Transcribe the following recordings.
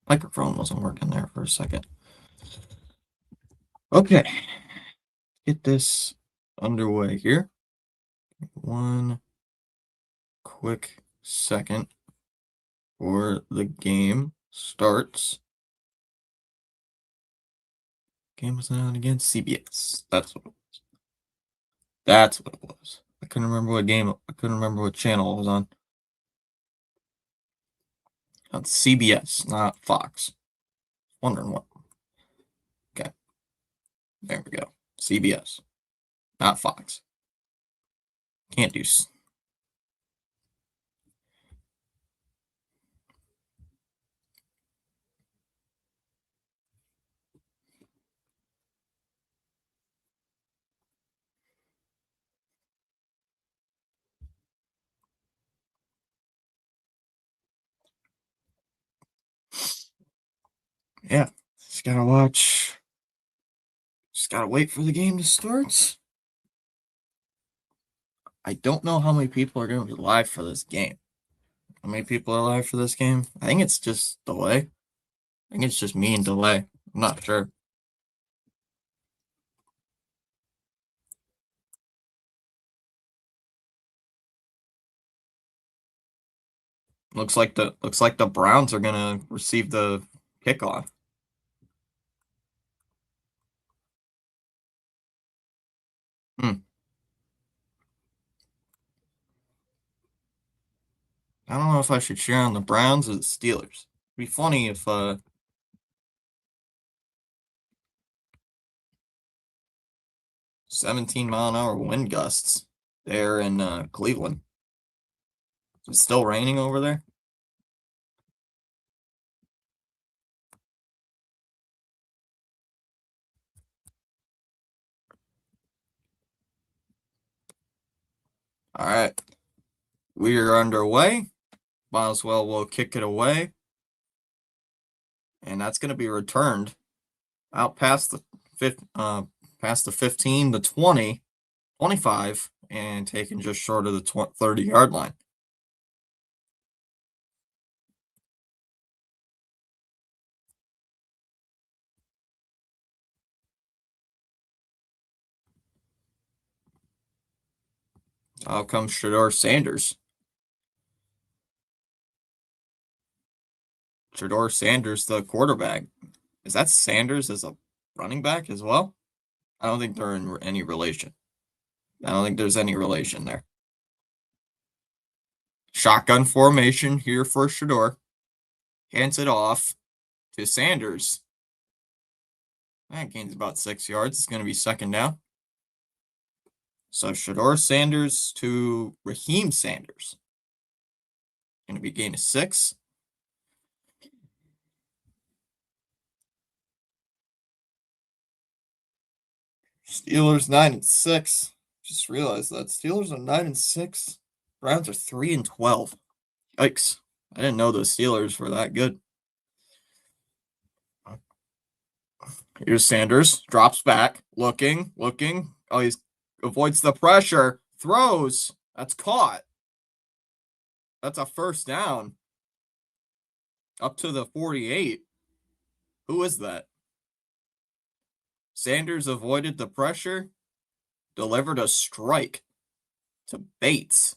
Microphone wasn't working there for a second. Okay. Get this underway here. One quick second before the game starts. Game was on against CBS. That's what it was. That's what it was. I couldn't remember what game. I couldn't remember what channel it was on. On CBS, not Fox. Wondering what. Okay. There we go. CBS, not Fox. Can't do. Yeah. Just gotta watch. Just gotta wait for the game to start. I don't know how many people are going to be live for this game. How many people are live for this game? I think it's just delay. I think it's just me and delay. I'm not sure. Looks like the Browns are gonna receive the kickoff. Hmm. I don't know if I should cheer on the Browns or the Steelers. It'd be funny if 17-mile-an-hour wind gusts there in Cleveland. It's still raining over there. All right, we are underway. Might as well we'll kick it away, and that's going to be returned out past the 15, the 20, 25, and taken just short of the 30-yard line. Out comes Shedeur Sanders. Shedeur Sanders, the quarterback. Is that Sanders as a running back as well? I don't think they're in any relation. I don't think there's any relation there. Shotgun formation here for Shedeur. Hands it off to Sanders. That gains about 6 yards. It's going to be second down. So Shedeur Sanders to Raheem Sanders. Going to be gain of 6. Steelers 9-6. Just realized that Steelers are 9-6. Browns are 3-12. Yikes! I didn't know the Steelers were that good. Here's Sanders, drops back, looking. Oh, he avoids the pressure, throws. That's caught. That's a first down. Up to the 48. Who is that? Sanders avoided the pressure, delivered a strike to Bates.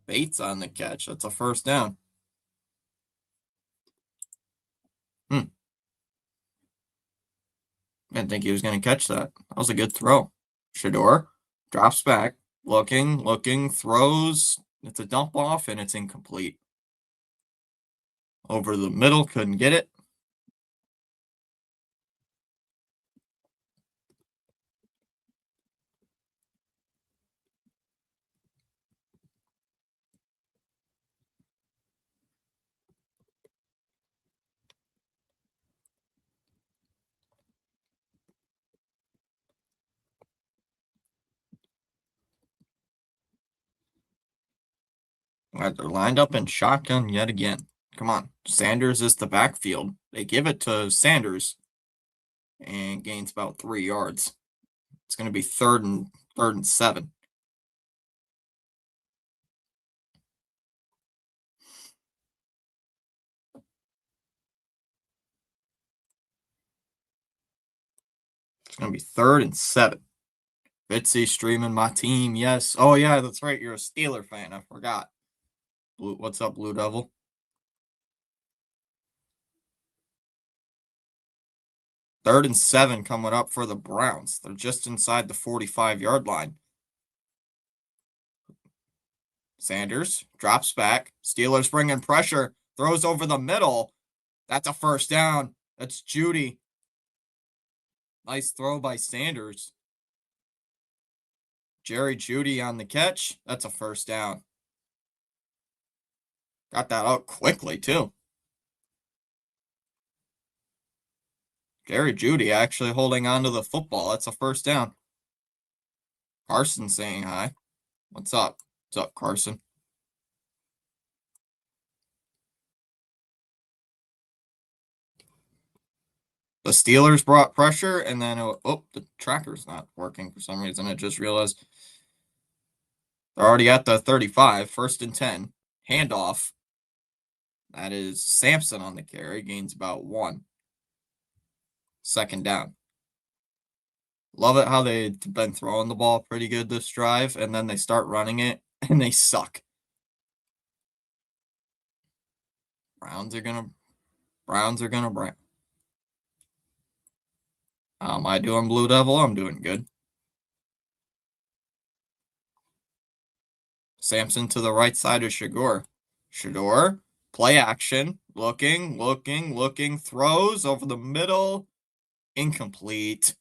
Bates on the catch. That's a first down. I didn't think he was going to catch that. That was a good throw. Shedeur drops back, looking, throws. It's a dump off, and it's incomplete. Over the middle, couldn't get it. They're lined up in shotgun yet again. Come on. Sanders is the backfield. They give it to Sanders and gains about 3 yards. It's going to be third and 3rd and 7. It's going to be 3rd and 7. Fitzy streaming my team. Yes. Oh, yeah, that's right. You're a Steeler fan. I forgot. What's up, Blue Devil? 3rd and 7 coming up for the Browns. They're just inside the 45-yard line. Sanders drops back. Steelers bringing pressure. Throws over the middle. That's a first down. That's Judy. Nice throw by Sanders. Jerry Judy on the catch. That's a first down. Got that out quickly, too. Jerry Judy actually holding on to the football. That's a first down. Carson saying hi. What's up? What's up, Carson? The Steelers brought pressure, and then, the tracker's not working for some reason. I just realized they're already at the 35, 1st and 10. Handoff. That is Sampson on the carry. Gains about 1. 2nd down. Love it how they've been throwing the ball pretty good this drive, and then they start running it, and they suck. Browns are gonna Brown. How am I doing, Blue Devil? I'm doing good. Sampson to the right side of Shador. Shador, play action, looking, throws over the middle, incomplete.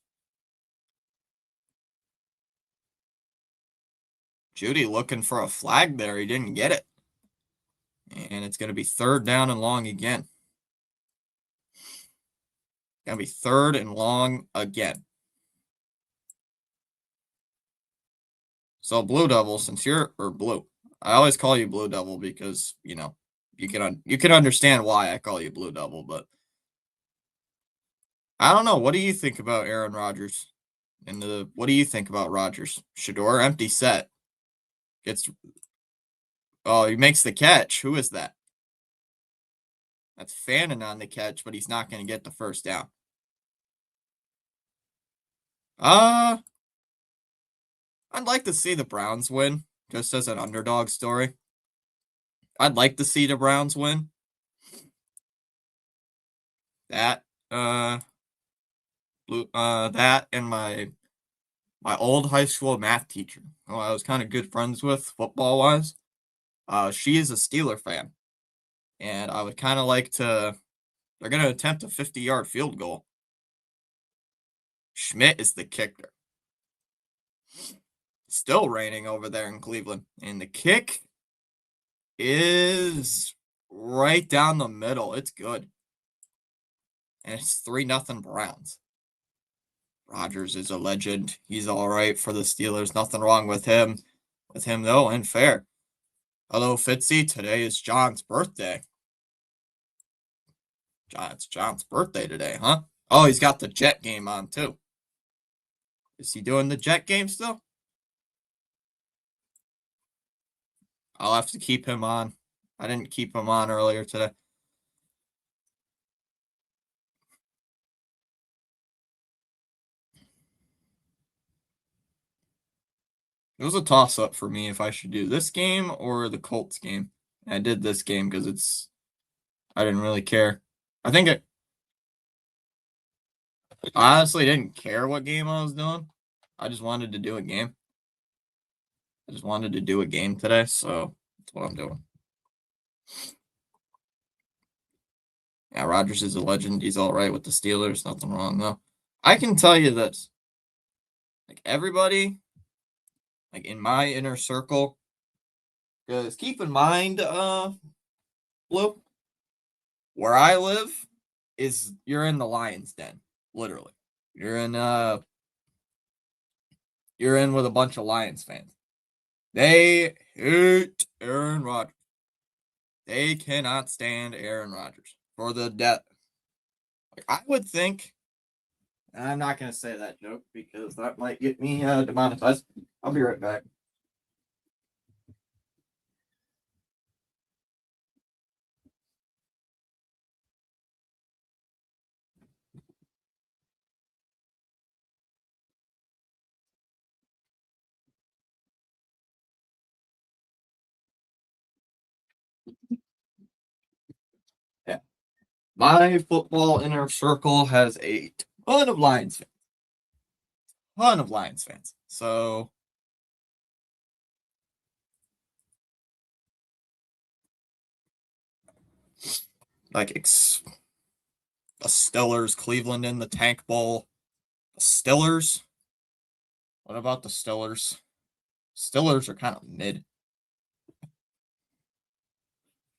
Judy looking for a flag there. He didn't get it. And it's going to be 3rd down and long again. Going to be 3rd and long again. So Blue Devil, since you're Blue, I always call you Blue Devil because you can understand why I call you Blue Devil, but I don't know. What do you think about Aaron Rodgers? What do you think about Rodgers? Shador, empty set. He makes the catch. Who is that? That's Fannin on the catch, but he's not going to get the first down. I'd like to see the Browns win, just as an underdog story. I'd like to see the Browns win. That and my old high school math teacher, who I was kind of good friends with football-wise, she is a Steeler fan. And I would kind of like to... They're going to attempt a 50-yard field goal. Schmidt is the kicker. Still raining over there in Cleveland. And the kick is right down the middle. It's good. And it's 3-0 Browns. Rodgers is a legend. He's all right for the Steelers. Nothing wrong with him. With him, though, and fair. Hello, Fitzy. Today is John's birthday. It's John's birthday today, huh? Oh, he's got the Jet game on, too. Is he doing the Jet game still? I'll have to keep him on. I didn't keep him on earlier today. It was a toss-up for me if I should do this game or the Colts game. And I did this game because I didn't really care. I honestly didn't care what game I was doing. I just wanted to do a game. I just wanted to do a game today, so that's what I'm doing. Yeah, Rodgers is a legend. He's all right with the Steelers. Nothing wrong, though. I can tell you this. Everybody, in my inner circle, because keep in mind, Blue, where I live you're in the Lions' den, literally. You're in with a bunch of Lions fans. They hate Aaron Rodgers. They cannot stand Aaron Rodgers for the death. I would think I'm not going to say that joke because that might get me demonetized. I'll be right back. Yeah. My football inner circle has a ton of Lions fans. Ton of Lions fans. So, like, the Stillers, Cleveland in the Tank Bowl. The Stillers? What about the Stillers? Stillers are kind of mid.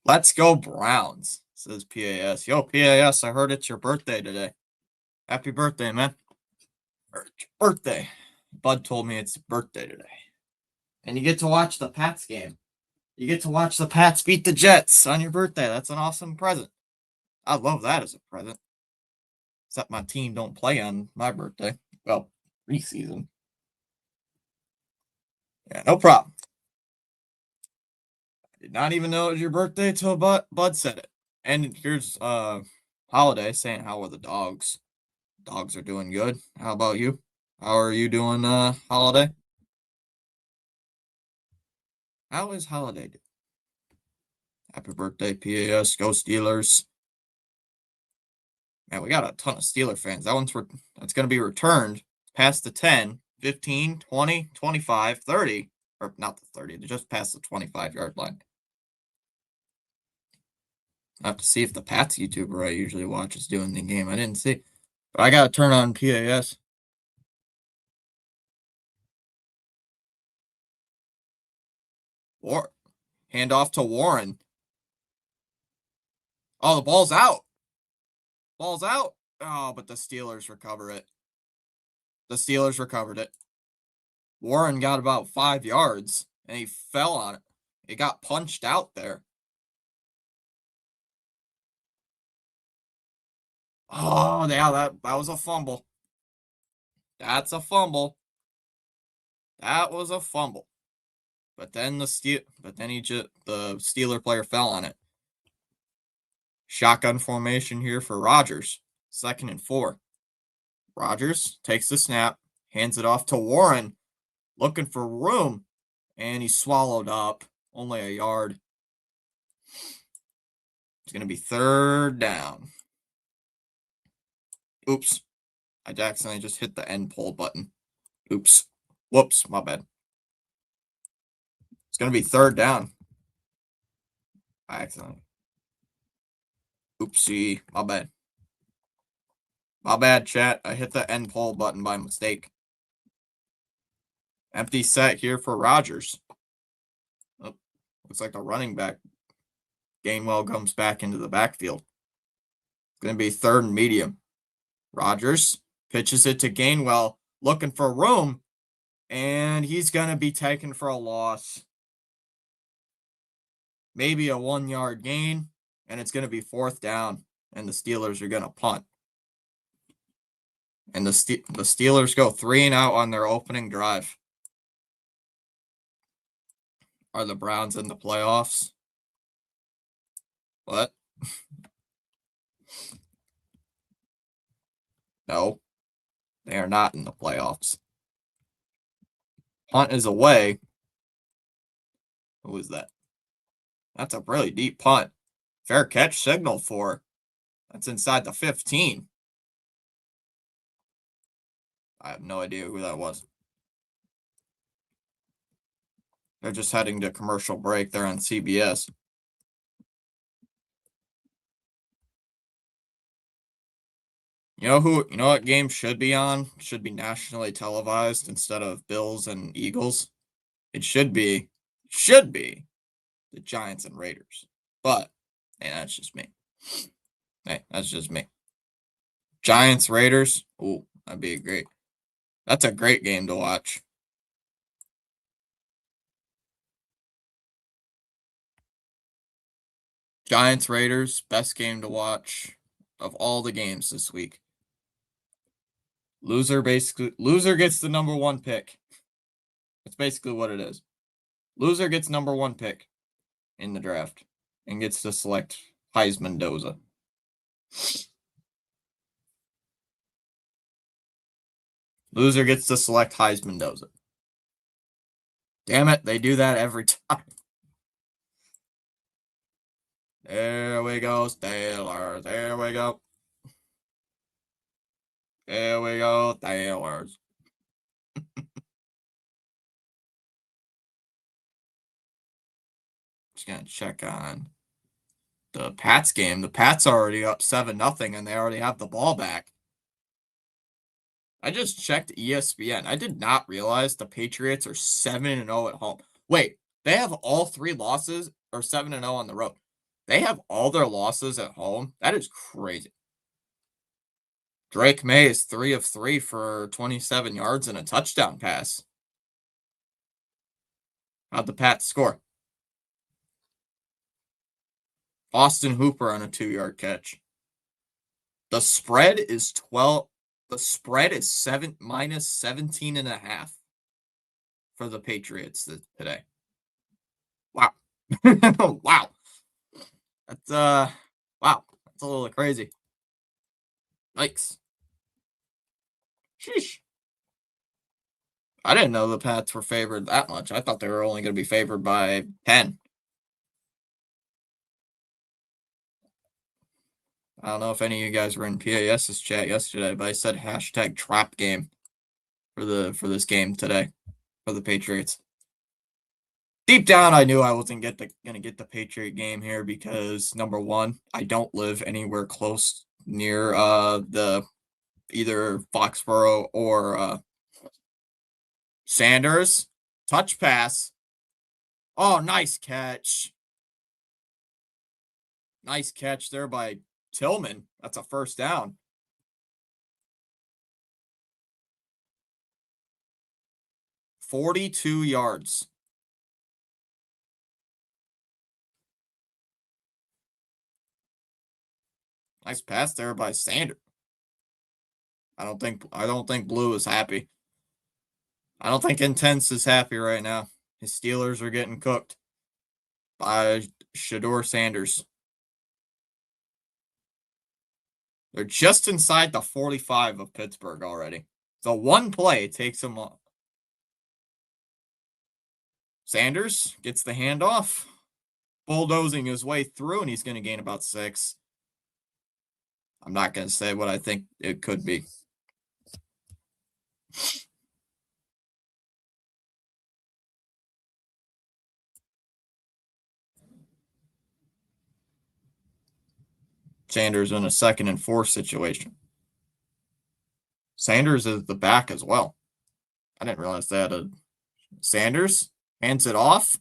Let's go Browns, says PAS. Yo, PAS, I heard it's your birthday today. Happy birthday, man. Birthday. Bud told me it's birthday today. And you get to watch the Pats game. You get to watch the Pats beat the Jets on your birthday. That's an awesome present. I love that as a present. Except my team don't play on my birthday. Well, preseason. Yeah, no problem. I did not even know it was your birthday till Bud said it. And here's Holiday saying, how are the dogs? Dogs are doing good. How about you? How are you doing, Holiday? How is Holiday doing? Happy birthday, PAS. Go Steelers. Man, we got a ton of Steeler fans. That's going to be returned past the 10, 15, 20, 25, 30. Or not the 30. They just past the 25-yard line. I have to see if the Pats YouTuber I usually watch is doing the game. I didn't see. But I got to turn on PAS. Or hand off to Warren. Oh, the ball's out. Ball's out. Oh, but the Steelers recover it. The Steelers recovered it. Warren got about 5 yards, and he fell on it. It got punched out there. Oh, yeah, that was a fumble. That's a fumble. That was a fumble. But then the Steeler player fell on it. Shotgun formation here for Rodgers. 2nd and 4. Rodgers takes the snap, hands it off to Warren, looking for room, and he's swallowed up. Only a yard. It's going to be 3rd down. Oops. I accidentally just hit the end pull button. Oops. Whoops, my bad. It's going to be 3rd down. I accidentally. Oopsie, my bad. My bad, chat. I hit the end pull button by mistake. Empty set here for Rodgers. Oh, looks like the running back. Gainwell comes back into the backfield. It's going to be 3rd and medium. Rodgers pitches it to Gainwell, looking for room, and he's going to be taken for a loss. Maybe a 1-yard gain, and it's going to be 4th down, and the Steelers are going to punt. And the Steelers go 3 and out on their opening drive. Are the Browns in the playoffs? What? No, they are not in the playoffs. Punt is away. Who is that? That's a really deep punt. Fair catch signal for. That's inside the 15. I have no idea who that was. They're just heading to commercial break. They're on CBS. You know what game should be on? Should be nationally televised instead of Bills and Eagles. It should be the Giants and Raiders. But hey, that's just me. Hey, that's just me. Giants, Raiders. Ooh, that'd be great. That's a great game to watch. Giants, Raiders, best game to watch of all the games this week. Loser gets the number 1 pick. That's basically what it is. Loser gets number 1 pick in the draft and gets to select Heisman Doza. Loser gets to select Heisman Doza. Damn it, they do that every time. There we go, Steelers. There we go. There we go, Steelers. Just gonna check on the Pats game. The Pats are already up 7-0, and they already have the ball back. I just checked ESPN. I did not realize the Patriots are 7-0 at home. Wait, they have all 3 losses or 7-0 on the road. They have all their losses at home. That is crazy. Drake May is 3 of 3 for 27 yards and a touchdown pass. How'd the Pats score? Austin Hooper on a 2-yard catch. The spread is 12. The spread is minus 17.5 for the Patriots today. Wow. Wow. That's wow. That's a little crazy. Yikes. Sheesh. I didn't know the Pats were favored that much. I thought they were only going to be favored by 10. I don't know if any of you guys were in PAS's chat yesterday, but I said hashtag trap game for this game today for the Patriots. Deep down, I knew I wasn't going to get the Patriot game here because, number one, I don't live anywhere close near the either Foxborough or Sanders. Touch pass. Oh, nice catch. Nice catch there by Tillman. That's a first down. $42 yards. Nice pass there by Sanders. I don't think Blue is happy. I don't think Intense is happy right now. His Steelers are getting cooked by Shedeur Sanders. They're just inside the 45 of Pittsburgh already. So one play takes them off. Sanders gets the handoff, bulldozing his way through, and he's going to gain about 6. I'm not going to say what I think it could be. Sanders in a 2nd and 4 situation. Sanders is the back as well. I didn't realize that. Sanders hands it off,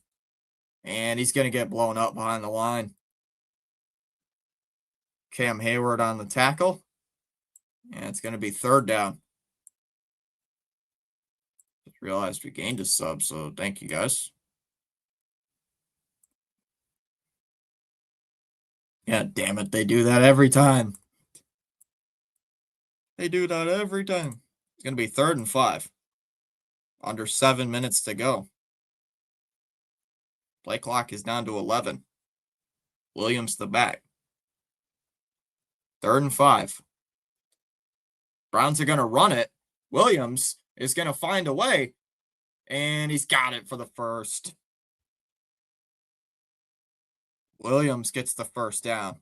and he's going to get blown up behind the line. Cam Hayward on the tackle, and it's going to be 3rd down. Just realized we gained a sub, so thank you guys. Yeah, damn it, they do that every time. They do that every time. It's going to be 3rd and 5. Under 7 minutes to go. Play clock is down to 11. Williams the back. 3rd and 5. Browns are going to run it. Williams is going to find a way, and he's got it for the first. Williams gets the first down.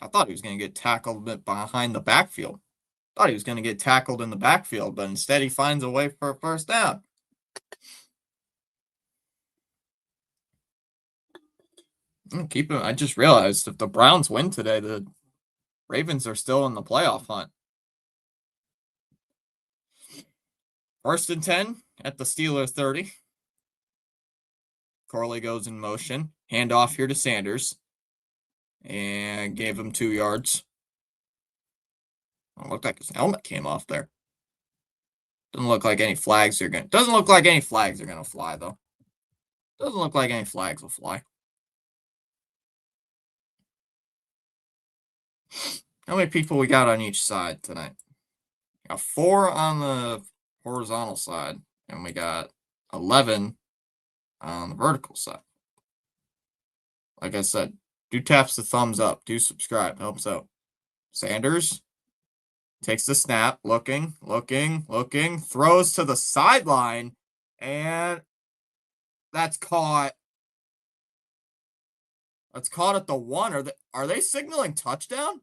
I thought he was going to get tackled behind the backfield. Thought he was going to get tackled in the backfield, but instead he finds a way for a first down. Keep it. I just realized if the Browns win today, the Ravens are still in the playoff hunt. 1st and 10 at the Steelers 30. Corley goes in motion. Handoff here to Sanders. And gave him 2 yards. It looked like his helmet came off there. Doesn't look like any flags are going to fly, though. Doesn't look like any flags will fly. How many people we got on each side tonight? We got 4 on the horizontal side, and we got 11 on the vertical side. Like I said, do taps the thumbs up, do subscribe, helps out. Sanders takes the snap, looking, throws to the sideline, and that's caught. That's caught at the 1. Are they signaling touchdown?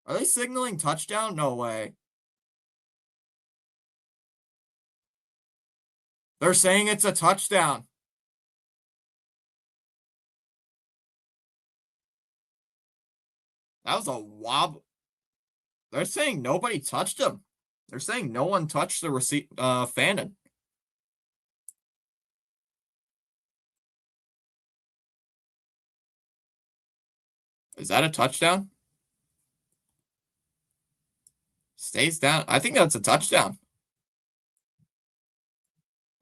Are they signaling touchdown? No way. They're saying it's a touchdown. That was a wobble. They're saying nobody touched him. They're saying no one touched the Fannin. Is that a touchdown? Stays down. I think that's a touchdown.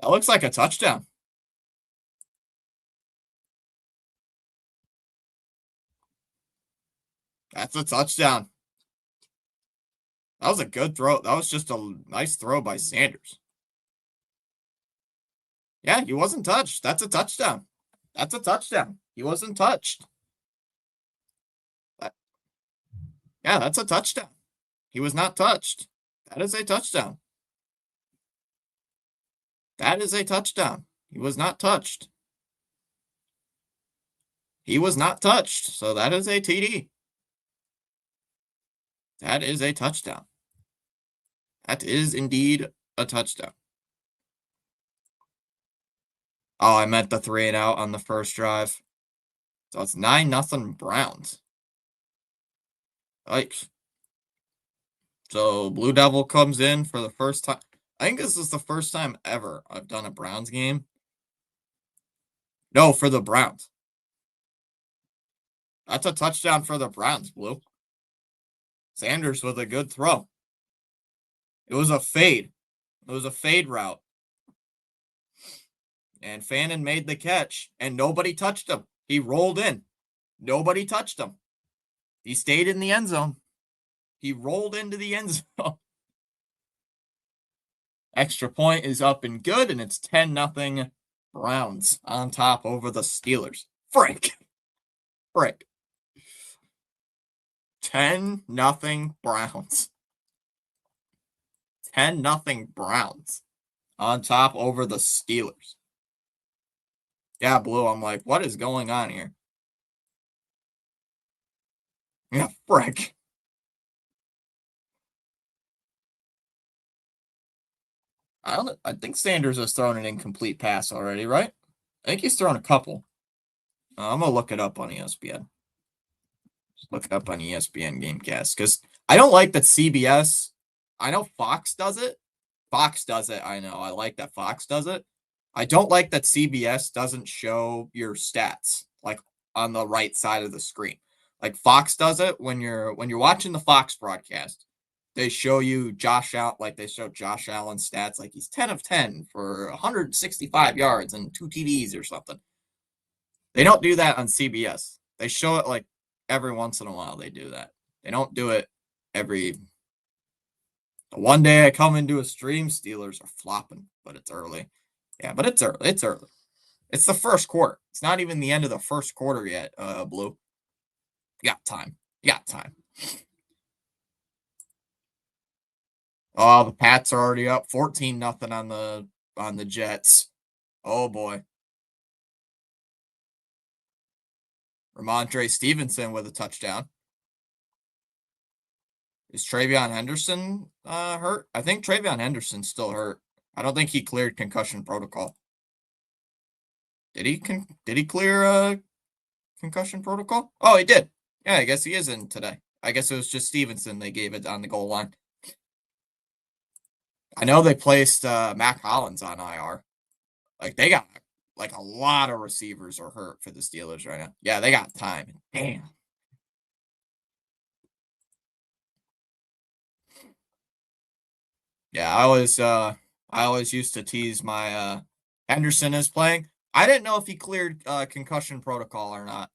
That looks like a touchdown. That's a touchdown. That was a good throw. That was just a nice throw by Sanders. Yeah, he wasn't touched. That's a touchdown. That's a touchdown. He wasn't touched. Yeah, that's a touchdown. He was not touched. That is a touchdown. That is a touchdown. He was not touched. He was not touched. So that is a TD. That is a touchdown. That is indeed a touchdown. Oh, I meant the 3 and out on the first drive. So it's 9-0 Browns. Like, so Blue Devil comes in for the first time. I think this is the first time ever I've done a Browns game. No, for the Browns. That's a touchdown for the Browns, Blue. Sanders with a good throw. It was a fade. It was a fade route. And Fannin made the catch, and nobody touched him. He rolled in. Nobody touched him. He stayed in the end zone. He rolled into the end zone. Extra point is up and good, and it's 10-0 Browns on top over the Steelers. Frick. 10-0 Browns. 10-0 Browns on top over the Steelers. Yeah, Blue, I'm like, what is going on here? Yeah, frick. I think Sanders has thrown an incomplete pass already, right? I think he's thrown a couple. I'm going to look it up on ESPN. Just look it up on ESPN Gamecast, because I don't like that CBS. I know Fox does it. Fox does it, I know. I like that Fox does it. I don't like that CBS doesn't show your stats, like, on the right side of the screen. Like, Fox does it when you're watching the Fox broadcast. They show you Josh Allen, like they show Josh Allen's stats, like he's 10 of 10 for 165 yards and 2 TDs or something. They don't do that on CBS. They show it like every once in a while. They do that. They don't do it every. One day I come into a stream, Steelers are flopping, but it's early. Yeah, but it's early. It's early. It's the first quarter. It's not even the end of the first quarter yet, Blue. You got time. You got time. Oh, the Pats are already up 14-0 on the Jets. Oh boy. Ramondre Stevenson with a touchdown. Is Travion Henderson hurt? I think Travion Henderson's still hurt. I don't think he cleared concussion protocol. Did he clear concussion protocol? Oh, he did. Yeah, I guess he is in today. I guess it was just Stevenson they gave it on the goal line. I know they placed Mac Hollins on IR. Like, they got, like, a lot of receivers are hurt for the Steelers right now. Yeah, they got time. Damn. Yeah, I always used to tease my Henderson is playing. I didn't know if he cleared concussion protocol or not.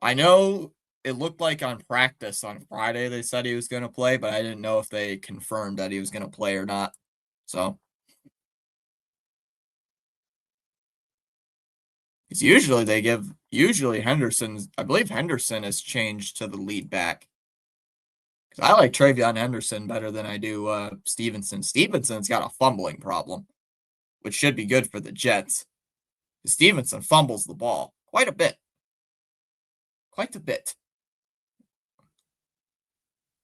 I know it looked like on practice on Friday they said he was gonna play, but I didn't know if they confirmed that he was gonna play or not. So, 'cause usually Henderson's I believe Henderson has changed to the lead back. 'Cause I like Travion Henderson better than I do, Stevenson. Stevenson's got a fumbling problem, which should be good for the Jets. Stevenson fumbles the ball quite a bit. Quite a bit.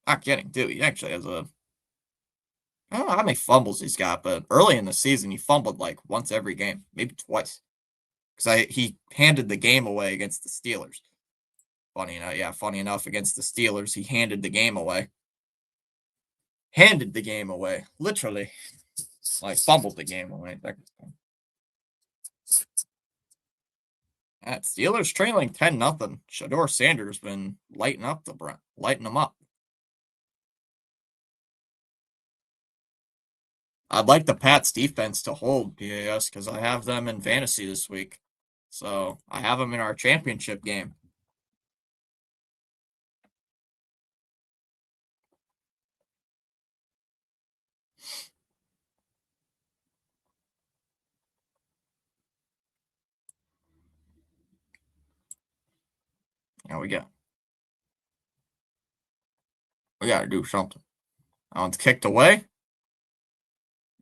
Not kidding, dude. He actually has a I don't know how many fumbles he's got, but early in the season he fumbled like once every game, maybe twice. Because he handed the game away against the Steelers. Funny enough, against the Steelers, he handed the game away. Handed the game away, literally. Like fumbled the game away. Steelers trailing 10-0. Shador Sanders been lighting them up. I'd like the Pats defense to hold PAS because I have them in fantasy this week. So I have them in our championship game. Yeah, we gotta do something. That one's kicked away.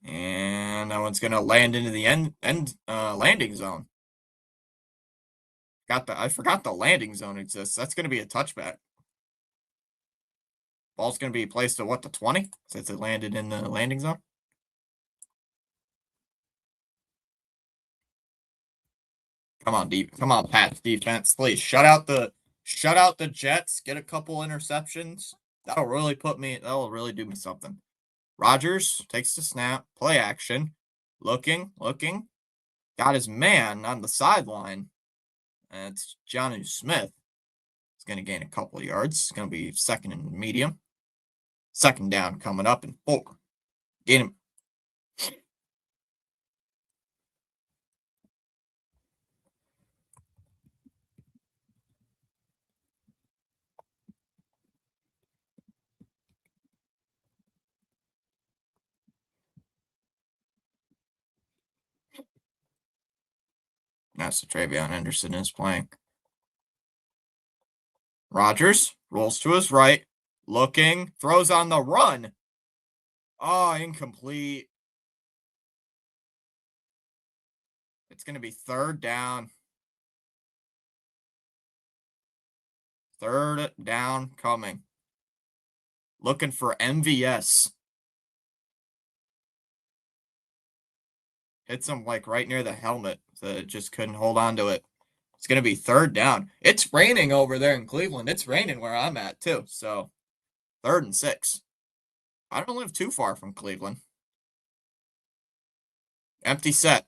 And that one's gonna land into the landing zone. I forgot the landing zone exists. That's gonna be a touchback. Ball's gonna be placed at what, the 20? Since it landed in the landing zone. Come on, Pats defense, please shut out the Jets. Get a couple interceptions. That'll really do me something. Rodgers takes the snap, play action, looking, got his man on the sideline. And it's Jonnu Smith. He's going to gain a couple of yards. It's going to be second and medium. Second down coming up in 4. Gain him. That's what Travion Henderson is playing. Rodgers rolls to his right, looking, throws on the run. Oh, incomplete. It's going to be third down. Third down coming. Looking for MVS. Hits him like right near the helmet. So it just couldn't hold on to it. It's going to be third down. It's raining over there in Cleveland. It's raining where I'm at too. So 3rd and 6. I don't live too far from Cleveland. Empty set.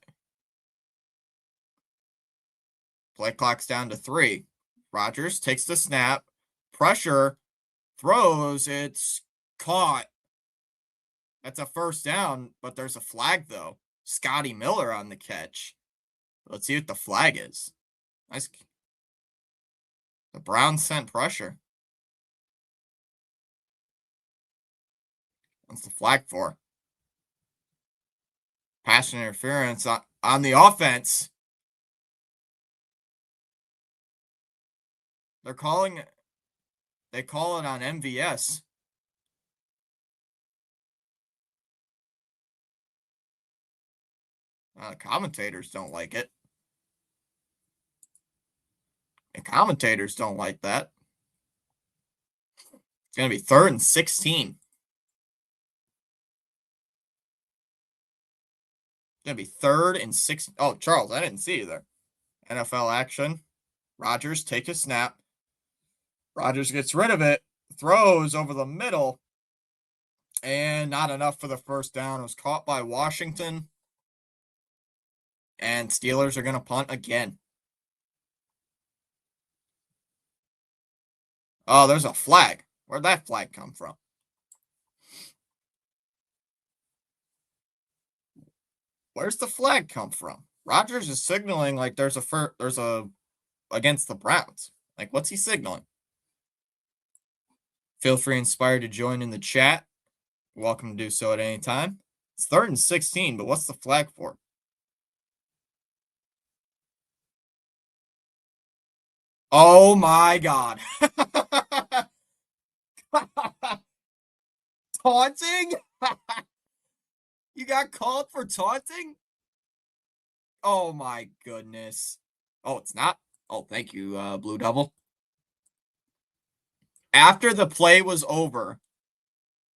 Play clock's down to 3. Rodgers takes the snap. Pressure. Throws. It's caught. That's a first down, but there's a flag though. Scotty Miller on the catch. Let's see what the flag is. Nice. The Browns sent pressure. What's the flag for? Pass interference on the offense. They call it on MVS. The commentators don't like it. The commentators don't like that. It's going to be 3rd and 16. It's going to be 3rd and 6. Oh, Charles, I didn't see you there. NFL action. Rodgers take a snap. Rodgers gets rid of it. Throws over the middle. And not enough for the first down. It was caught by Washington. And Steelers are going to punt again. Oh, there's a flag. Where'd that flag come from? Where's the flag come from? Rodgers is signaling like there's a against the Browns. Like, what's he signaling? Feel free inspired to join in the chat. You're welcome to do so at any time. It's 3rd and 16, but what's the flag for? Oh my god. Taunting? You got called for taunting? Oh my goodness. Oh, it's not? Oh, thank you, Blue Devil. After the play was over,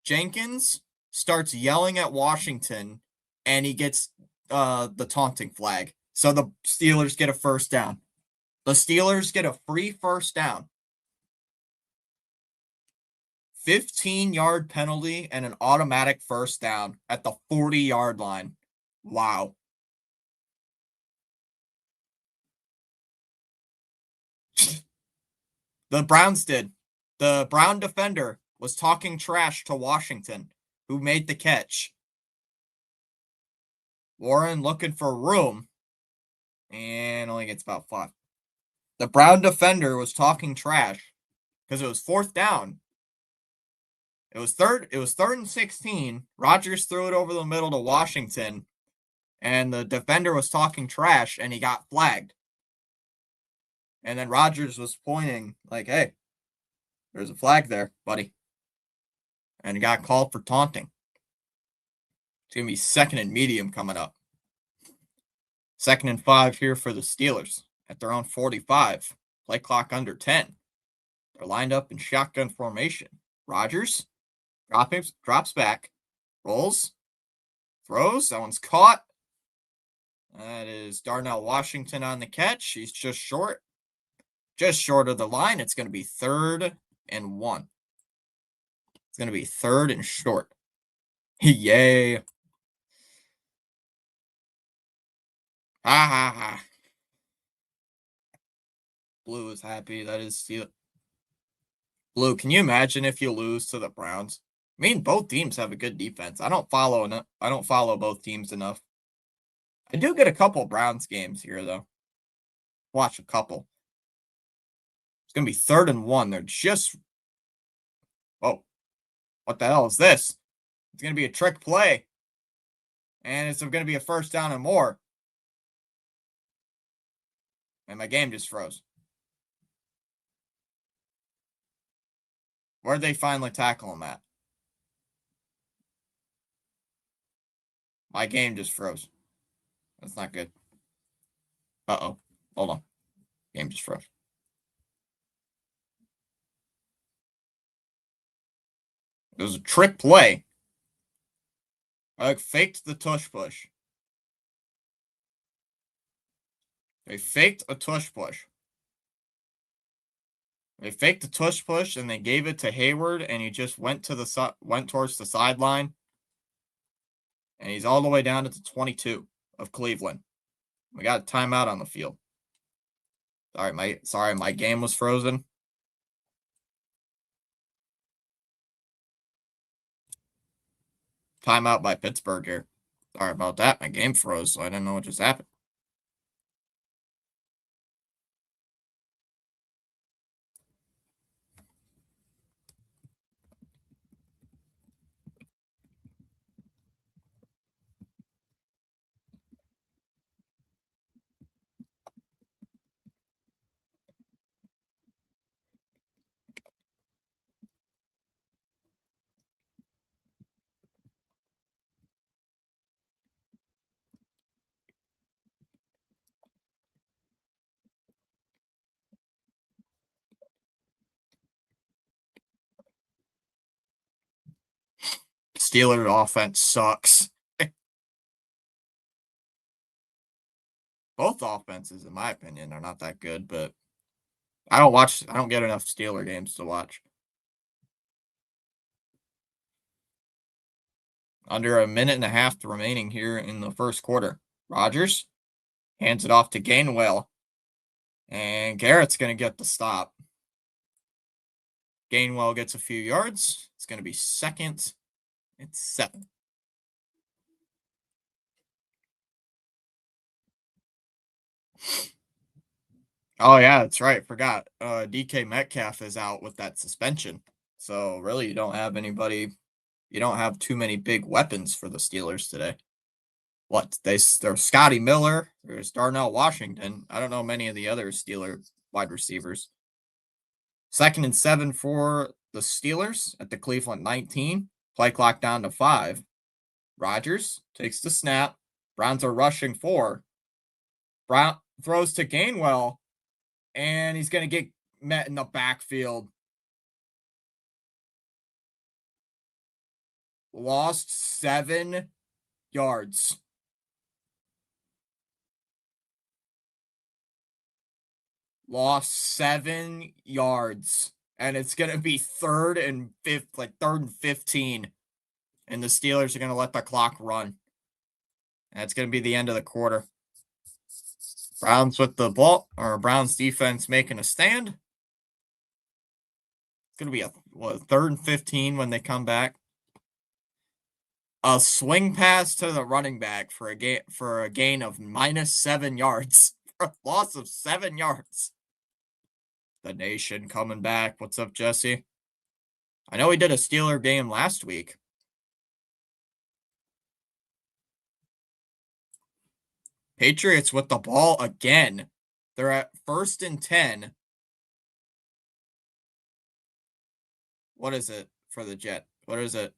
Jenkins starts yelling at Washington, and he gets the taunting flag. So the Steelers get a first down. The Steelers get a free first down. 15-yard penalty and an automatic first down at the 40-yard line. Wow. The Browns did. The Brown defender was talking trash to Washington, who made the catch. Warren looking for room and only gets about 5. The Brown defender was talking trash because it was 4th down. It was third and 16. Rodgers threw it over the middle to Washington, and the defender was talking trash, and he got flagged. And then Rodgers was pointing like, "Hey, there's a flag there, buddy," and he got called for taunting. It's gonna be 2nd and medium coming up. 2nd and 5 here for the Steelers at their own 45. Play clock under 10. They're lined up in shotgun formation. Rodgers drops back, rolls, throws. That one's caught. That is Darnell Washington on the catch. He's just short of the line. It's going to be 3rd and 1. It's going to be 3rd and short. Yay. Ha ha ha. Blue is happy. That is Steel. Blue, can you imagine if you lose to the Browns? I mean, both teams have a good defense. I don't follow both teams enough. I do get a couple Browns games here, though. Watch a couple. It's going to be 3rd and 1. They're just... Oh, what the hell is this? It's going to be a trick play. And it's going to be a first down and more. And my game just froze. Where'd they finally tackle him at? My game just froze. That's not good. Uh-oh. Hold on. Game just froze. It was a trick play. I faked the tush push. They faked a tush push. They faked the tush push and they gave it to Hayward, and he just went towards the sideline. And he's all the way down to the 22 of Cleveland. We got a timeout on the field. Sorry, my game was frozen. Timeout by Pittsburgh here. Sorry about that. My game froze, so I didn't know what just happened. Steelers offense sucks. Both offenses, in my opinion, are not that good, but I don't get enough Steeler games to watch. Under a minute and a half remaining here in the first quarter. Rodgers hands it off to Gainwell. And Garrett's going to get the stop. Gainwell gets a few yards. It's going to be 2nd and 7. Oh yeah, that's right. Forgot. DK Metcalf is out with that suspension. So really you don't have anybody, you don't have too many big weapons for the Steelers today. There's Scotty Miller, there's Darnell Washington. I don't know many of the other Steeler wide receivers. 2nd and 7 for the Steelers at the Cleveland 19. Play clock down to 5. Rodgers takes the snap. Browns are rushing 4. Brown throws to Gainwell, and he's going to get met in the backfield. Lost 7 yards. Lost 7 yards. And it's going to be 3rd and 15. And the Steelers are going to let the clock run. And it's going to be the end of the quarter. Browns with the ball, or Browns defense making a stand. It's going to be a 3rd and 15 when they come back. A swing pass to the running back for a gain of -7 yards. For a loss of 7 yards. The nation coming back. What's up, Jesse? I know we did a Steeler game last week. Patriots with the ball again. They're at 1st and 10. What is it for the Jet? What is it?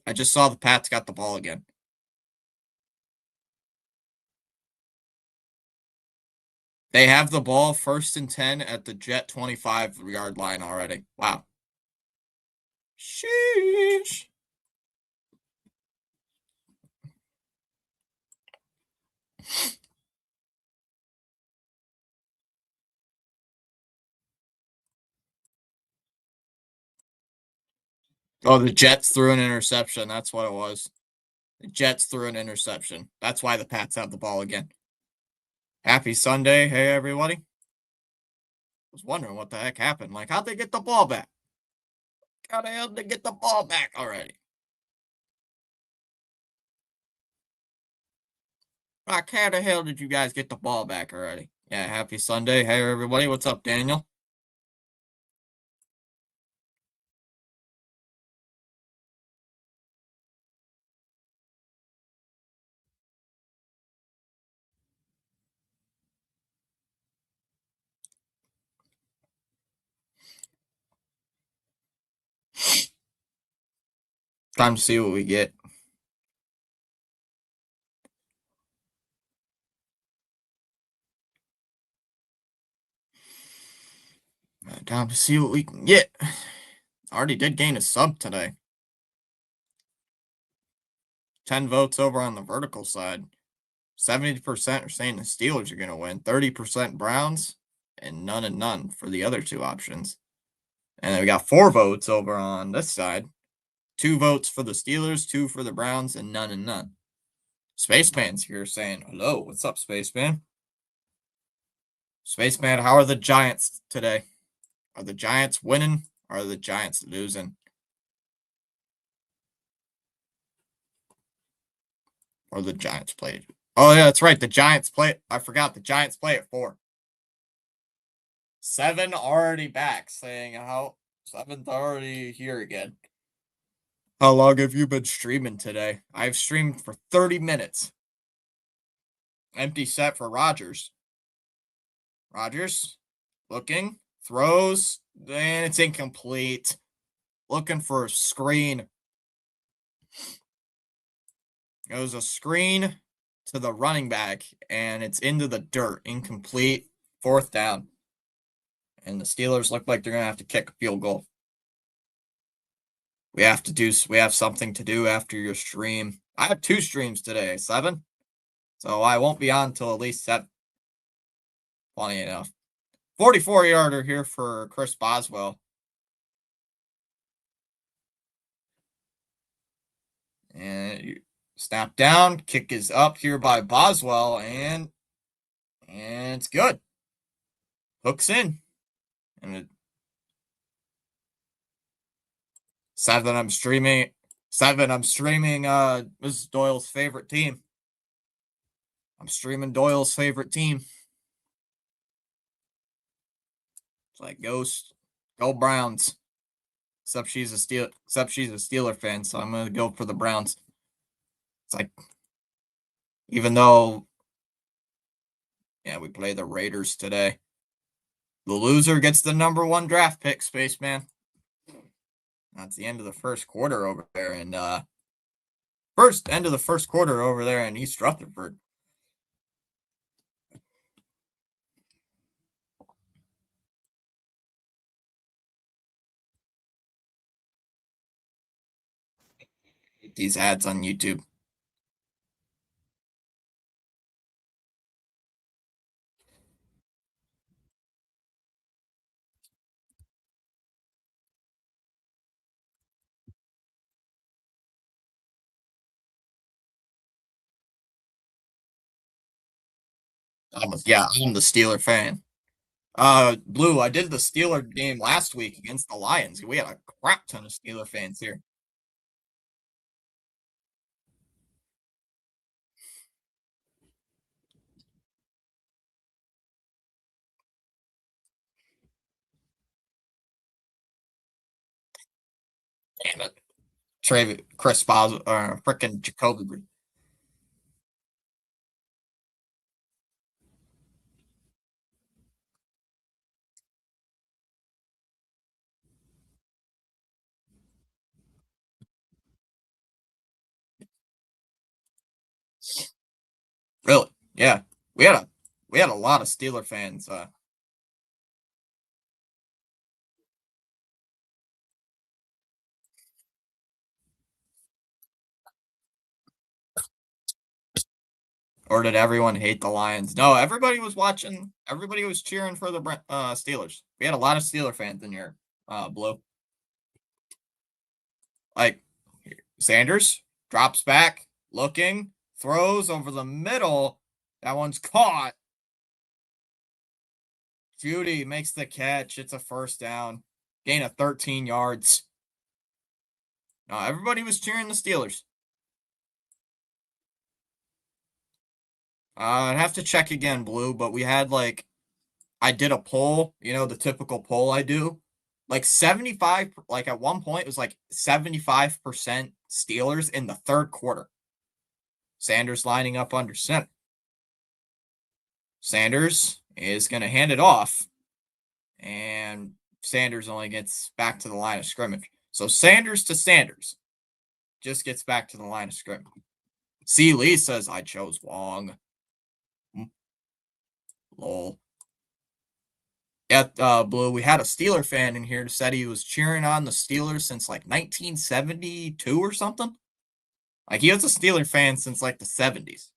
I just saw the Pats got the ball again. They have the ball 1st and 10 at the Jet 25-yard line already. Wow. Sheesh. Oh, the Jets threw an interception. That's what it was. The Jets threw an interception. That's why the Pats have the ball again. Happy Sunday. Hey, everybody. I was wondering what the heck happened. Like, how'd they get the ball back? How the hell did they get the ball back already? Like, how the hell did you guys get the ball back already? Yeah, happy Sunday. Hey, everybody. What's up, Daniel? Time to see what we get. Time to see what we can get. Already did gain a sub today. 10 votes over on the vertical side. 70% are saying the Steelers are going to win. 30% Browns, and none for the other two options. And then we got 4 votes over on this side. 2 votes for the Steelers, 2 for the Browns, and none. Spaceman's here saying, hello, what's up, Spaceman? Spaceman, how are the Giants today? Are the Giants winning? Or are the Giants losing? Or the Giants played? Oh, yeah, that's right. The Giants play. I forgot. The Giants play at 4. 7 already back, saying how 7th already here again. How long have you been streaming today? I've streamed for 30 minutes. Empty set for Rodgers. Rodgers looking, throws, and it's incomplete. Looking for a screen. It was a screen to the running back, and it's into the dirt. Incomplete. 4th down. And the Steelers look like they're going to have to kick a field goal. We have something to do after your stream. I have 2 streams today, 7. So I won't be on till at least 7. Funny enough. 44-yarder here for Chris Boswell. And snap down. Kick is up here by Boswell, and it's good. Hooks in. And 7, I'm streaming. 7, I'm streaming Mrs. Doyle's favorite team. I'm streaming Doyle's favorite team. It's like go Browns. Except she's a Steeler fan, so I'm gonna go for the Browns. It's like even though yeah, we play the Raiders today. The loser gets the #1 draft pick, Spaceman. That's the end of the first quarter over there, and end of the first quarter over there in East Rutherford. These ads on YouTube. I'm the Steeler fan. Blue, I did the Steeler game last week against the Lions. We had a crap ton of Steeler fans here. Damn it. Chris Boswell, frickin' Jacoby. Really? Yeah. We had a lot of Steeler fans. Or did everyone hate the Lions? No, everybody was watching. Everybody was cheering for the Steelers. We had a lot of Steeler fans in here. Blue. Like Sanders drops back, looking, throws over the middle. That one's caught. Judy makes the catch. It's a first down. Gain of 13 yards. No, everybody was cheering the Steelers. I'd have to check again, Blue, but we had I did a poll, the typical poll I do. Like 75, like at one point it was like 75% Steelers in the third quarter. Sanders lining up under center. Sanders is going to hand it off, and Sanders only gets back to the line of scrimmage. So Sanders to Sanders just gets back to the line of scrimmage. C. Lee says, I chose Wong. Lol. At Blue, we had a Steeler fan in here who said he was cheering on the Steelers since like 1972 or something. Like he was a Steeler fan since like the 70s.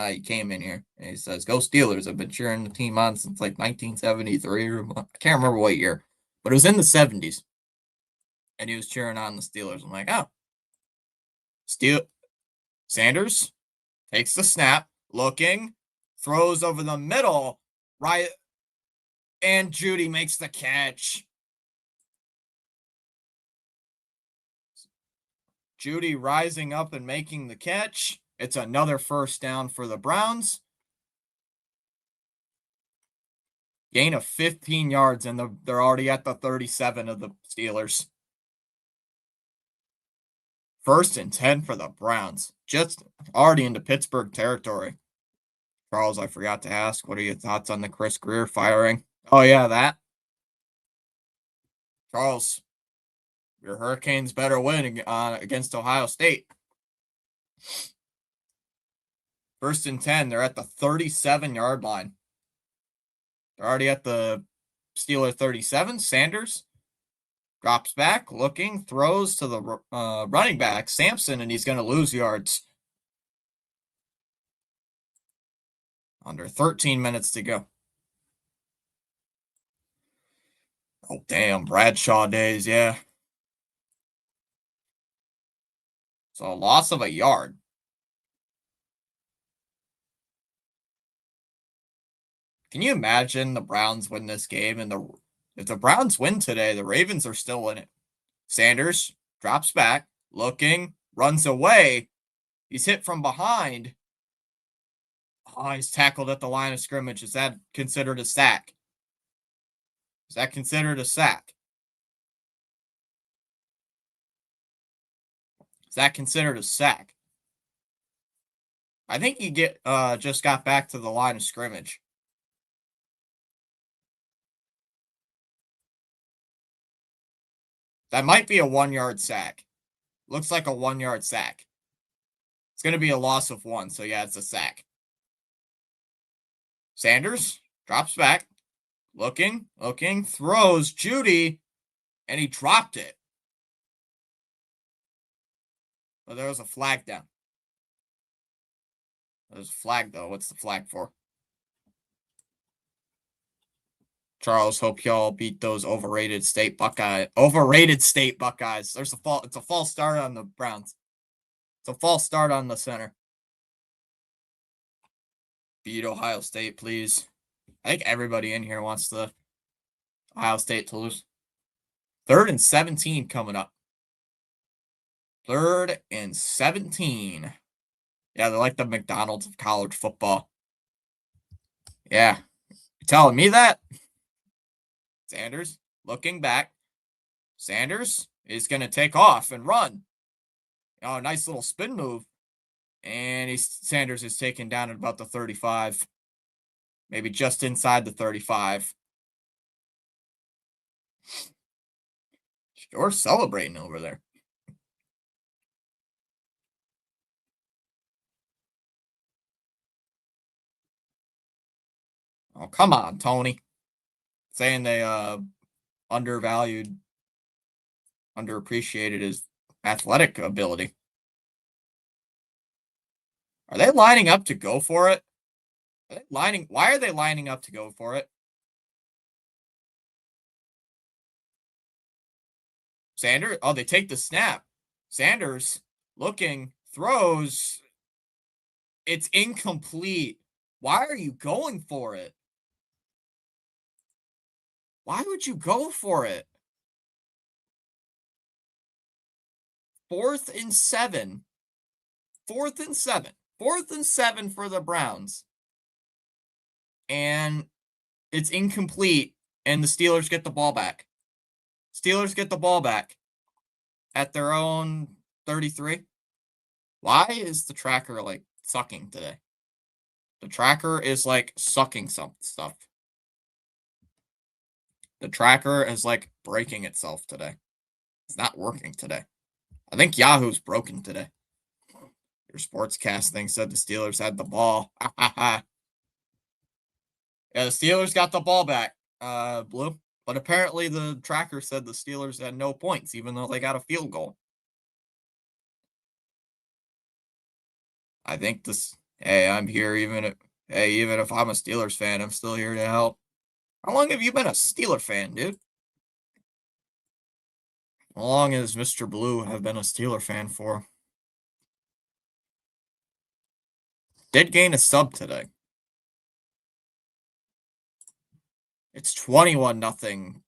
He came in here and he says, "Go Steelers! I've been cheering the team on since like 1973 or I can't remember what year, but it was in the 70s." And he was cheering on the Steelers. I'm like, oh, Sanders takes the snap, looking, throws over the middle, right, and Judy makes the catch. Judy rising up and making the catch. It's another first down for the Browns. Gain of 15 yards, and they're already at the 37 of the Steelers. 1st and 10 for the Browns. Just already into Pittsburgh territory. Charles, I forgot to ask, what are your thoughts on the Chris Greer firing? Oh, yeah, that. Charles, your Hurricanes better win against Ohio State. 1st and 10, they're at the 37-yard line. They're already at the Steeler 37. Sanders drops back, looking, throws to the running back, Sampson, and he's going to lose yards. Under 13 minutes to go. Oh, damn. Bradshaw days, yeah. So a loss of a yard. Can you imagine the Browns win this game? And if the Browns win today, the Ravens are still in it. Sanders drops back, looking, runs away. He's hit from behind. Oh, he's tackled at the line of scrimmage. Is that considered a sack? Is that considered a sack? Is that considered a sack? I think he just got back to the line of scrimmage. That might be a 1-yard sack. Looks like a 1-yard sack. It's going to be a loss of 1, so yeah, it's a sack. Sanders drops back. Looking, throws. Judy, and he dropped it. But there was a flag down. There's a flag, though. What's the flag for? Charles, hope y'all beat those overrated state Buckeyes. It's a false start on the Browns. It's a false start on the center. Beat Ohio State, please. I think everybody in here wants the Ohio State to lose. 3rd and 17 coming up. 3rd and 17. Yeah, they're like the McDonald's of college football. Yeah. You telling me that? Sanders looking back. Sanders is going to take off and run. Oh, nice little spin move. And Sanders is taken down at about the 35. Maybe just inside the 35. Sure, celebrating over there. Oh, come on, Tony. Saying they underappreciated his athletic ability. Are they lining up to go for it? Why are they lining up to go for it? Sanders, oh, they take the snap. Sanders looking, throws. It's incomplete. Why are you going for it? Why would you go for it? 4th and 7. 4th and 7. 4th and 7 for the Browns. And it's incomplete, and the Steelers get the ball back. Steelers get the ball back at their own 33. Why is the tracker, like, sucking today? The tracker is, like, sucking some stuff. The tracker is, like, breaking itself today. It's not working today. I think Yahoo's broken today. Your sportscast thing said the Steelers had the ball. Yeah, the Steelers got the ball back, Blue. But apparently the tracker said the Steelers had no points, even though they got a field goal. I think this. Hey, I'm here even if I'm a Steelers fan, I'm still here to help. How long have you been a Steeler fan, dude? How long has Mr. Blue have been a Steeler fan for? Did gain a sub today. It's 21-0.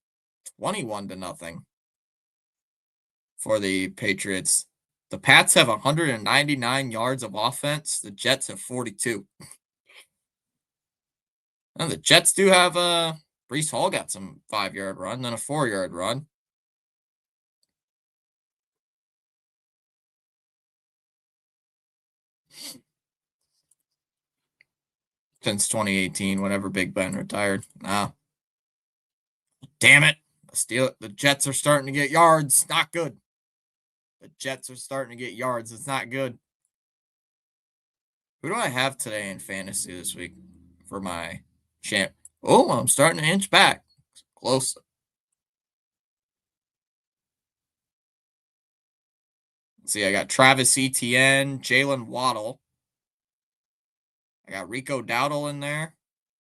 21-0 for the Patriots. The Pats have 199 yards of offense. The Jets have 42. And the Jets do have Breece Hall got some 5-yard run, then a 4-yard run. Since 2018, whenever Big Ben retired. Now, damn it. The Jets are starting to get yards. Not good. The Jets are starting to get yards. It's not good. Who do I have today in fantasy this week for my champ? Oh, I'm starting to inch back. Close. Let's see, I got Travis Etienne, Jalen Waddle. I got Rico Dowdle in there.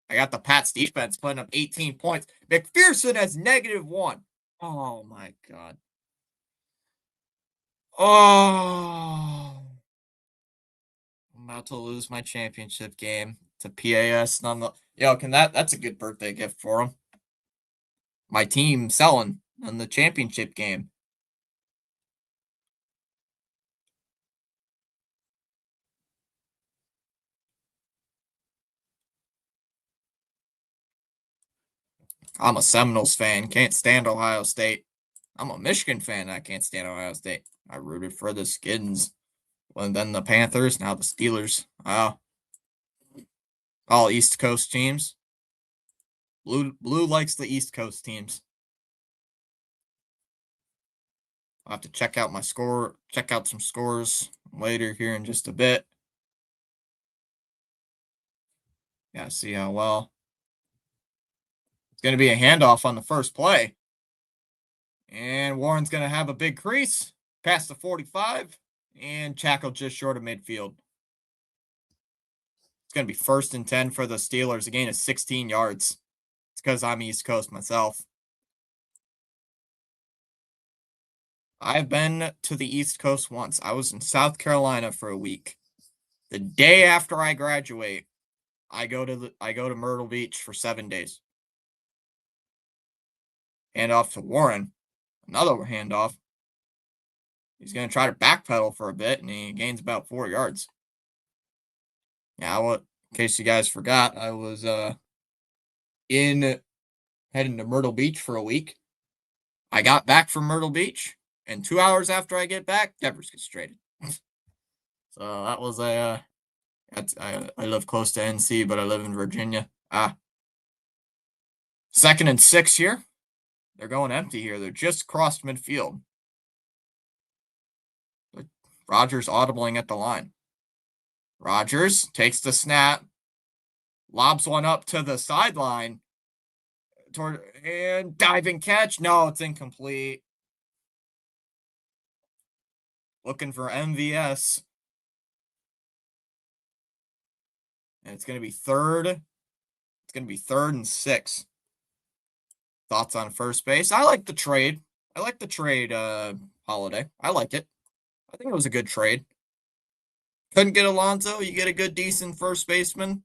I got the Pats defense putting up 18 points. McPherson has -1. Oh, my God. Oh. I'm about to lose my championship game to PAS. Yo, that's a good birthday gift for him. My team selling in the championship game. I'm a Seminoles fan. Can't stand Ohio State. I'm a Michigan fan. I can't stand Ohio State. I rooted for the Skins. Well, then the Panthers. Now the Steelers. Wow. All East Coast teams. Blue likes the East Coast teams. I'll have to check out my score. Check out some scores later here in just a bit. Yeah, see how well. It's going to be a handoff on the first play. And Warren's going to have a big crease past the 45 and tackle just short of midfield. It's going to be 1st and 10 for the Steelers. A gain of 16 yards. It's because I'm East Coast myself. I've been to the East Coast once. I was in South Carolina for a week. The day after I graduate, I go to Myrtle Beach for 7 days. Handoff to Warren. Another handoff. He's going to try to backpedal for a bit, and he gains about 4 yards. Yeah, in case you guys forgot, I was heading to Myrtle Beach for a week. I got back from Myrtle Beach, and 2 hours after I get back, Devers gets traded. So that was I live close to NC, but I live in Virginia. 2nd and 6 here. They're going empty here. They're just crossed midfield. Rodgers audibling at the line. Rodgers takes the snap, lobs one up to the sideline, and diving catch. No, it's incomplete. Looking for MVS. And it's going to be 3rd. It's going to be 3rd and 6. Thoughts on first base? I like the trade. Holiday. I like it. I think it was a good trade. Couldn't get Alonso. You get a good, decent first baseman.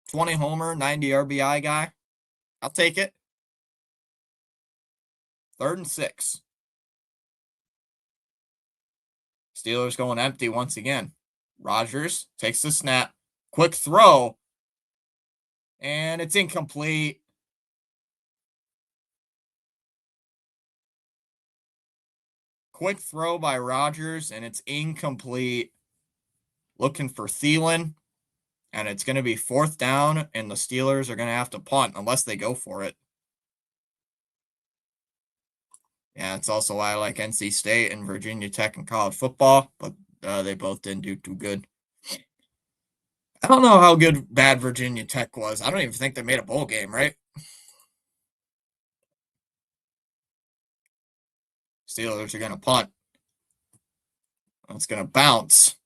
20 homer, 90 RBI guy. I'll take it. 3rd and 6. Steelers going empty once again. Rodgers takes the snap. Quick throw. And it's incomplete. Quick throw by Rodgers, and it's incomplete. Looking for Thielen, and it's going to be 4th down, and the Steelers are going to have to punt unless they go for it. Yeah, it's also why I like NC State and Virginia Tech in college football, but they both didn't do too good. I don't know how bad Virginia Tech was. I don't even think they made a bowl game, right? Steelers are going to punt. It's going to bounce.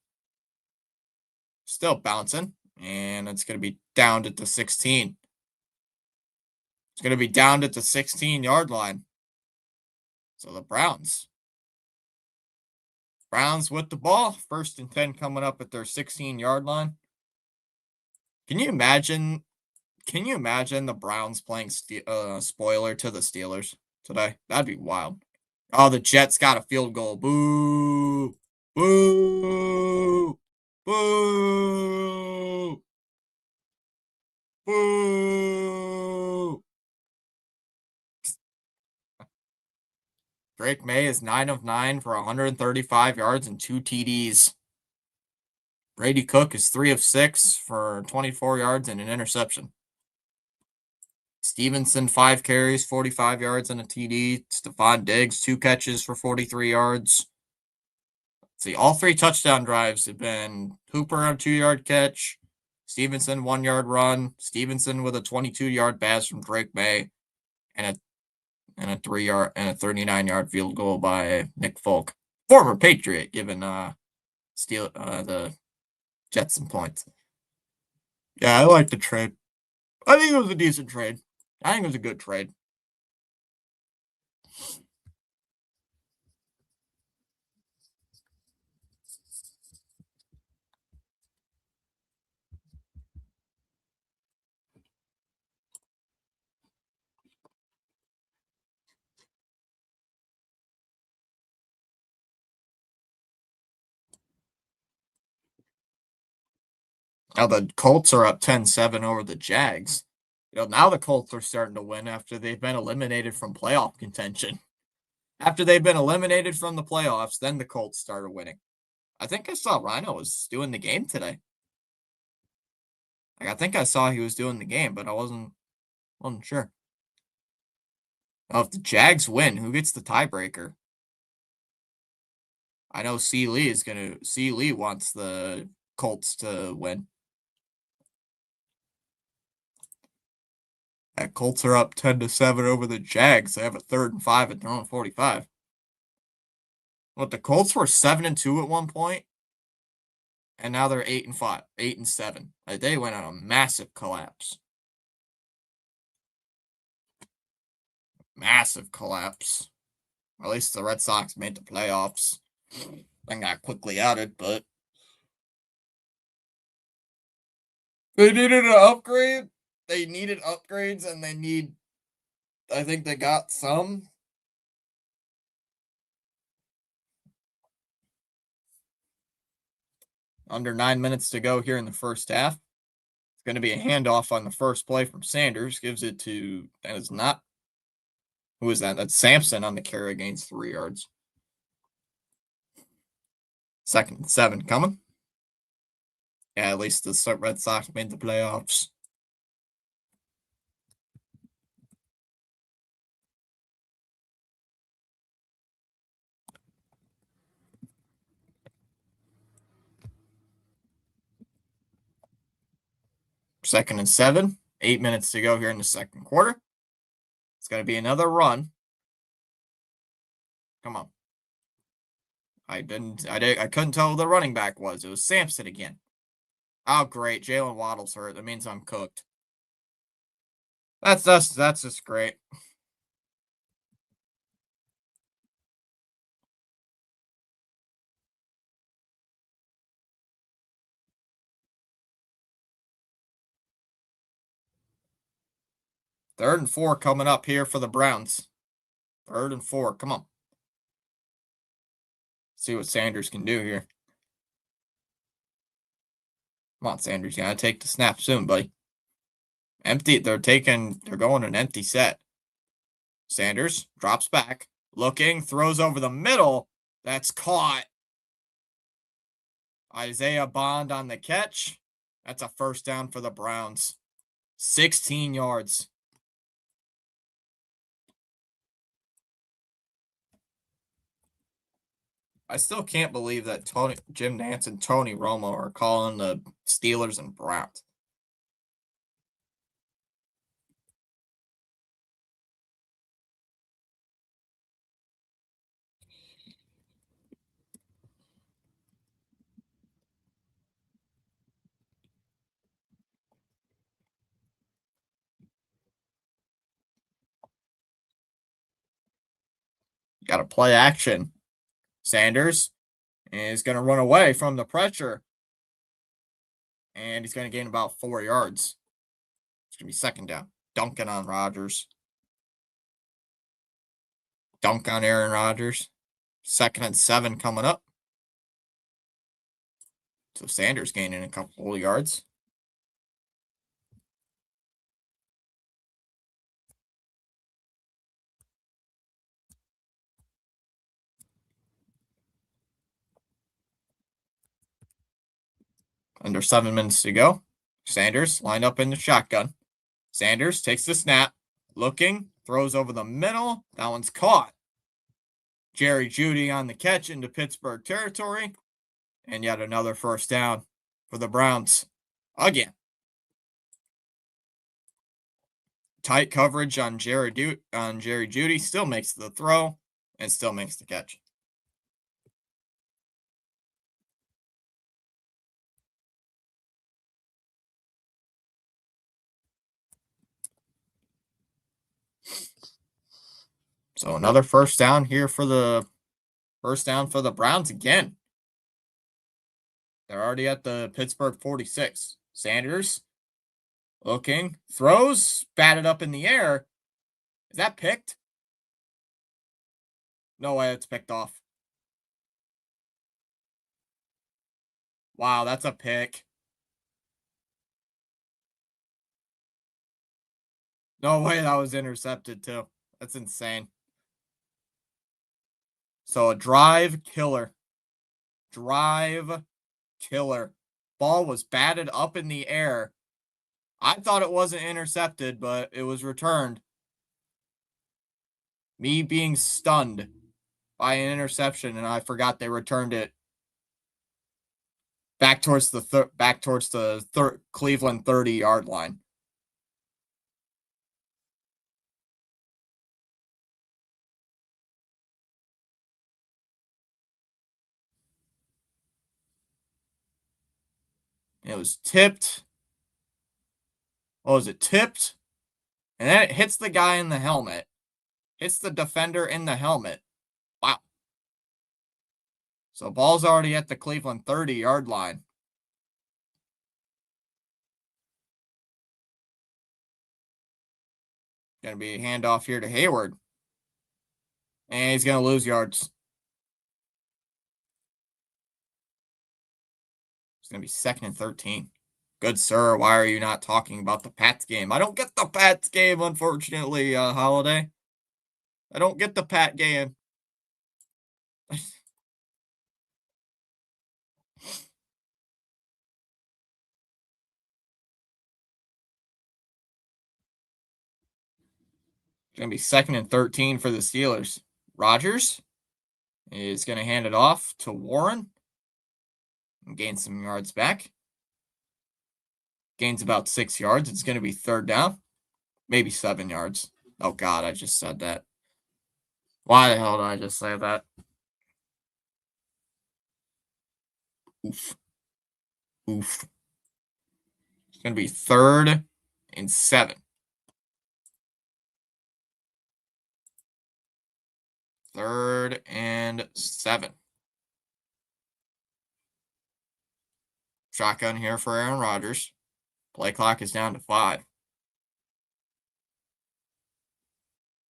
Still bouncing. And it's going to be downed at the 16. It's going to be downed at the 16-yard line. So the Browns with the ball. 1st and 10 coming up at their 16-yard line. Can you imagine the Browns playing spoiler to the Steelers today? That'd be wild. Oh, the Jets got a field goal. Boo! Boo! Boo! Boo! Drake May is 9 of 9 for 135 yards and 2 TDs. Brady Cook is 3 of 6 for 24 yards and an interception. Stevenson, 5 carries, 45 yards and a TD. Stephon Diggs, 2 catches for 43 yards. Let's see, all 3 touchdown drives have been Hooper on a 2-yard catch, Stevenson 1-yard run, Stevenson with a 22-yard pass from Drake May, and a 3-yard and a 39-yard field goal by Nick Folk, former Patriot, giving the Jets some points. Yeah, I like the trade. I think it was a decent trade. I think it was a good trade. Now the Colts are up 10-7 over the Jags. Well, now the Colts are starting to win after they've been eliminated from playoff contention. After they've been eliminated from the playoffs, then the Colts started winning. I think I saw Rhino was doing the game today. Like, I think I saw he was doing the game, but I wasn't sure. Oh, if the Jags win, who gets the tiebreaker? I know C. Lee wants the Colts to win. Colts are up 10-7 over the Jags. They have a 3rd and 5 at their own 45. What, the Colts were 7-2 at one point, and now they're 8-5, 8-7. Like, they went on a massive collapse. Massive collapse. Or at least the Red Sox made the playoffs. Then got quickly outed, but they needed an upgrade. They needed upgrades, and I think they got some. Under 9 minutes to go here in the first half. It's going to be a handoff on the first play from Sanders. Gives it to, that is not, who is that? That's Sampson on the carry, gains 3 yards. 2nd and 7 coming. Yeah, at least the Red Sox made the playoffs. Second and 7. 8 minutes to go here in the second quarter. It's going to be another run. Come on. I couldn't tell who the running back was. It was Sampson again. Oh, great. Jalen Waddle's hurt. That means I'm cooked. That's just great. Third and 4 coming up here for the Browns. 3rd and 4. Come on. See what Sanders can do here. Come on, Sanders. You gotta take the snap soon, buddy. Empty. They're going an empty set. Sanders drops back. Looking. Throws over the middle. That's caught. Isaiah Bond on the catch. That's a first down for the Browns. 16 yards. I still can't believe that Jim Nantz and Tony Romo are calling the Steelers and Browns. Got to play action. Sanders is going to run away from the pressure. And he's going to gain about 4 yards. It's going to be second down. Dunking on Rodgers. Dunk on Aaron Rodgers. 2nd and 7 coming up. So Sanders gaining a couple of yards. Under 7 minutes to go. Sanders lined up in the shotgun. Sanders takes the snap. Looking. Throws over the middle. That one's caught. Jerry Jeudy on the catch into Pittsburgh territory. And yet another first down for the Browns. Again. Tight coverage on Jerry Jeudy. Still makes the throw. And still makes the catch. So another first down here for the Browns again. They're already at the Pittsburgh 46. Sanders looking, throws, batted up in the air. Is that picked? No way, it's picked off. Wow, that's a pick. No way that was intercepted too. That's insane. So a drive killer. Drive killer. Ball was batted up in the air. I thought it wasn't intercepted, but it was returned. Me being stunned by an interception, and I forgot they returned it back towards the Cleveland 30-yard line. It was tipped. What was it? Tipped. And then it hits the guy in the helmet. Hits the defender in the helmet. Wow. So ball's already at the Cleveland 30-yard line. Going to be a handoff here to Hayward. And he's going to lose yards. It's going to be 2nd and 13. Good sir, why are you not talking about the Pats game? I don't get the Pats game, unfortunately, Holiday. I don't get the Pat game. It's going to be 2nd and 13 for the Steelers. Rodgers is going to hand it off to Warren and gain some yards back. Gains about 6 yards. It's going to be 3rd down. Maybe 7 yards. Oh, God, I just said that. Why the hell did I just say that? Oof. Oof. It's going to be 3rd and 7. 3rd and 7. Shotgun here for Aaron Rodgers. Play clock is down to 5.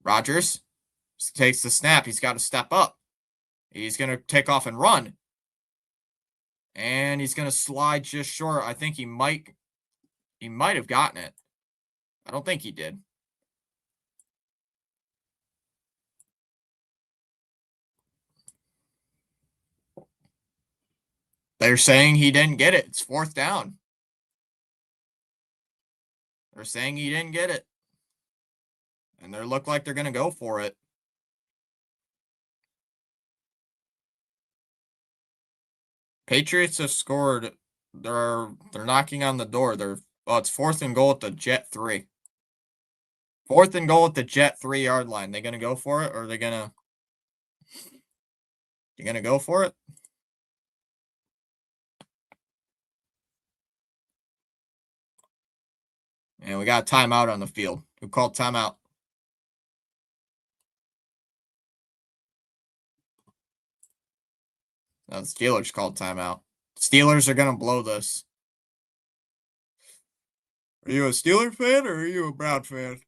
Rodgers takes the snap. He's got to step up. He's going to take off and run. And he's going to slide just short. I think he might have gotten it. I don't think he did. They're saying he didn't get it. It's 4th down. They're saying he didn't get it. And they look like they're going to go for it. Patriots have scored. They're knocking on the door. It's 4th and goal at the Jet 3. 4th and goal at the Jet 3-yard line. They going to go for it, or are they going to? You going to go for it? And we got a timeout on the field. Who called timeout? No, the Steelers called timeout. Steelers are going to blow this. Are you a Steeler fan or are you a Brown fan?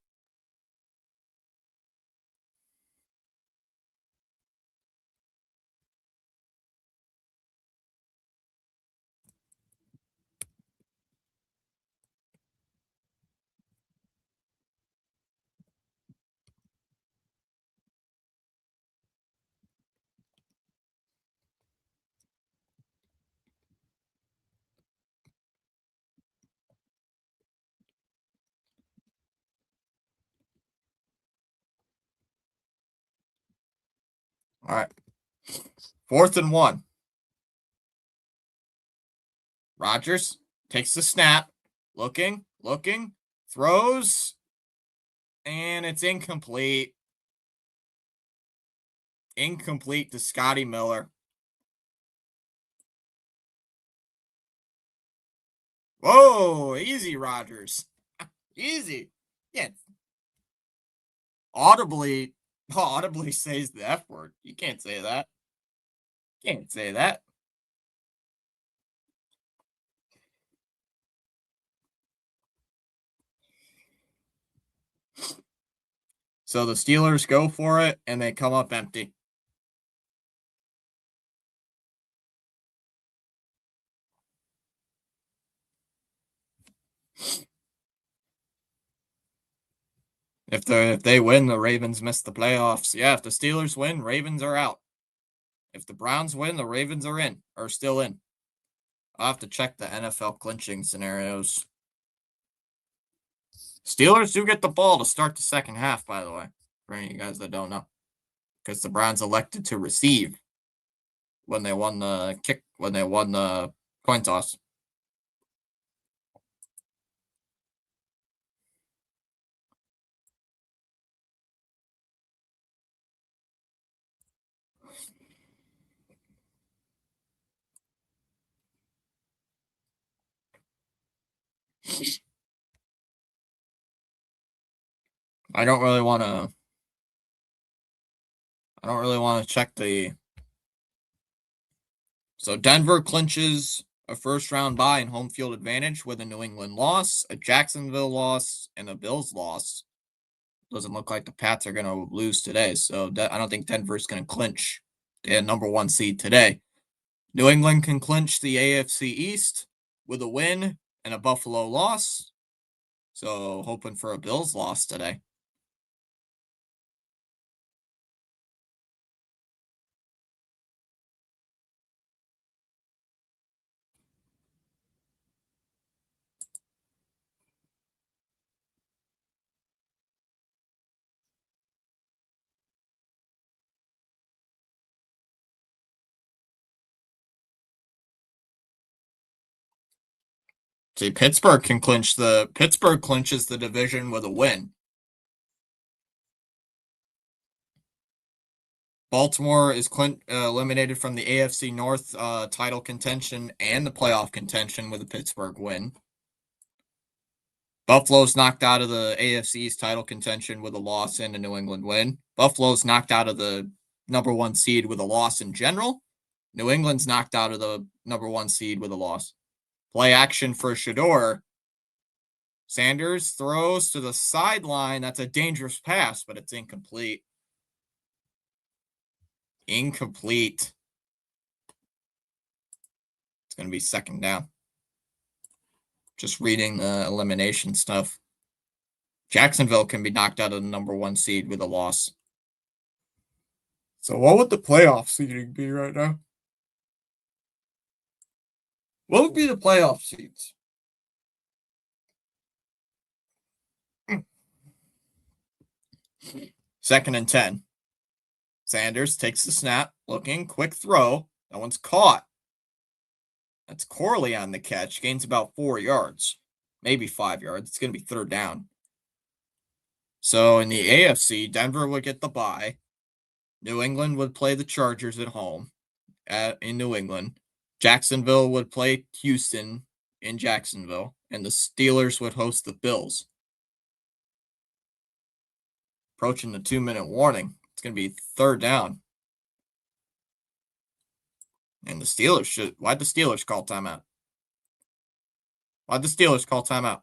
All right. 4th and 1. Rodgers takes the snap. Looking, throws, and it's incomplete. Incomplete to Scotty Miller. Whoa, easy, Rodgers. Easy. Yeah. Audibly says the F word. You can't say that. Can't say that. So the Steelers go for it, and they come up empty. If they win, the Ravens miss the playoffs. Yeah, if the Steelers win, Ravens are out. If the Browns win, the Ravens are still in. I'll have to check the NFL clinching scenarios. Steelers do get the ball to start the second half, by the way, for any of you guys that don't know. Because the Browns elected to receive when they won the coin toss. I don't really want to check the. So Denver clinches a first round bye and home field advantage with a New England loss, a Jacksonville loss, and a Bills loss. Doesn't look like the Pats are going to lose today, so I don't think Denver's going to clinch the number 1 seed today. New England can clinch the AFC East with a win and a Buffalo loss. So hoping for a Bills loss today. See, Pittsburgh clinches the division with a win. Baltimore is eliminated from the AFC North title contention and the playoff contention with a Pittsburgh win. Buffalo's knocked out of the AFC East title contention with a loss and a New England win. Buffalo's knocked out of the number 1 seed with a loss in general. New England's knocked out of the number 1 seed with a loss. Play action for Shedeur. Sanders throws to the sideline. That's a dangerous pass, but it's incomplete. Incomplete. It's going to be second down. Just reading the elimination stuff. Jacksonville can be knocked out of the number 1 seed with a loss. So what would the playoff seeding be right now? What would be the playoff seeds? Second and 10. Sanders takes the snap, looking, quick throw. That one's caught. That's Corley on the catch. Gains about 4 yards, maybe 5 yards. It's going to be third down. So in the AFC, Denver would get the bye. New England would play the Chargers at home in New England. Jacksonville would play Houston in Jacksonville. And the Steelers would host the Bills. Approaching the 2-minute warning. It's going to be third down. And the Steelers why'd the Steelers call timeout? Why'd the Steelers call timeout?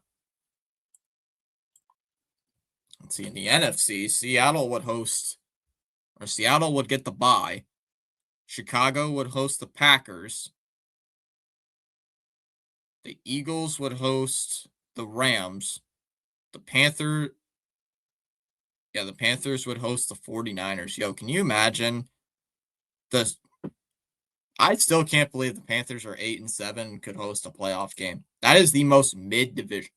Let's see, in the NFC, Seattle would get the bye. Chicago would host the Packers. The Eagles would host the Rams. The Panthers would host the 49ers. Yo, can you imagine I still can't believe the Panthers are 8-7 and could host a playoff game. That is the most mid-division.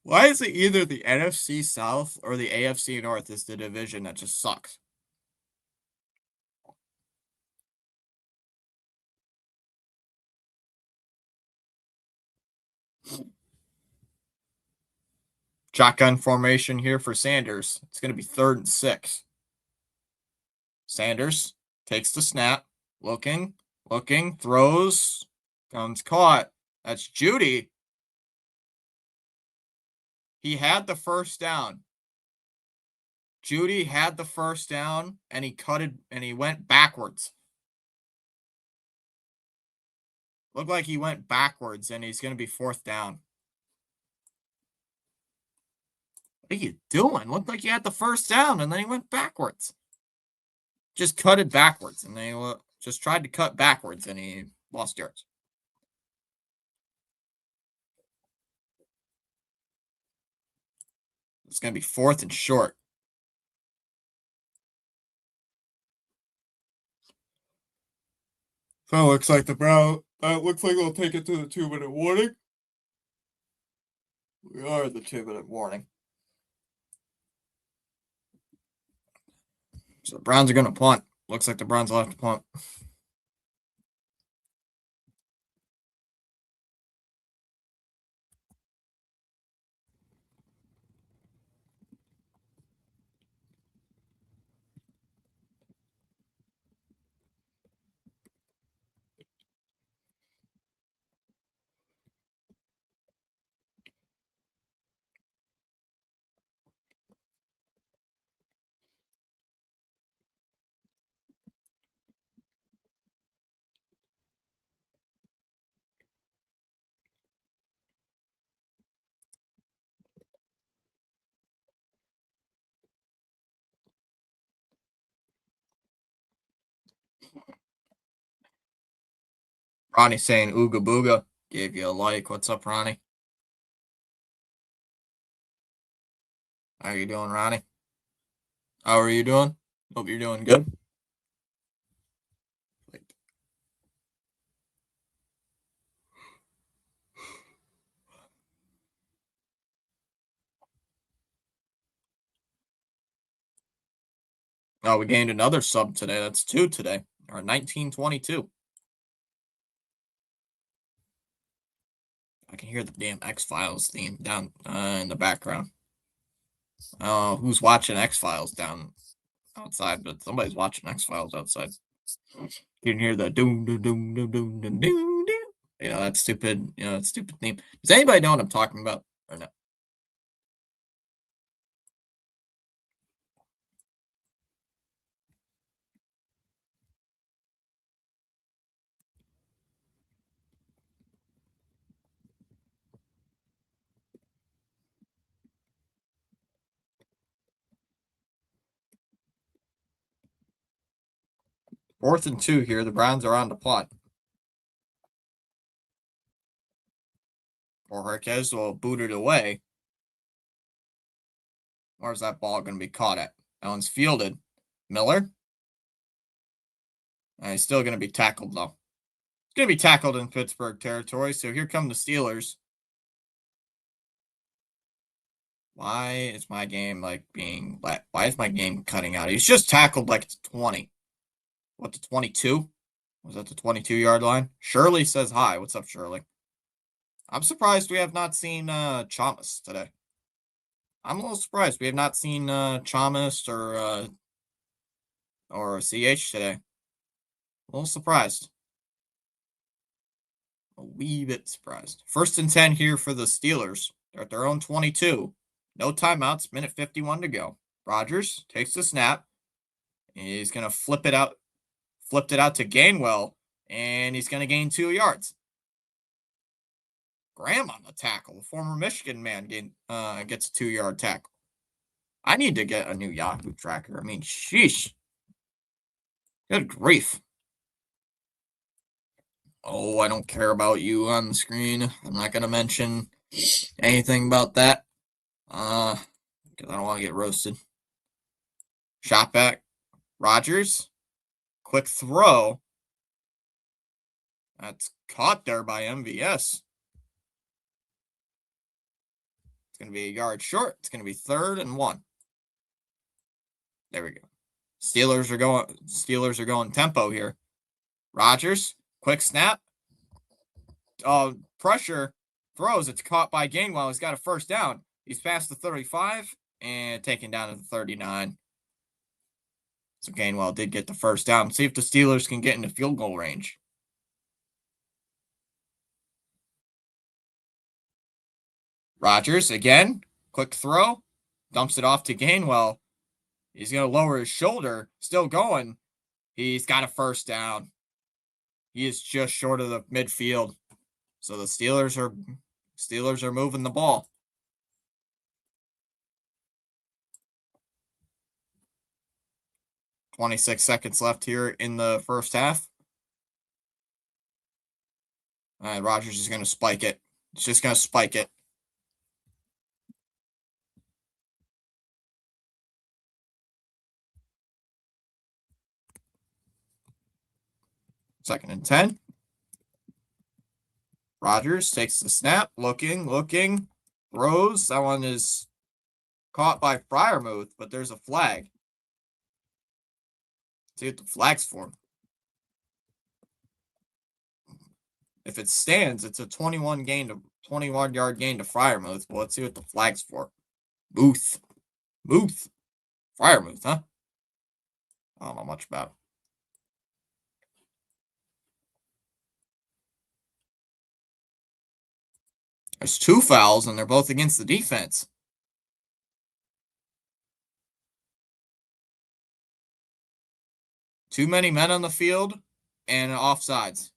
Why is it either the NFC South or the AFC North is the division that just sucks? Shotgun formation here for Sanders. It's going to be 3rd and 6. Sanders takes the snap, looking, throws, comes caught. That's Judy. He had the first down. Judy had the first down, and he went backwards. Looked like he went backwards, and he's going to be 4th down. What are you doing? Looked like he had the first down, and then he went backwards. Just cut it backwards, and they just tried to cut backwards, and he lost yards. It's going to be 4th and short. So it looks like looks like they'll take it to the 2-minute warning. We are the 2-minute warning. So the Browns are going to punt. Looks like the Browns will have to punt. Ronnie saying ooga booga. Gave you a like. What's up, Ronnie? How are you doing, Ronnie? How are you doing? Hope you're doing good. Oh, we gained another sub today. That's 2 today. Or 1922. I can hear the damn X-Files theme down in the background. Who's watching X-Files down outside? But somebody's watching X-Files outside. You can hear the doom doom doom doom doom doom doom. That stupid, that stupid theme. Does anybody know what I'm talking about or no? Fourth and 2 here. The Browns are on the plot. Or Marquez will boot it away. Where's that ball going to be caught at? That one's fielded. Miller. He's still going to be tackled, though. It's going to be tackled in Pittsburgh territory. So here come the Steelers. Why is my game why is my game cutting out? He's just tackled like 20. What, the 22? Was that the 22-yard line? Shirley says hi. What's up, Shirley? I'm surprised we have not seen Chamas today. I'm a little surprised we have not seen Chamas or CH today. A little surprised. A wee bit surprised. 1st and 10 here for the Steelers. They're at their own 22. No timeouts. Minute 51 to go. Rodgers takes the snap. He's going to flip it out. Flipped it out to Gainwell, and he's going to gain 2 yards. Graham on the tackle. Former Michigan man gets a 2-yard tackle. I need to get a new Yahoo tracker. I mean, sheesh. Good grief. Oh, I don't care about you on the screen. I'm not going to mention anything about that. Because I don't want to get roasted. Shot back. Rodgers. Quick throw. That's caught there by MVS. It's going to be a yard short. It's going to be 3rd and 1. There we go. Steelers are going tempo here. Rodgers, quick snap. Pressure, throws. It's caught by Gainwell. He's got a 1st down. He's past the 35 and taken down to the 39. So Gainwell did get the 1st down. See if the Steelers can get into field goal range. Rodgers, again, quick throw. Dumps it off to Gainwell. He's going to lower his shoulder. Still going. He's got a 1st down. He is just short of the midfield. So the Steelers are moving the ball. 26 seconds left here in the 1st half. All right, Rodgers is going to spike it. He's just going to spike it. 2nd and 10. Rodgers takes the snap, looking, throws. That one is caught by Freiermuth, but there's a flag. Let's see what the flag's for. If it stands, it's a 21-yard gain to Freiermuth. Well, let's see what the flag's for. Muth. Freiermuth, huh? I don't know much about it. There's 2 fouls, and they're both against the defense. Too many men on the field and offsides.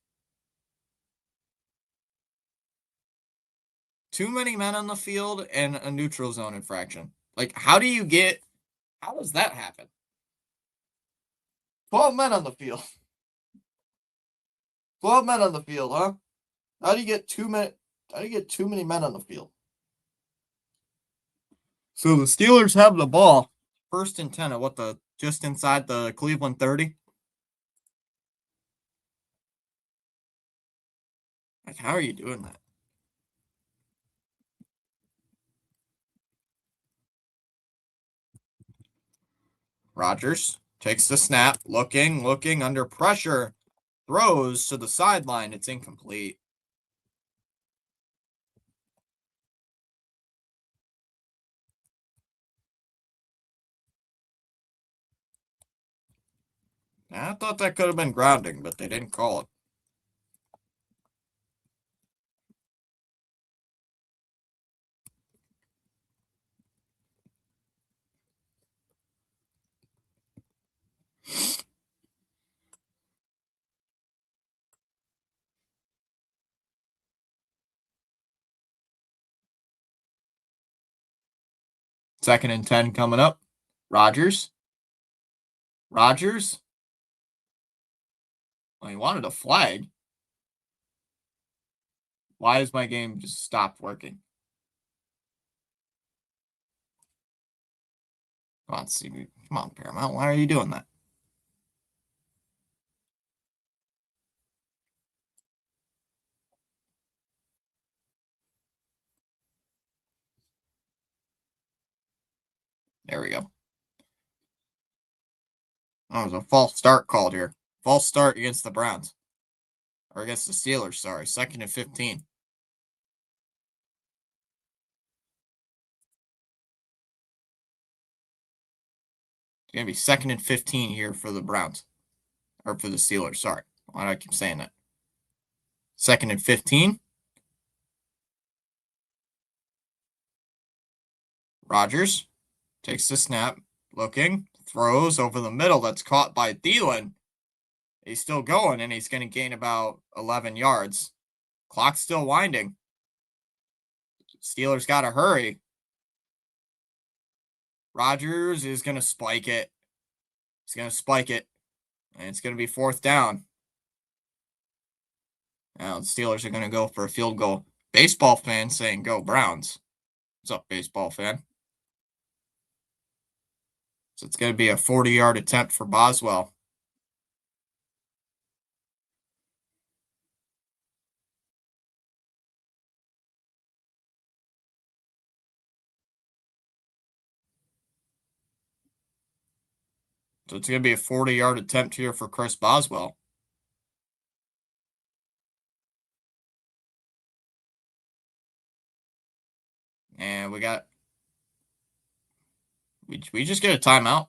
Too many men on the field and a neutral zone infraction. Like, how does that happen? 12 men on the field. 12 men on the field, huh? How do you get too many men on the field? So the Steelers have the ball. 1st and 10 at just inside the Cleveland 30. Like, how are you doing that? Rodgers takes the snap, looking, under pressure, throws to the sideline. It's incomplete. I thought that could have been grounding, but they didn't call it. Second and 10 coming up. Rodgers. Well, he wanted a flag. Why does my game just stop working? Come on, CB. Come on, Paramount. Why are you doing that? There we go. Oh, there's a false start called here. False start against the Browns. Or against the Steelers, sorry. 2nd and 15. It's going to be 2nd and 15 here for the Browns. Or for the Steelers, sorry. Why do I keep saying that? 2nd and 15. Rodgers takes the snap, looking, throws over the middle. That's caught by Thielen. He's still going, and he's going to gain about 11 yards. Clock's still winding. Steelers got to hurry. Rodgers is going to spike it. He's going to spike it. And it's going to be 4th down. Now the Steelers are going to go for a field goal. Baseball fan saying go Browns. What's up, baseball fan? So it's going to be a 40-yard attempt for Boswell. So it's going to be a 40-yard attempt here for Chris Boswell. And we just get a timeout.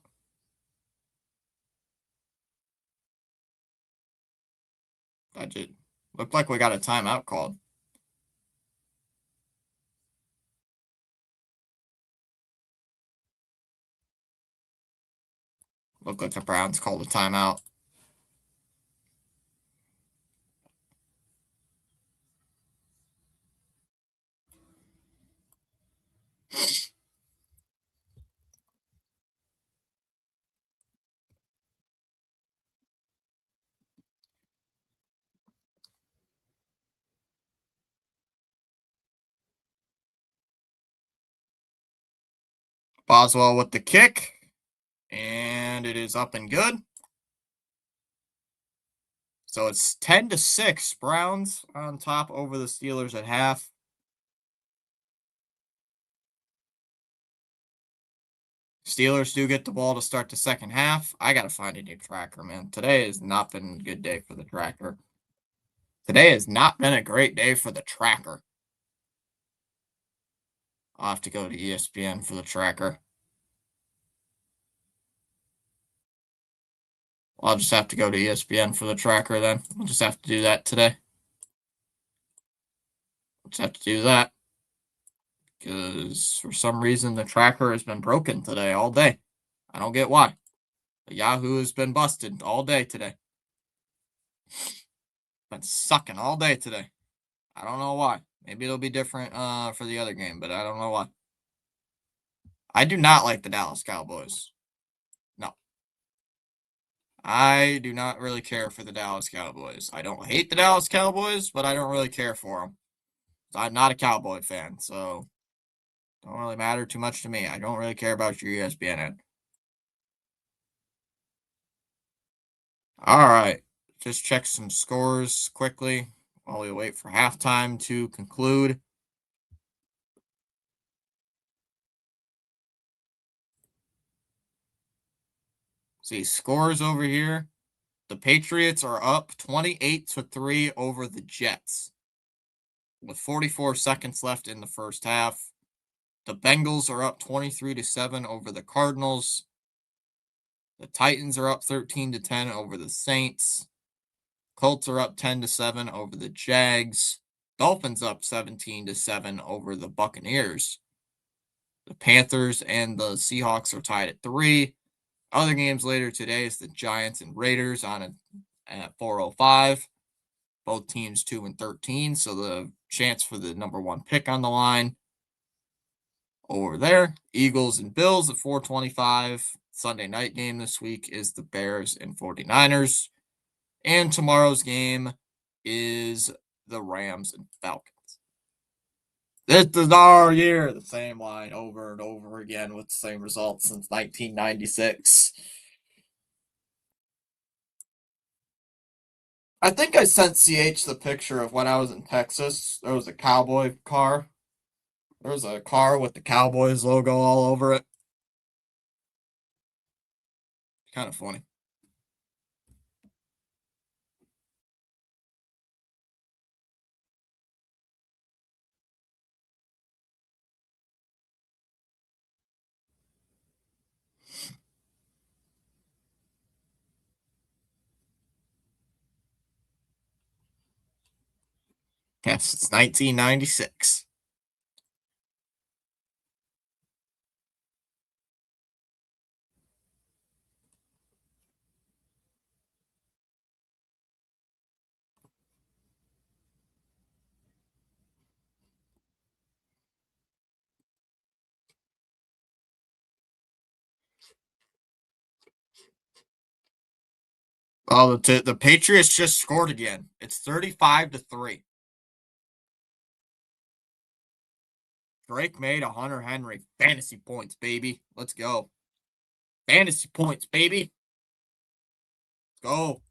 That did look like we got a timeout called. Looked like the Browns called a timeout. Boswell with the kick. And it is up and good. So it's 10-6. Browns on top over the Steelers at half. Steelers do get the ball to start the second half. I got to find a new tracker, man. Today has not been a good day for the tracker. Today has not been a great day for the tracker. I'll have to go to ESPN for the tracker. I'll just have to go to ESPN for the tracker then. We'll just have to do that today. We'll just have to do that. Because for some reason the tracker has been broken today all day. I don't get why. The Yahoo has been busted all day today. Been sucking all day today. I don't know why. Maybe it'll be different for the other game, but I don't know why. I do not like the Dallas Cowboys. No. I do not really care for the Dallas Cowboys. I don't hate the Dallas Cowboys, but I don't really care for them. I'm not a Cowboy fan, so don't really matter too much to me. I don't really care about your ESPN. All right. Just check some scores quickly while we wait for halftime to conclude. See, scores over here. The Patriots are up 28-3 over the Jets with 44 seconds left in the first half. The Bengals are up 23-7 over the Cardinals. The Titans are up 13-10 over the Saints. Colts are up 10-7 over the Jags. Dolphins up 17-7 over the Buccaneers. The Panthers and the Seahawks are tied at 3. Other games later today is the Giants and Raiders at 4:05. Both teams 2-13, so the chance for the number 1 pick on the line. Over there, Eagles and Bills at 4:25. Sunday night game this week is the Bears and 49ers. And tomorrow's game is the Rams and Falcons. This is our year. The same line over and over again with the same results since 1996. I think I sent CH the picture of when I was in Texas. There was a cowboy car. There was a car with the Cowboys logo all over it. Kind of funny. Yes, it's 1996. Oh, the Patriots just scored again. It's 35-3. Drake made a Hunter Henry fantasy points, baby. Let's go. Fantasy points, baby. Go.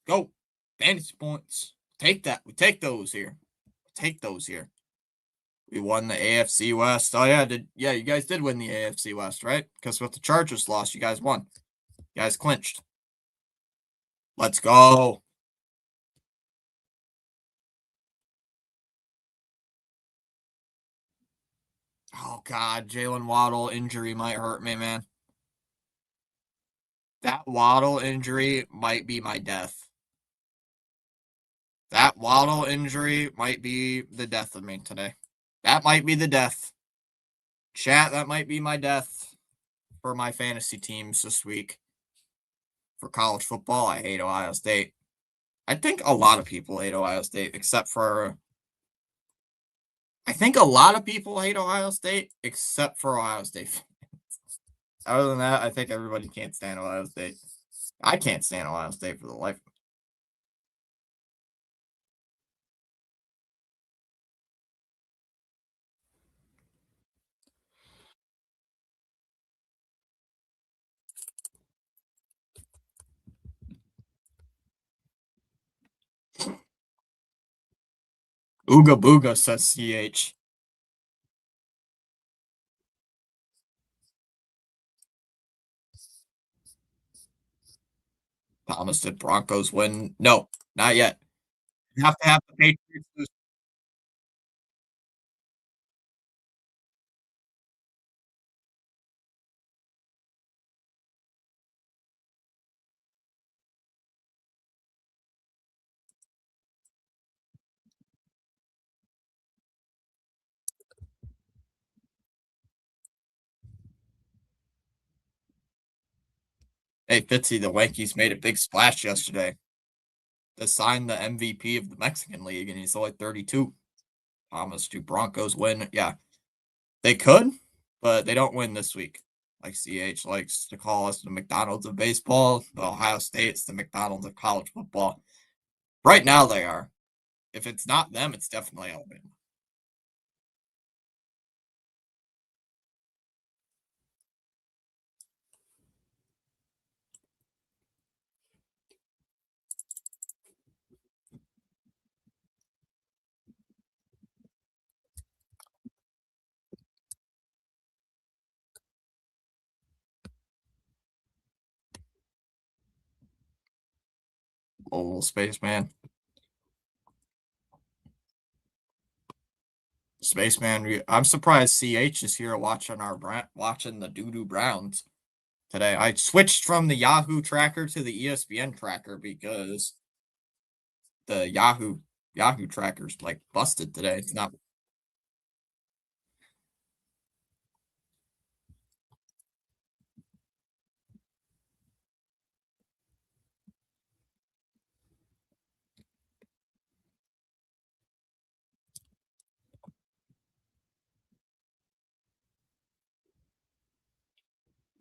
Go. Fantasy points. Take that. We take those here. Take those here. We won the AFC West. Oh yeah, you guys did win the AFC West, right? Because with the Chargers lost, you guys won. You guys clinched. Let's go. Oh God, Jalen Waddle injury might hurt me, man. That Waddle injury might be my death. That Waddle injury might be the death of me today. That might be the death. Chat, that might be my death for my fantasy teams this week. For college football, I hate Ohio State. I think a lot of people hate Ohio State, except for. I think a lot of people hate Ohio State, except for Ohio State fans. Other than that, I think everybody can't stand Ohio State. I can't stand Ohio State for the life of me. Ooga booga, says CH. Thomas, did Broncos win? No, not yet. You have to have the Patriots lose. Hey, Fitzy, the Yankees made a big splash yesterday to sign the MVP of the Mexican League, and he's only 32. Thomas, do Broncos win? Yeah, they could, but they don't win this week. Like CH likes to call us the McDonald's of baseball, the Ohio State's the McDonald's of college football. Right now, they are. If it's not them, it's definitely Alabama. Oh, Spaceman. Spaceman, I'm surprised CH is here watching the Doo Browns today. I switched from the Yahoo tracker to the ESPN tracker because the Yahoo tracker's like busted today. It's not.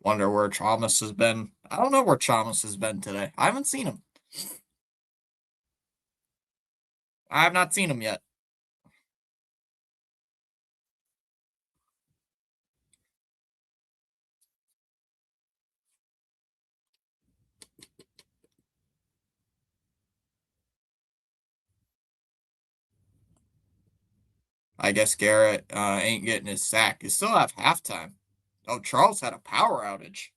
Wonder where Thomas has been. I don't know where Thomas has been today. I haven't seen him. I have not seen him yet. I guess Garrett ain't getting his sack. You still have halftime. Oh, Charles had a power outage.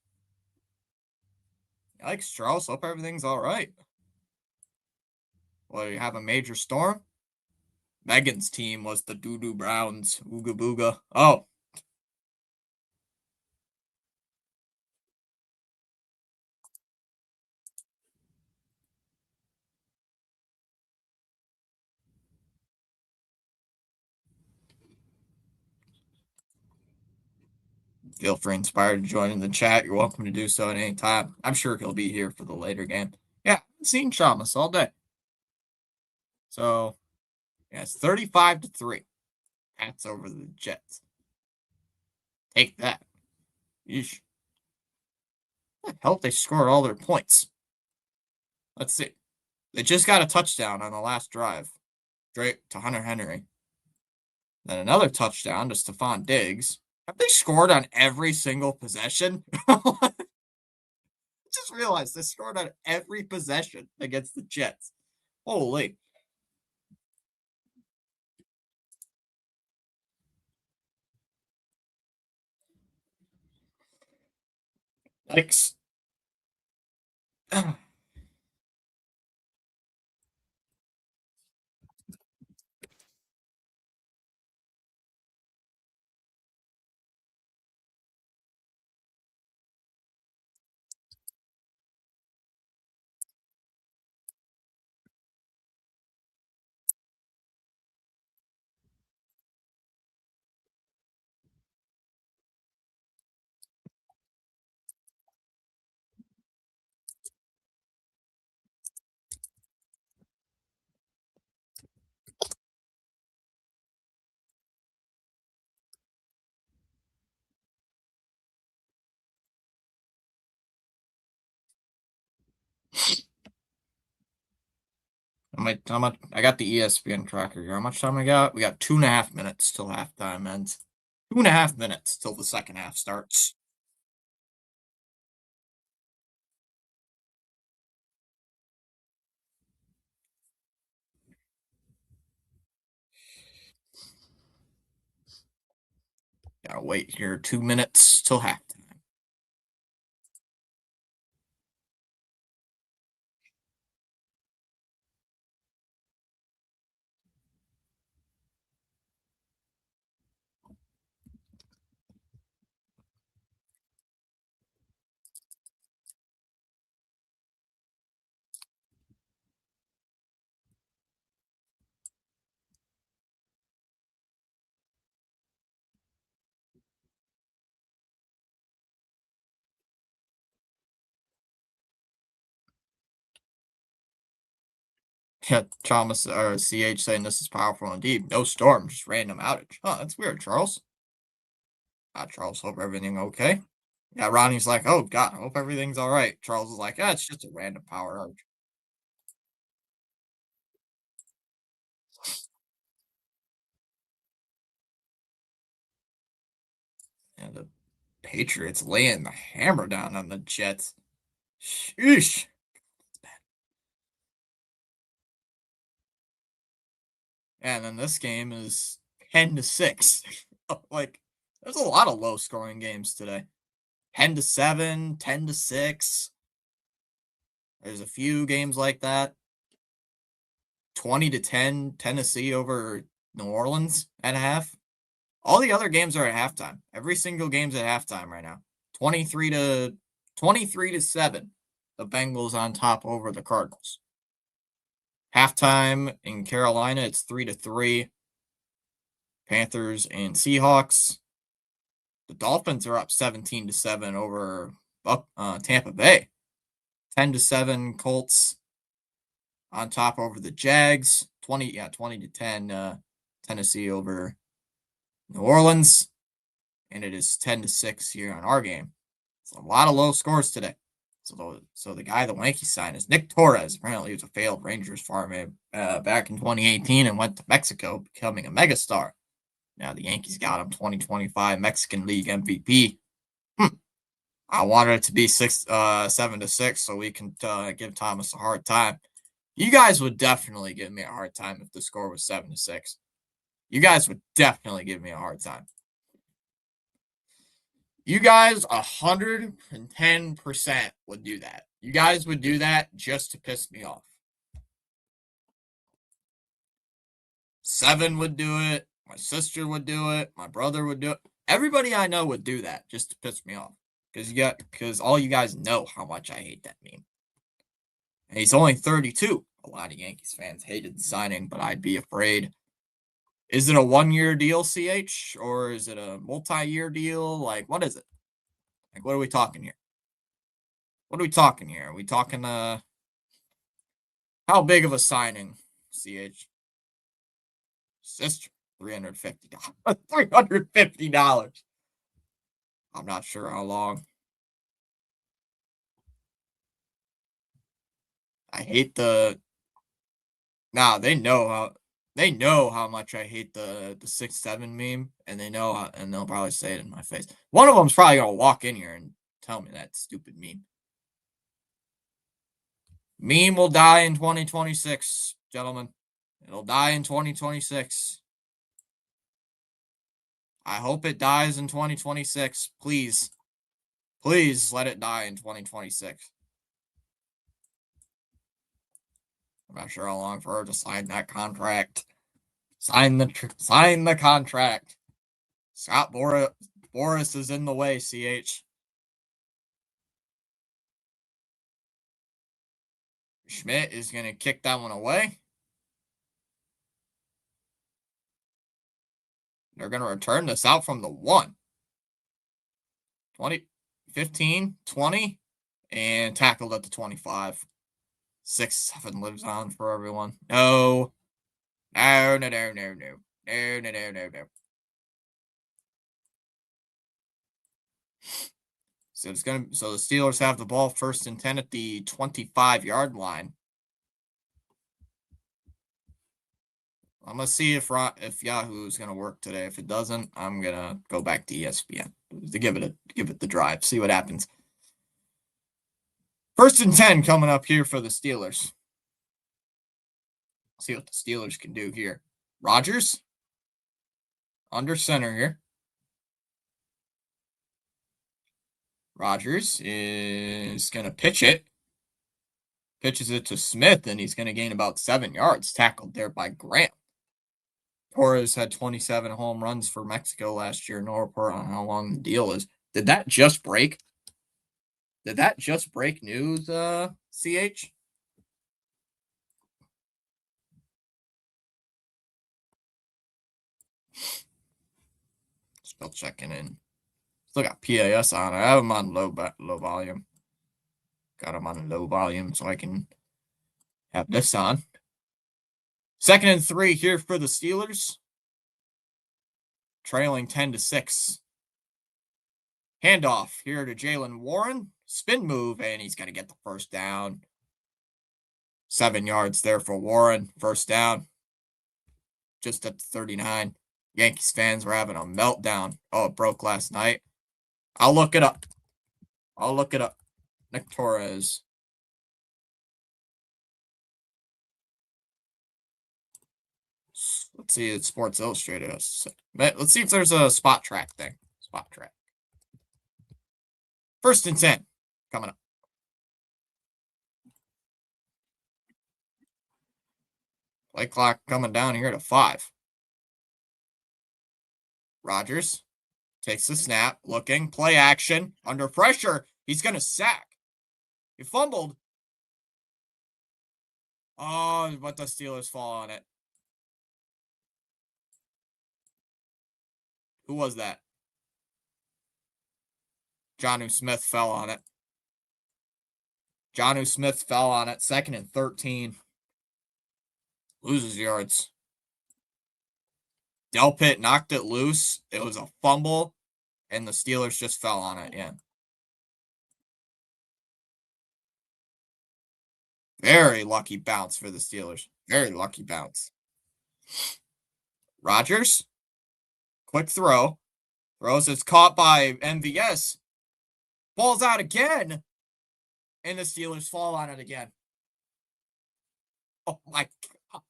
Yikes, Charles. Hope everything's all right. Well, you have a major storm? Megan's team was the Doo Browns. Ooga booga. Oh, feel free inspired to join in the chat. You're welcome to do so at any time. I'm sure he'll be here for the later game. Yeah, I've seen Shamus all day. So, yeah, it's 35-3. Pats over the Jets. Take that. Yeesh. I hope they scored all their points. Let's see. They just got a touchdown on the last drive. Straight to Hunter Henry. Then another touchdown to Stephon Diggs. Have they scored on every single possession? Just realized they scored on every possession against the Jets. Holy. Thanks. How much? I got the ESPN tracker here. How much time we got? We got 2.5 minutes till halftime ends. 2.5 minutes till the second half starts. Gotta wait here 2 minutes till halftime. Yeah, Thomas or CH saying this is powerful indeed. No storm, just random outage. Huh, that's weird, Charles. Charles, hope everything okay. Yeah, Ronnie's like, oh God, I hope everything's all right. Charles is like, yeah, it's just a random power outage. And the Patriots laying the hammer down on the Jets. Sheesh. And then this game is 10-6. Like, there's a lot of low scoring games today. 10-7, 10-6. There's a few games like that. 20-10, Tennessee over New Orleans at half. All the other games are at halftime. Every single game's at halftime right now. 23-7. The Bengals on top over the Cardinals. Halftime in Carolina, it's 3-3. Panthers and Seahawks. The Dolphins are up 17-7 over Tampa Bay. 10-7 Colts on top over the Jags. 20-10 Tennessee over New Orleans. And it is 10-6 here on our game. It's a lot of low scores today. So the guy the Yankees signed is Nick Torres. Apparently, he was a failed Rangers farmer back in 2018 and went to Mexico, becoming a megastar. Now the Yankees got him 2025 Mexican League MVP. I wanted it to be 7-6 so we can give Thomas a hard time. You guys would definitely give me a hard time if the score was 7-6. You guys would definitely give me a hard time. You guys 110% would do that. You guys would do that just to piss me off. 7 would do it. My sister would do it. My brother would do it. Everybody I know would do that just to piss me off. Because all you guys know how much I hate that meme. And he's only 32. A lot of Yankees fans hated the signing, but I'd be afraid. Is it a 1-year deal, CH? Or is it a multi-year deal? Like, what is it? Like, what are we talking here? What are we talking here? Are we talking, how big of a signing, CH? Sister, $350. $350. I'm not sure how long. I hate the. Nah, they know how much I hate the 6-7 meme, and they know how, and they'll probably say it in my face. One of them's probably gonna walk in here and tell me that stupid meme. Meme will die in 2026, gentlemen. It'll die in 2026. I hope it dies in 2026. Please. Please let it die in 2026. I'm not sure how long for her to sign that contract. Sign the contract. Scott Boras is in the way, CH. Schmidt is going to kick that one away. They're going to return this out from the 1. 20, 15, 20, and tackled at the 25. 6-7 lives on for everyone. No. No. So the Steelers have the ball 1st and 10 at the 25-yard line. I'm gonna see if Yahoo is gonna work today. If it doesn't, I'm gonna go back to ESPN to give it the drive. See what happens. 1st and 10 coming up here for the Steelers. See what the Steelers can do here. Rodgers under center here. Rogers is going to pitch it. Pitches it to Smith, and he's going to gain about 7 yards. Tackled there by Graham. Torres had 27 home runs for Mexico last year. No report on how long the deal is. Did that just break? Did that just break news, CH? Still checking in. Still got PAS on. I have them on low volume. Got them on low volume so I can have this on. 2nd and 3 here for the Steelers. Trailing 10-6. Handoff here to Jalen Warren. Spin move, and he's going to get the first down. 7 yards there for Warren. First down. Just at 39. Yankees fans were having a meltdown. Oh, it broke last night. I'll look it up. Nick Torres. Let's see. It's Sports Illustrated. Let's see if there's a spot track thing. Spot track. 1st and 10 coming up. Play clock coming down here to 5. Rogers takes the snap, looking, play action, under pressure. He's going to sack. He fumbled. Oh, but the Steelers fall on it. Who was that? Jonnu Smith fell on it. Jonnu Smith fell on it. 2nd and 13. Loses yards. Delpit knocked it loose. It was a fumble, and the Steelers just fell on it. Yeah. Very lucky bounce for the Steelers. Very lucky bounce. Rogers. Quick throw. Throws. It's caught by MVS. Ball's out again. And the Steelers fall on it again. Oh, my God.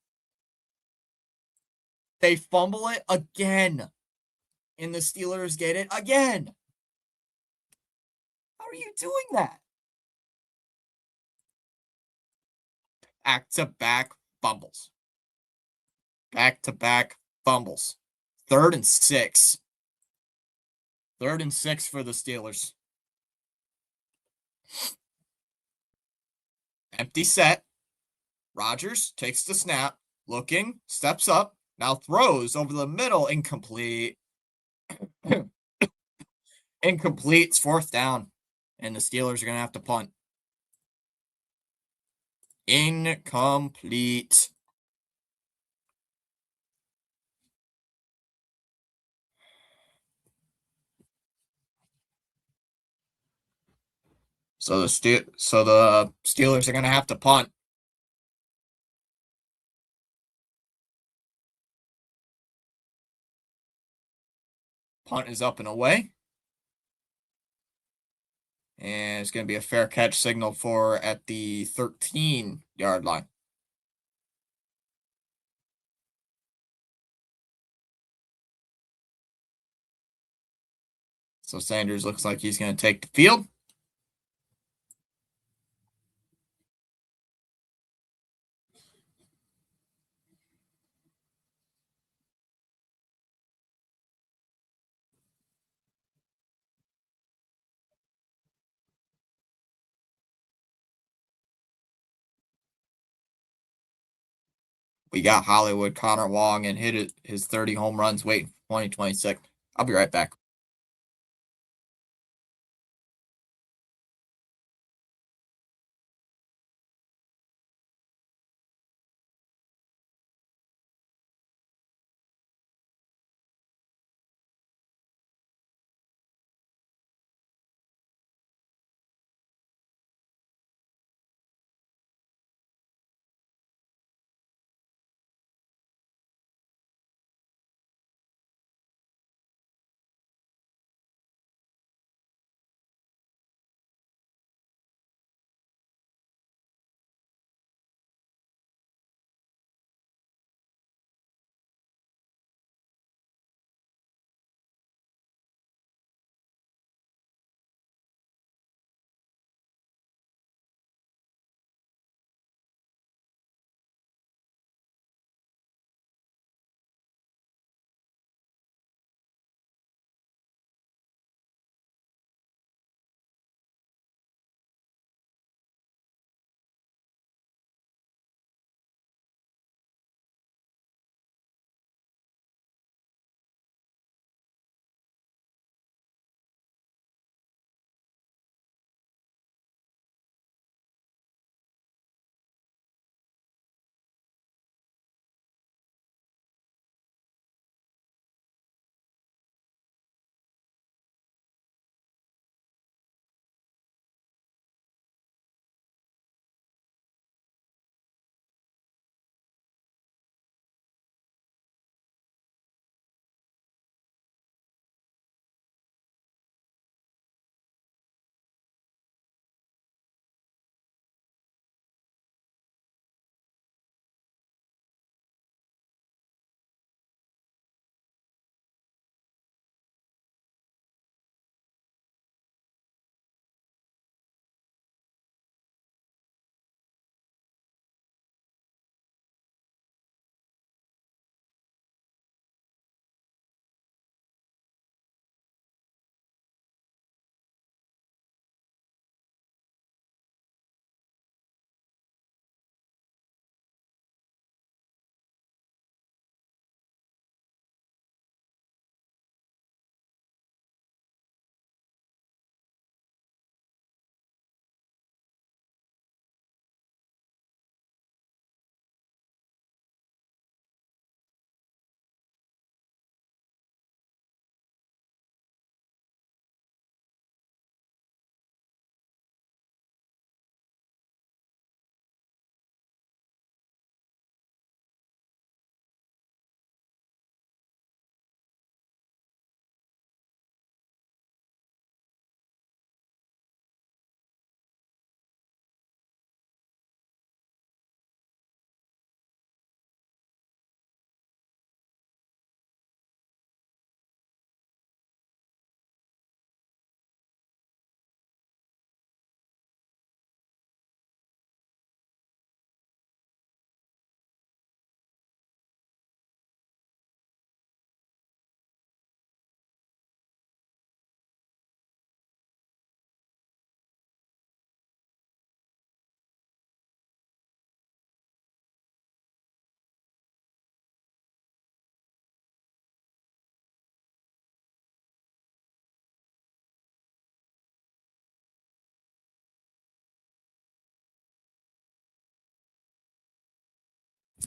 They fumble it again. And the Steelers get it again. How are you doing that? Back-to-back fumbles. Back-to-back fumbles. 3rd and 6. 3rd and 6 for the Steelers. Empty set. Rogers takes the snap. Looking. Steps up. Now throws over the middle. Incomplete. Incomplete. It's 4th down. And the Steelers are going to have to punt. Incomplete. So the Steelers are going to have to punt. Punt is up and away. And it's going to be a fair catch signal for at the 13-yard line. So Sanders looks like he's going to take the field. We got Hollywood Connor Wong and hit his 30 home runs waiting for 2026. I'll be right back.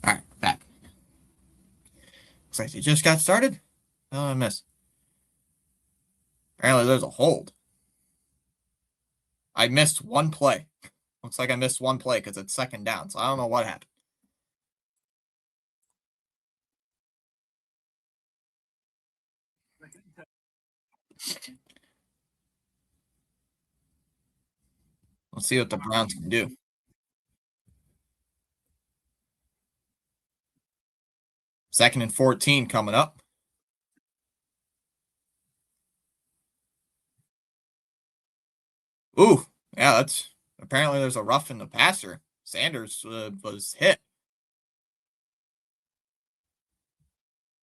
All right, back. Looks like you just got started. Oh, I missed. Apparently, there's a hold. I missed one play. Looks like I missed one play because it's second down. So I don't know what happened. Let's see what the Browns can do. Second and 14 coming up. Ooh, yeah, that's apparently there's a rough in the passer. Sanders was hit.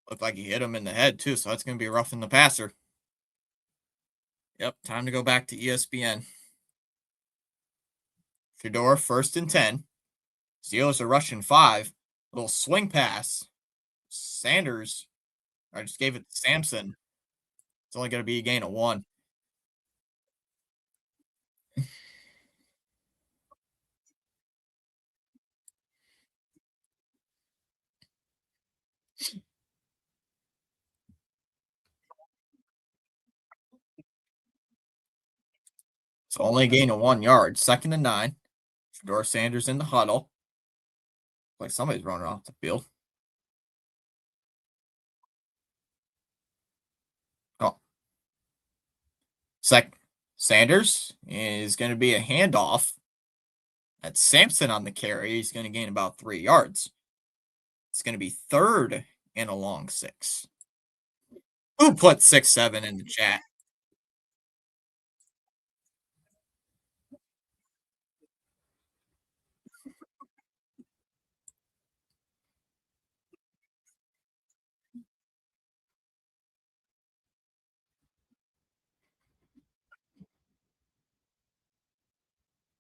Looked like he hit him in the head too, so that's going to be rough in the passer. Yep, time to go back to ESPN. Fedor, first and 10. Steelers are rushing 5. Little swing pass. Sanders, I just gave it to Samson. It's only going to be a gain of 1. It's only a gain of 1 yard. Second and 9. Fedor Sanders in the huddle. Like somebody's running off the field. Oh, Sanders is going to be a handoff. That's Samson on the carry. He's going to gain about 3 yards. It's going to be third and a long 6. Who put 6-7 in the chat?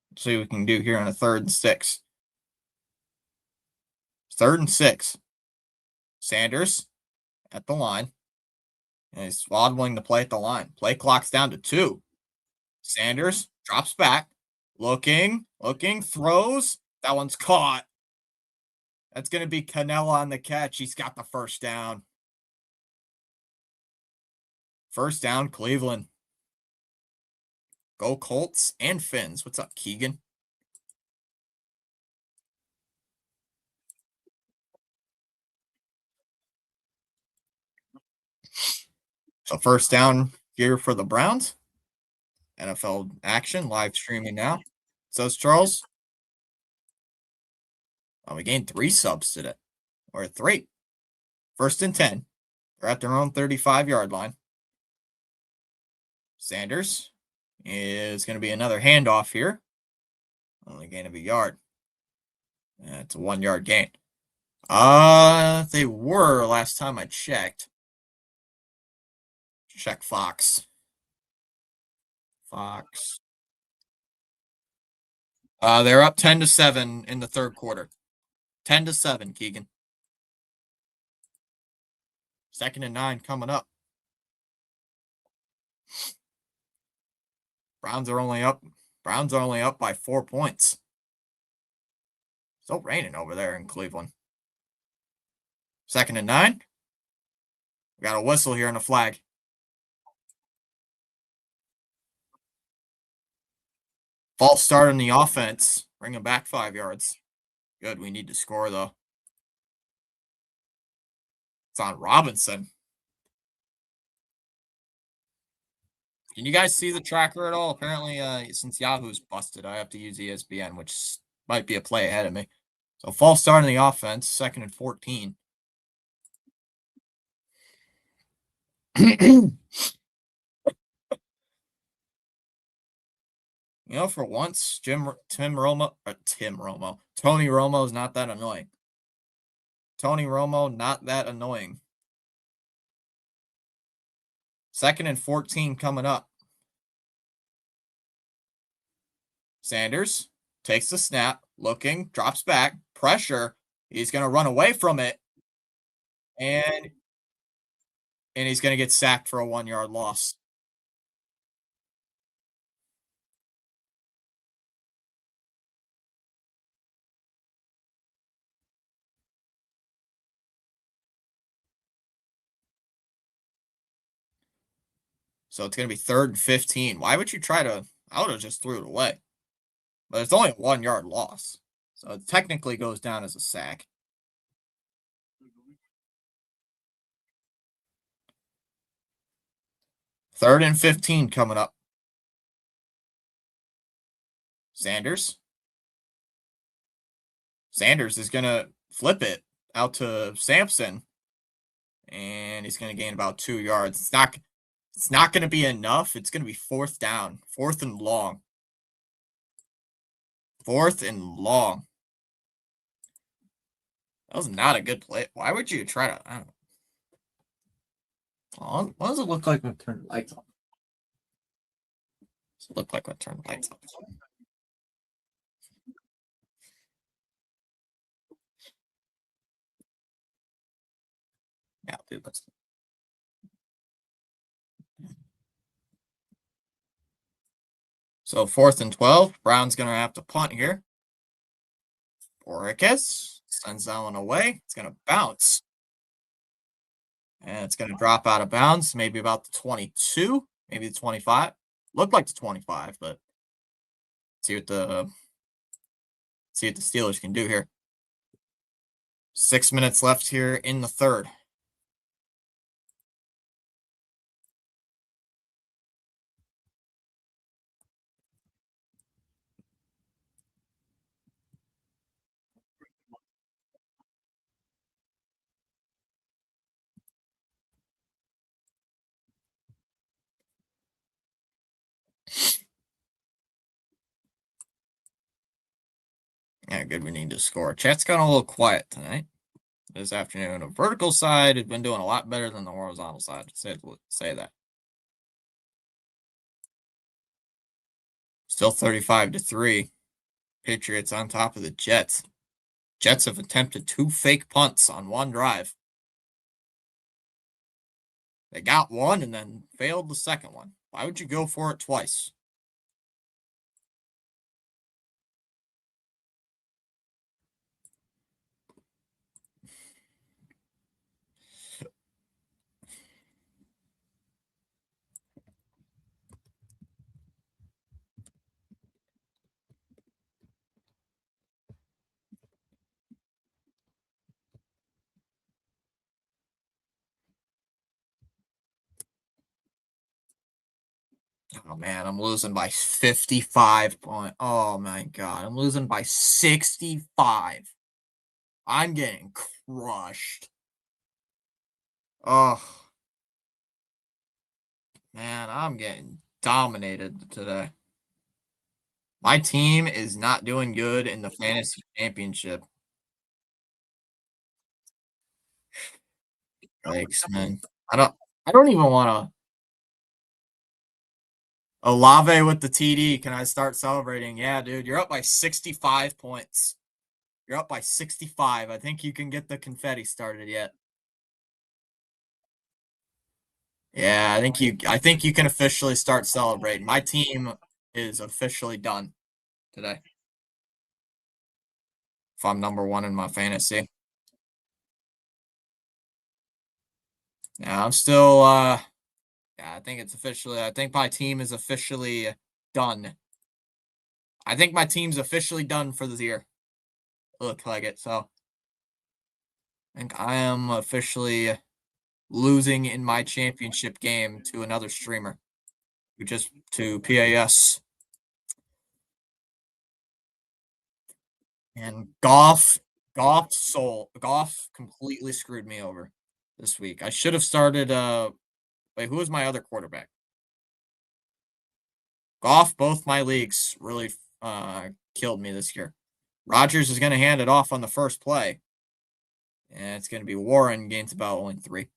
Let's see what we can do here on a third and 6. Third and 6. Sanders at the line. And he's waddling to play at the line. Play clock's down to 2. Sanders drops back. Looking, throws. That one's caught. That's going to be Canella on the catch. He's got the first down. First down, Cleveland. Go Colts and Finns. What's up, Keegan? So first down here for the Browns. NFL action, live streaming now. Says Charles. Oh, we gained 3 subs today. Or 3. First and 10. They're at their own 35-yard line. Sanders is going to be another handoff here. Only gain of a yard. It's a 1-yard gain. They were last time I checked. Check Fox. They're up 10-7 in the third quarter. 10-7, Keegan. Second and 9 coming up. Browns are only up by 4 points. Still raining over there in Cleveland. Second and 9. We got a whistle here and a flag. False start on the offense. Bring them back 5 yards. Good. We need to score, though. It's on Robinson. Can you guys see the tracker at all? Apparently, since Yahoo's busted, I have to use ESPN, which might be a play ahead of me. So false start on the offense. Second and 14. For once, Tony Romo is not that annoying. Tony Romo, not that annoying. Second and 14 coming up. Sanders takes the snap, looking, drops back, pressure. He's going to run away from it. And he's going to get sacked for a 1-yard loss. So it's going to be 3rd and 15. Why would you try to? I would have just threw it away. But it's only a 1-yard loss. So it technically goes down as a sack. Third and 15 coming up. Sanders. Sanders is going to flip it out to Sampson. And he's going to gain about 2 yards. It's not going to be enough. It's going to be 4th down. 4th and long. 4th and long. That was not a good play. Why would you try to? I don't know. What does it look like when I turn the lights on? Does it look like when I turn the lights on? Yeah, dude, let's. So 4th and 12. Brown's going to have to punt here. Boricus sends that one away. It's going to bounce. And it's going to drop out of bounds, maybe about the 22, maybe the 25. Looked like the 25, but see what the Steelers can do here. 6 minutes left here in the third. Yeah, good. We need to score. Chat's gone a little quiet tonight. This afternoon, the vertical side has been doing a lot better than the horizontal side. Say that. Still 35-3. Patriots on top of the Jets. Jets have attempted 2 fake punts on one drive. They got one and then failed the second one. Why would you go for it twice? Oh man, I'm losing by 55 point. Oh my god, I'm losing by 65. I'm getting crushed. Oh man, I'm getting dominated today. My team is not doing good in the fantasy championship. Thanks, man. I don't even want to Olave with the TD. Can I start celebrating? Yeah, dude, you're up by 65 points. You're up by 65. I think you can get the confetti started yet. Yeah, I think you can officially start celebrating. My team is officially done today. If I'm number 1 in my fantasy. Yeah, I'm still yeah, I think my team is officially done. I think my team's officially done for the year. Look like it. So I think I am officially losing in my championship game to another streamer. Just to PAS. And Goff completely screwed me over this week. I should have started wait, who was my other quarterback? Goff, both my leagues really killed me this year. Rodgers is going to hand it off on the first play. And it's going to be Warren, gains about only 3.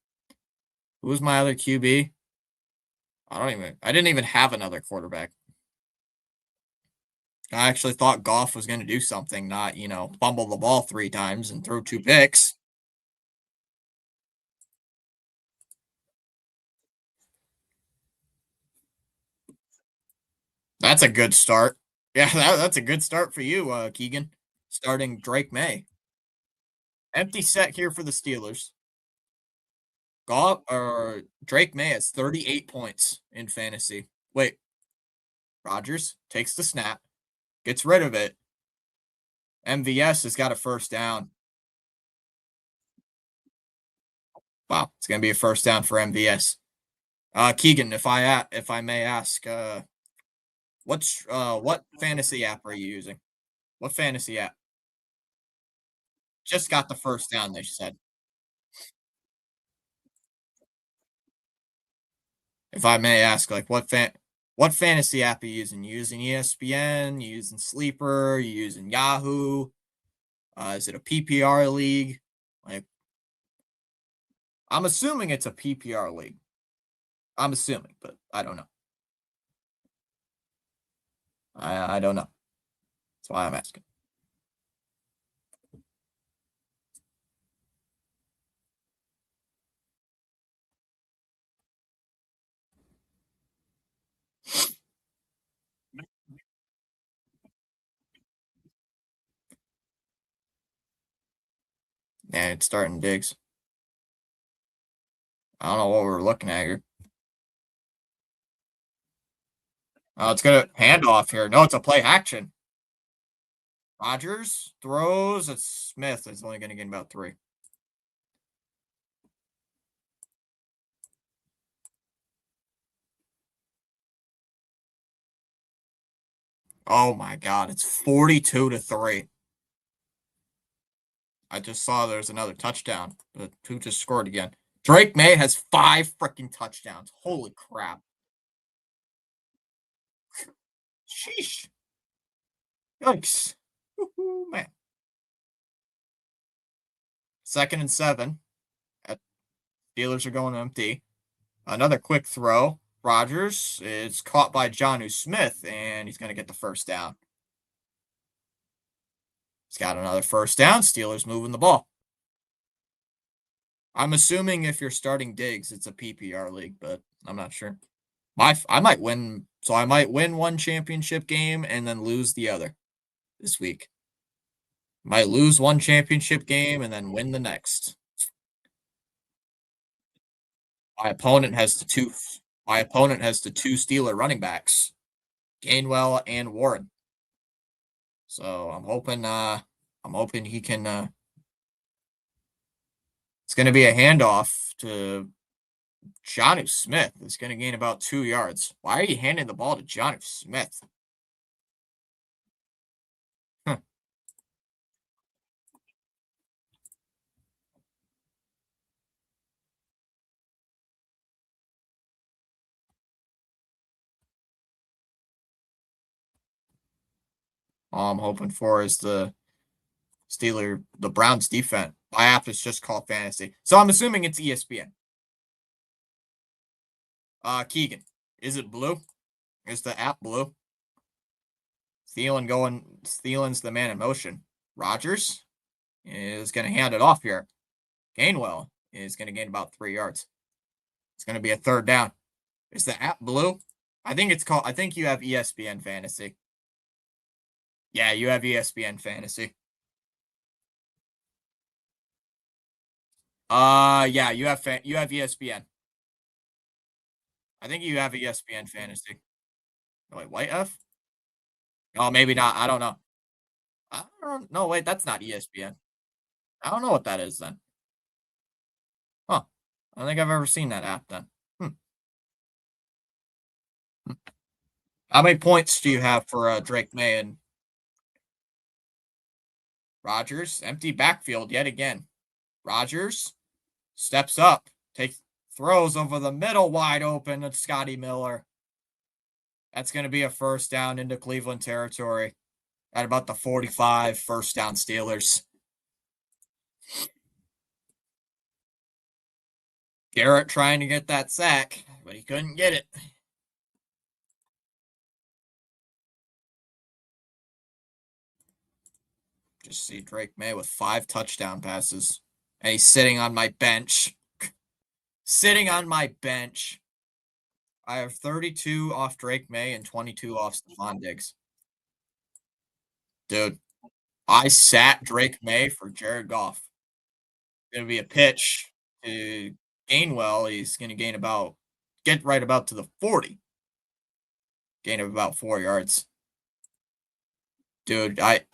Who was my other QB? I didn't even have another quarterback. I actually thought Goff was going to do something, not, fumble the ball 3 times and throw 2 picks. That's a good start. Yeah, that's a good start for you, Keegan. Starting Drake May. Empty set here for the Steelers. Goff or Drake May has 38 points in fantasy. Wait, Rodgers takes the snap, gets rid of it. MVS has got a first down. Wow, it's gonna be a first down for MVS. Keegan, if I may ask, what fantasy app are you using? What fantasy app? Just got the first down, they said. If I may ask, like what fantasy app are you using? You using ESPN? You using Sleeper? You using Yahoo? Is it a PPR league? Like, I'm assuming it's a PPR league. I'm assuming, but I don't know. I don't know. That's why I'm asking. And it's starting digs. I don't know what we're looking at here. Oh, it's gonna hand off here. No, it's a play action. Rodgers throws. It's Smith. It's only gonna get about 3. Oh my god, it's 42-3. I just saw there's another touchdown, but who just scored again? Drake May has 5 freaking touchdowns. Holy crap. Sheesh. Yikes. Woo-hoo, man. 2nd and 7. Steelers are going empty. Another quick throw. Rodgers is caught by Jonnu Smith, and he's going to get the first down. He's got another first down. Steelers moving the ball. I'm assuming if you're starting Diggs, it's a PPR league, but I'm not sure. I might win. So I might win one championship game and then lose the other this week. Might lose one championship game and then win the next. My opponent has the two. My opponent has the 2 Steeler running backs, Gainwell and Warren. So I'm hoping he can. It's going to be a handoff to Jonnu Smith. It's going to gain about 2 yards. Why are you handing the ball to Jonnu Smith? Huh. All I'm hoping for is the Browns defense. My app is just called Fantasy. So I'm assuming it's ESPN. Keegan. Is it blue? Is the app blue? Thielen's the man in motion. Rodgers is going to hand it off here. Gainwell is going to gain about 3 yards. It's going to be a 3rd down. Is the app blue? I think you have ESPN Fantasy. Yeah, you have ESPN Fantasy. Yeah, you have ESPN. I think you have ESPN Fantasy. Oh, wait, White F? Oh, maybe not. I don't know. I don't know. Wait, that's not ESPN. I don't know what that is then. Huh. I don't think I've ever seen that app then. Hmm. Hmm. How many points do you have for Drake May and Rodgers? Empty backfield yet again. Rodgers steps up, throws over the middle wide open to Scotty Miller. That's going to be a first down into Cleveland territory at about the 45, first down Steelers. Garrett trying to get that sack, but he couldn't get it. Just see Drake May with 5 touchdown passes, and he's sitting on my bench. Sitting on my bench. I have 32 off Drake May and 22 off Stephon Diggs. Dude, I sat Drake May for Jared Goff. It's going to be a pitch to Gainwell, he's going to get right about to the 40. Gain of about 4 yards. Dude, I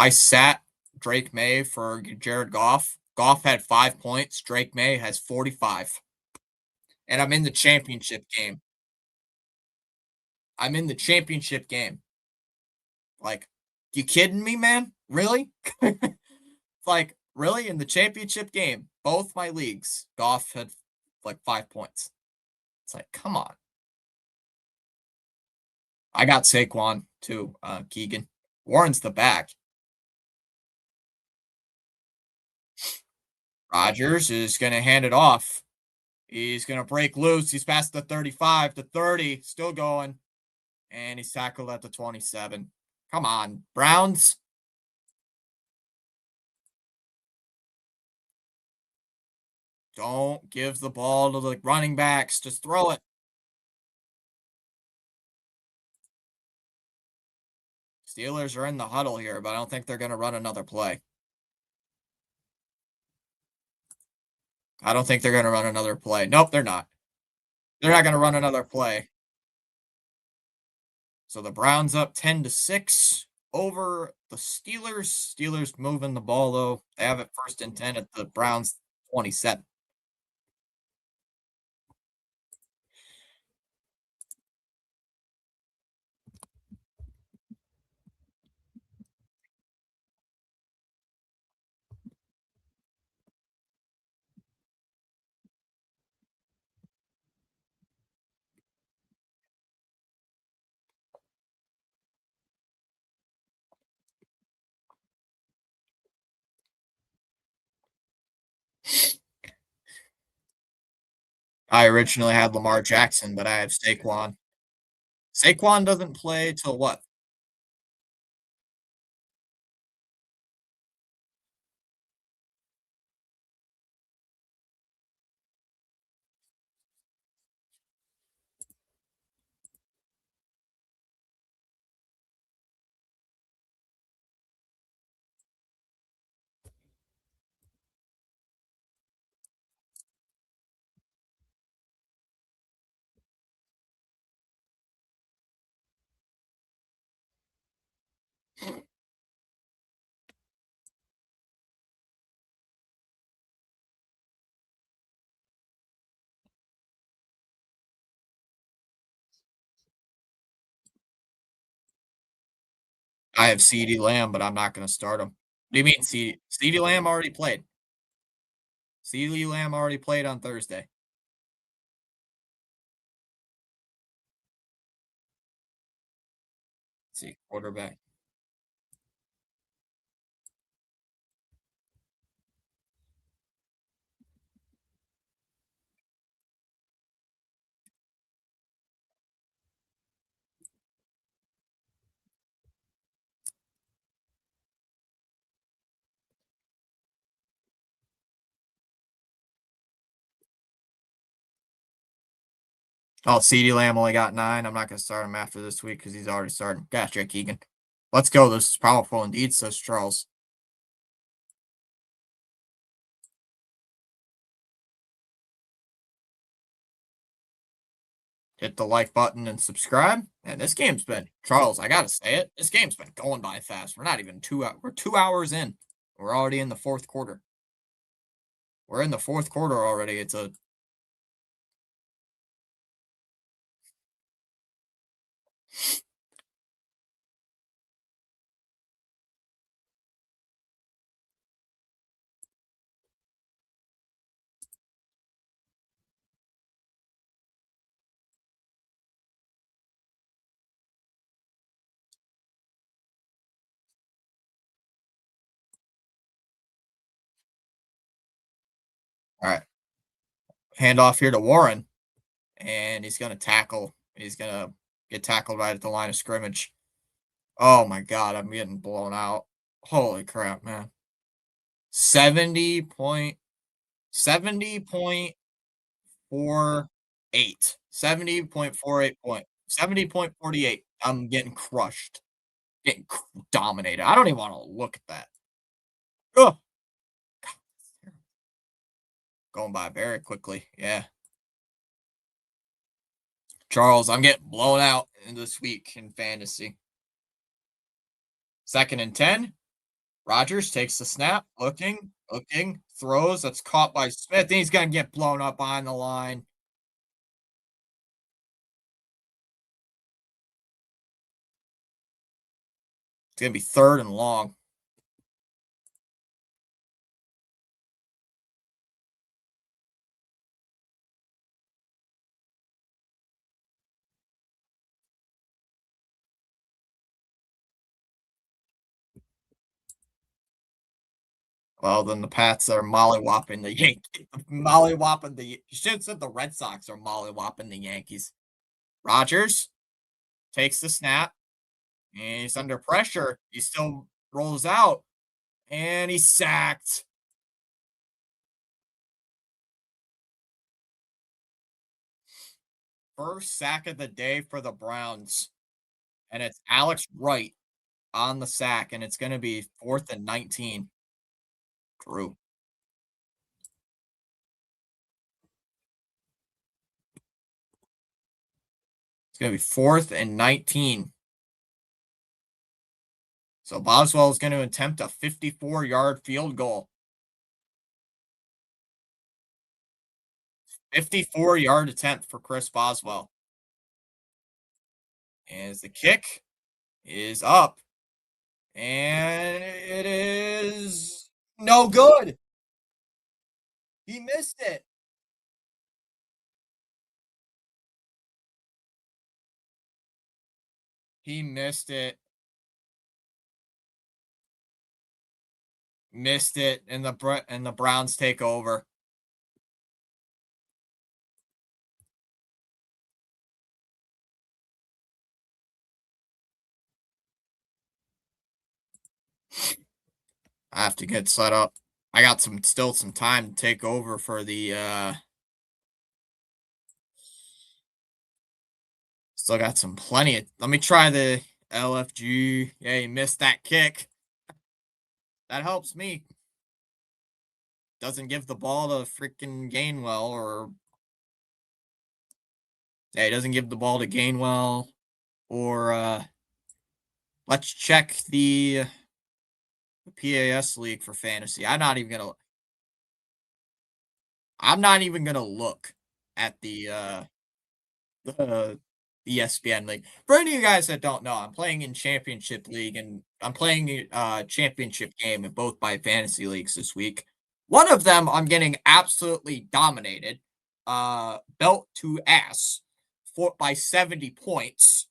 sat Drake May for Jared Goff. Goff had 5 points. Drake May has 45. And I'm in the championship game. I'm in the championship game. Like, you kidding me, man? Really? Like, really? In the championship game, both my leagues, Goff had like 5 points. It's like, come on. I got Saquon too, Keegan. Warren's the back. Rodgers is going to hand it off. He's going to break loose. He's past the 35, the 30, still going. And he's tackled at the 27. Come on, Browns. Don't give the ball to the running backs. Just throw it. Steelers are in the huddle here, but I don't think they're going to run another play. I don't think they're going to run another play. Nope, they're not. They're not going to run another play. So the Browns up 10-6 over the Steelers. Steelers moving the ball, though. They have it 1st and 10 at the Browns 27. I originally had Lamar Jackson, but I have Saquon. Saquon doesn't play till what? I have CeeDee Lamb, but I'm not going to start him. What do you mean CeeDee Lamb already played? CeeDee Lamb already played on Thursday. Let's see, quarterback. Oh, CeeDee Lamb only got 9. I'm not going to start him after this week because he's already starting. Gotcha, Keegan. Let's go. This is powerful indeed, says Charles. Hit the like button and subscribe. And this game's been, Charles, I got to say it, this game's been going by fast. We're not even we're 2 hours in. We're already in the fourth quarter. We're in the fourth quarter already. It's a all right. Handoff here to Warren. And he's going to tackle. He's going to get tackled right at the line of scrimmage. Oh my God, I'm getting blown out. Holy crap, man. 70.48. 70.48 point. 70.48. I'm getting crushed. Getting dominated. I don't even want to look at that. Oh, Going by very quickly. Yeah. Charles, I'm getting blown out in this week in fantasy. 2nd and 10. Rodgers takes the snap, looking, throws. That's caught by Smith. And he's going to get blown up on the line. It's going to be 3rd and long. Well, then the Pats are mollywopping the Yankees. Mollywopping the. You should have said the Red Sox are mollywopping the Yankees. Rodgers takes the snap, and he's under pressure. He still rolls out, and he's sacked. First sack of the day for the Browns, and it's Alex Wright on the sack, and it's going to be 4th and 19. True. It's going to be 4th and 19. So Boswell is going to attempt a 54-yard field goal. 54-yard attempt for Chris Boswell. As the kick is up. And it is no good. He missed it. He missed it. Missed it, and the Browns take over. I have to get set up. I got still some time to take over for the still got some plenty of, let me try the LFG. Yeah, he missed that kick. That helps me. Doesn't give the ball to freaking Gainwell, or yeah, he doesn't give the ball to Gainwell, or let's check the PAS league for fantasy. I'm not even gonna look at the ESPN league. For any of you guys that don't know, I'm playing in championship league, and I'm playing a championship game in both my fantasy leagues this week. One of them I'm getting absolutely dominated, belt to ass, by 70 points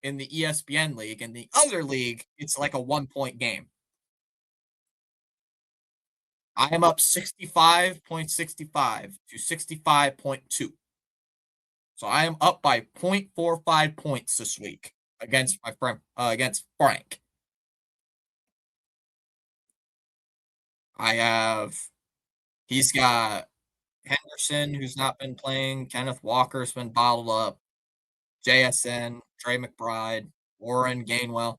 in the ESPN league. In the other league, it's like a 1-point game. I am up 65.65 to 65.2. So I am up by 0.45 points this week against my friend, against Frank. He's got Henderson, who's not been playing. Kenneth Walker's been bottled up. JSN, Trey McBride, Warren Gainwell.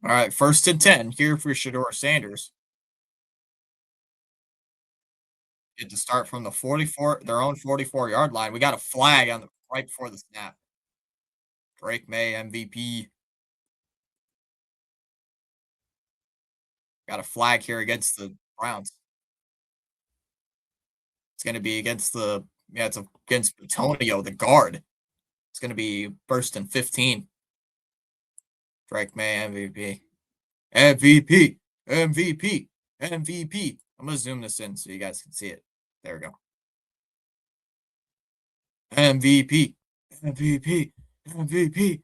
All right, 1st and 10 here for Shedeur Sanders. Get to start from the 44, their own 44-yard line. We got a flag on the right before the snap. Drake May MVP. Got a flag here against the Browns. It's going to be against it's against Antonio, the guard. It's going to be 1st and 15. Drake May MVP. MVP. MVP. MVP. I'm going to zoom this in so you guys can see it. There we go. MVP. MVP. MVP.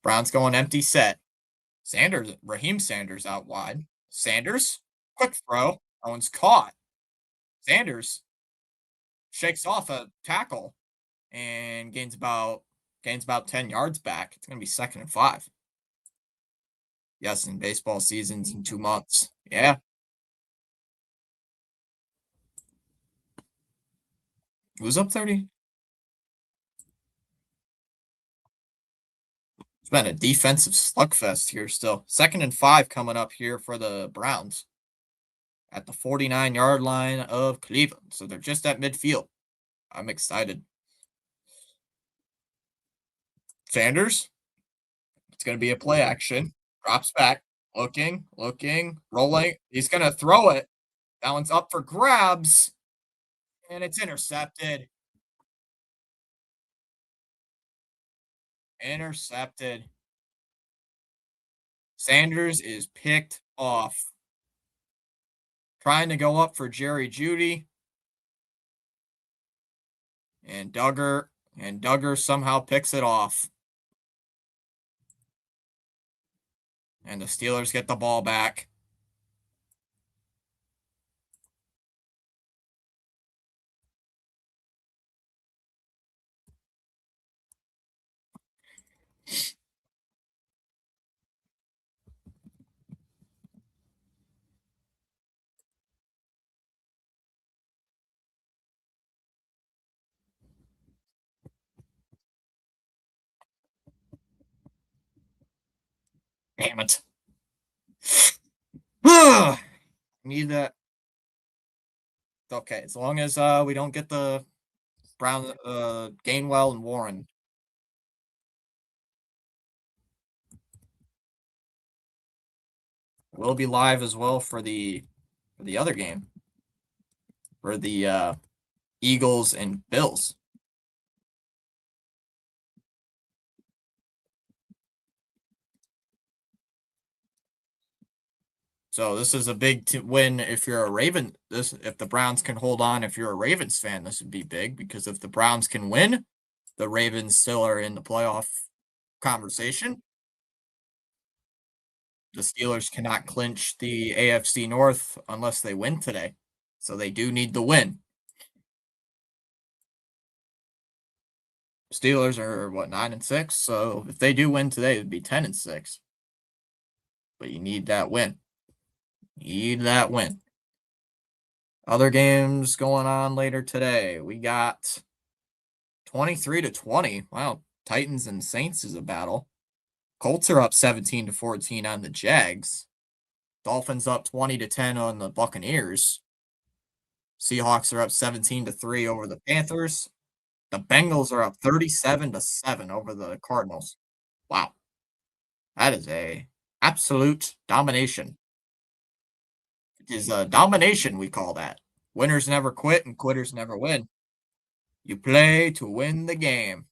Browns going empty set. Raheem Sanders out wide. Sanders, quick throw. That one's caught. Sanders shakes off a tackle and gains about 10 yards back. It's gonna be 2nd and 5. Yes, in baseball seasons in 2 months. Yeah. Who's up 30? It's been a defensive slugfest here still. 2nd and 5 coming up here for the Browns at the 49-yard line of Cleveland. So they're just at midfield. I'm excited. Sanders, it's going to be a play action. Drops back, looking, rolling. He's going to throw it. That one's up for grabs, and it's intercepted. Intercepted. Sanders is picked off. Trying to go up for Jerry Jeudy. And Duggar somehow picks it off. And the Steelers get the ball back. Damn it. Need that. Okay, as long as we don't get the Brown Gainwell and Warren. We'll be live as well for the other game. For the Eagles and Bills. So this is a big win if you're a Raven. If the Browns can hold on, if you're a Ravens fan, this would be big because if the Browns can win, the Ravens still are in the playoff conversation. The Steelers cannot clinch the AFC North unless they win today. So they do need the win. Steelers are 9-6. So if they do win today, it'd be 10-6. But you need that win. Need that win. Other games going on later today. We got 23-20. Wow, Titans and Saints is a battle. Colts are up 17-14 on the Jags. Dolphins up 20-10 on the Buccaneers. Seahawks are up 17-3 over the Panthers. The Bengals are up 37-7 over the Cardinals. Wow. That is a absolute domination. It is a domination, we call that. Winners never quit and quitters never win. You play to win the game.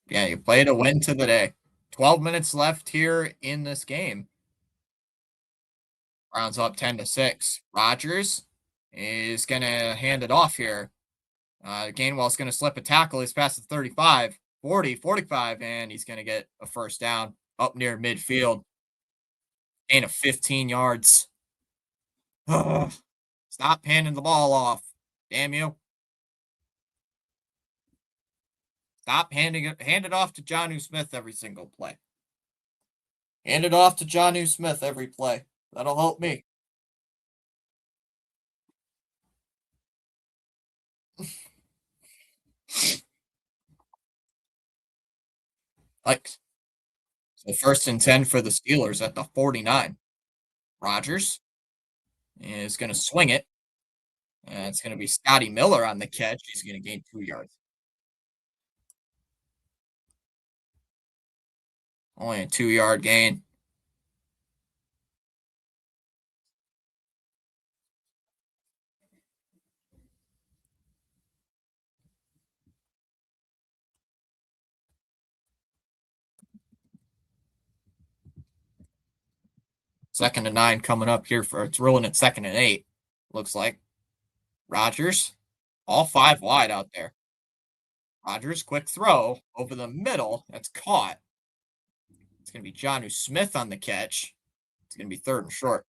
Yeah, you play to win to the day. 12 minutes left here in this game. Browns up 10-6. Rodgers is going to hand it off here. Gainwell's going to slip a tackle. He's past the 35, 40, 45, and he's going to get a first down up near midfield. Gain of 15 yards. Stop handing the ball off. Damn you. Stop hand it off to Jonnu Smith every single play. Hand it off to Jonnu Smith every play. That'll help me. Like, so 1st and 10 for the Steelers at the 49. Rodgers is going to swing it. And it's going to be Scotty Miller on the catch. He's going to gain 2 yards. Only a 2-yard gain. Second and 9 coming up here for it's rolling at second and 8. Looks like Rodgers, all 5 wide out there. Rodgers, quick throw over the middle. That's caught. It's going to be Jonnu Smith on the catch. It's going to be third and short.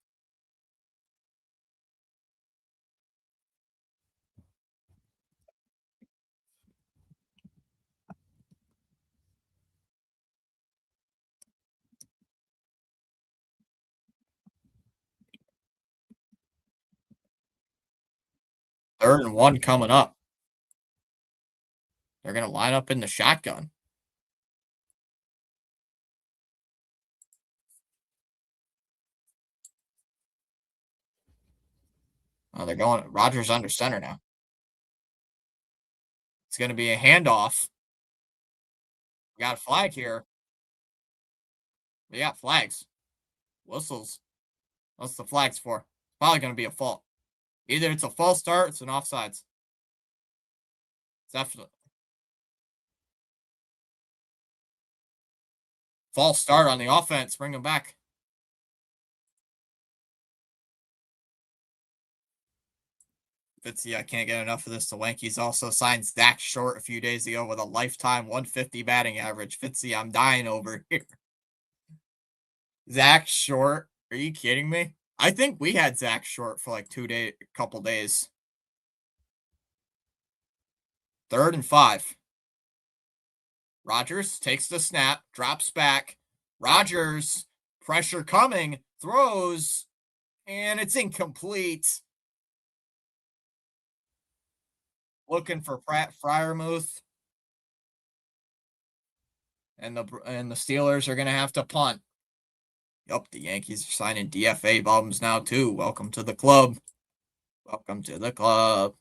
Third and 1 coming up. They're going to line up in the shotgun. Oh, they're going Rodgers under center now. It's going to be a handoff. We got a flag here. We got flags. Whistles. What's the flags for? Probably going to be a fault. Either it's a false start, or it's an offsides. It's definitely false start on the offense. Bring them back. Fitzy, I can't get enough of this. The Yankees also signed Zach Short a few days ago with a lifetime 150 batting average. Fitzy, I'm dying over here. Zach Short, are you kidding me? I think we had Zach Short for like couple days. Third and 5. Rodgers takes the snap, drops back. Rodgers, pressure coming, throws, and it's incomplete. Looking for Pratt Fryermuth. And the Steelers are gonna have to punt. Yup, the Yankees are signing DFA bums now too. Welcome to the club. Welcome to the club.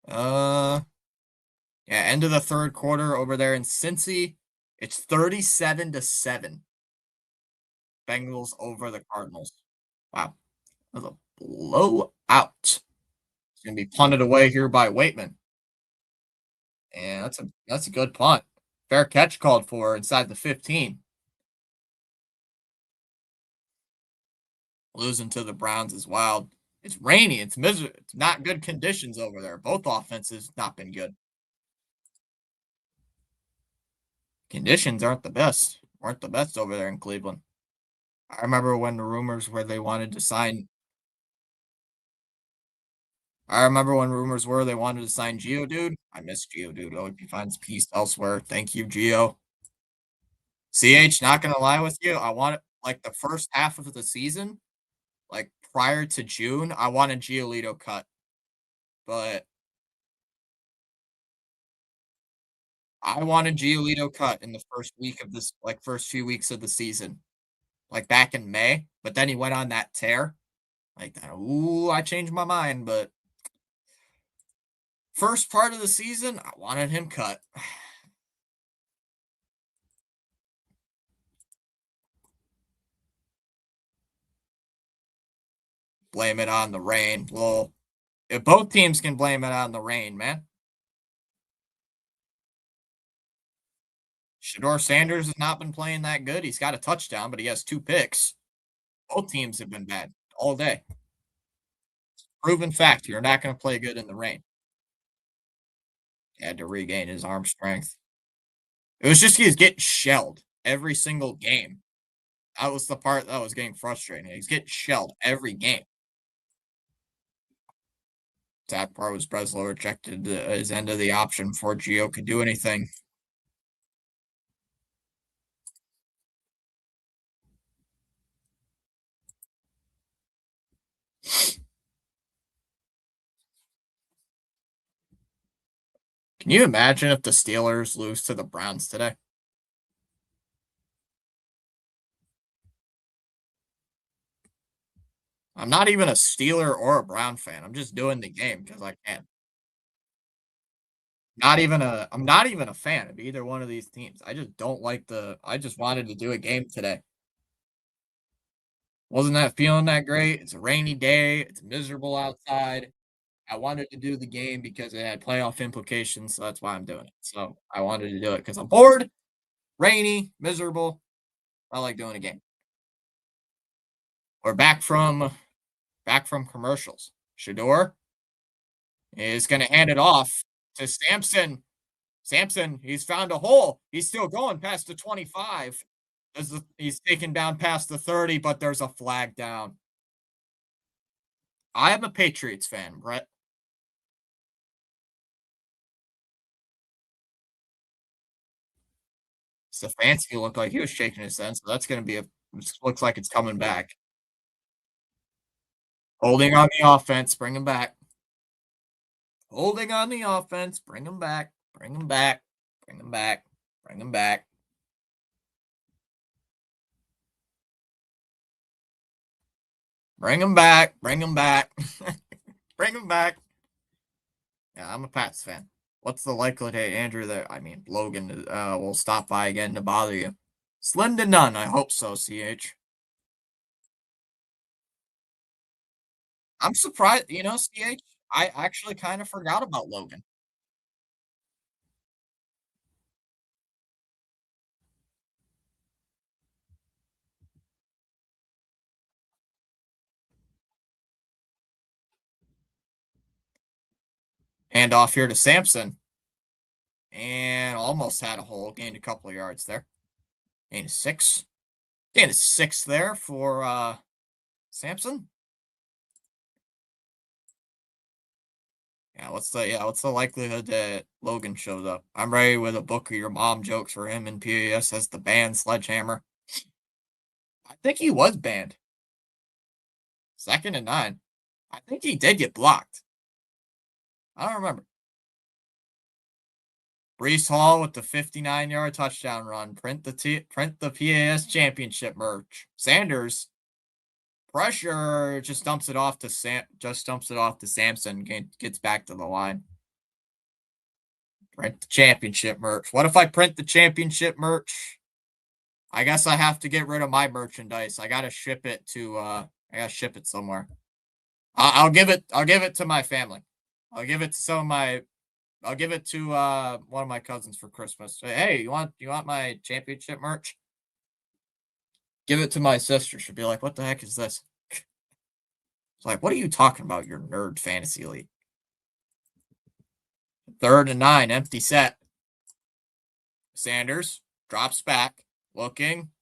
Yeah, end of the third quarter over there in Cincy. It's 37-7. Bengals over the Cardinals. Wow. That was a blowout. It's gonna be punted away here by Waitman. And that's a good punt. Fair catch called for inside the 15. Losing to the Browns is wild. It's rainy. It's miserable. It's not good conditions over there. Both offenses not been good. Conditions aren't the best. Weren't the best over there in Cleveland. I remember when the rumors where they wanted to sign. I remember when rumors were they wanted to sign Geo Dude. I miss Geo Dude. I hope he finds peace elsewhere. Thank you, Geo. CH, not gonna lie with you. I want it like the first half of the season, like prior to June, I wanted Giolito cut. But I wanted Giolito cut in the first week of this, like first few weeks of the season, like back in May. But then he went on that tear. Like that. Ooh, I changed my mind. But first part of the season, I wanted him cut. Blame it on the rain. Well, if both teams can blame it on the rain, man. Shador Sanders has not been playing that good. He's got a touchdown, but he has 2 picks. Both teams have been bad all day. Proven fact, you're not going to play good in the rain. He had to regain his arm strength. It was just he was getting shelled every single game. That was the part that was getting frustrating. He's getting shelled every game. Sad part was Breslow rejected his end of the option before Gio could do anything. Can you imagine if the Steelers lose to the Browns today? I'm not even a Steeler or a Brown fan. I'm just doing the game because I can. I'm not even a fan of either one of these teams. I just don't like I just wanted to do a game today. Wasn't that feeling that great? It's a rainy day. It's miserable outside. I wanted to do the game because it had playoff implications, so that's why I'm doing it. So I wanted to do it because I'm bored, rainy, miserable. I like doing a game. We're back from commercials. Shador is going to hand it off to Sampson. Sampson, he's found a hole. He's still going past the 25. He's taken down past the 30, but there's a flag down. I am a Patriots fan, Brett. Stefanski looked like he was shaking his head, so that's going to be looks like it's coming back. Holding on the offense, bring him back. Holding on the offense, bring him back. Bring him back. Bring him back. Bring him back. Bring him back. Bring him back. Bring him back. Yeah, I'm a Pats fan. What's the likelihood, hey, Andrew, Logan will stop by again to bother you? Slim to none. I hope so, CH. I'm surprised, CH. I actually kind of forgot about Logan. Hand off here to Sampson. And almost had a hole. Gained a couple of yards there. Gained a 6. Gained a 6 there for Sampson. What's the likelihood that Logan shows up? I'm ready with a book of your mom jokes for him and PAS as the band Sledgehammer. I think he was banned. 2nd and 9. I think he did get blocked. I don't remember. Brees Hall with the 59-yard touchdown run. Print the PAS championship merch. Sanders pressure just dumps it off to Sampson. Gets back to the line. Print the championship merch. What if I print the championship merch? I guess I have to get rid of my merchandise. I gotta ship it to somewhere. I'll give it to my family. I'll give it to one of my cousins for Christmas. Hey, you want my championship merch? Give it to my sister. She'll be like, "What the heck is this?" It's like, "What are you talking about? Your nerd fantasy league." 3rd and 9, empty set. Sanders drops back, looking,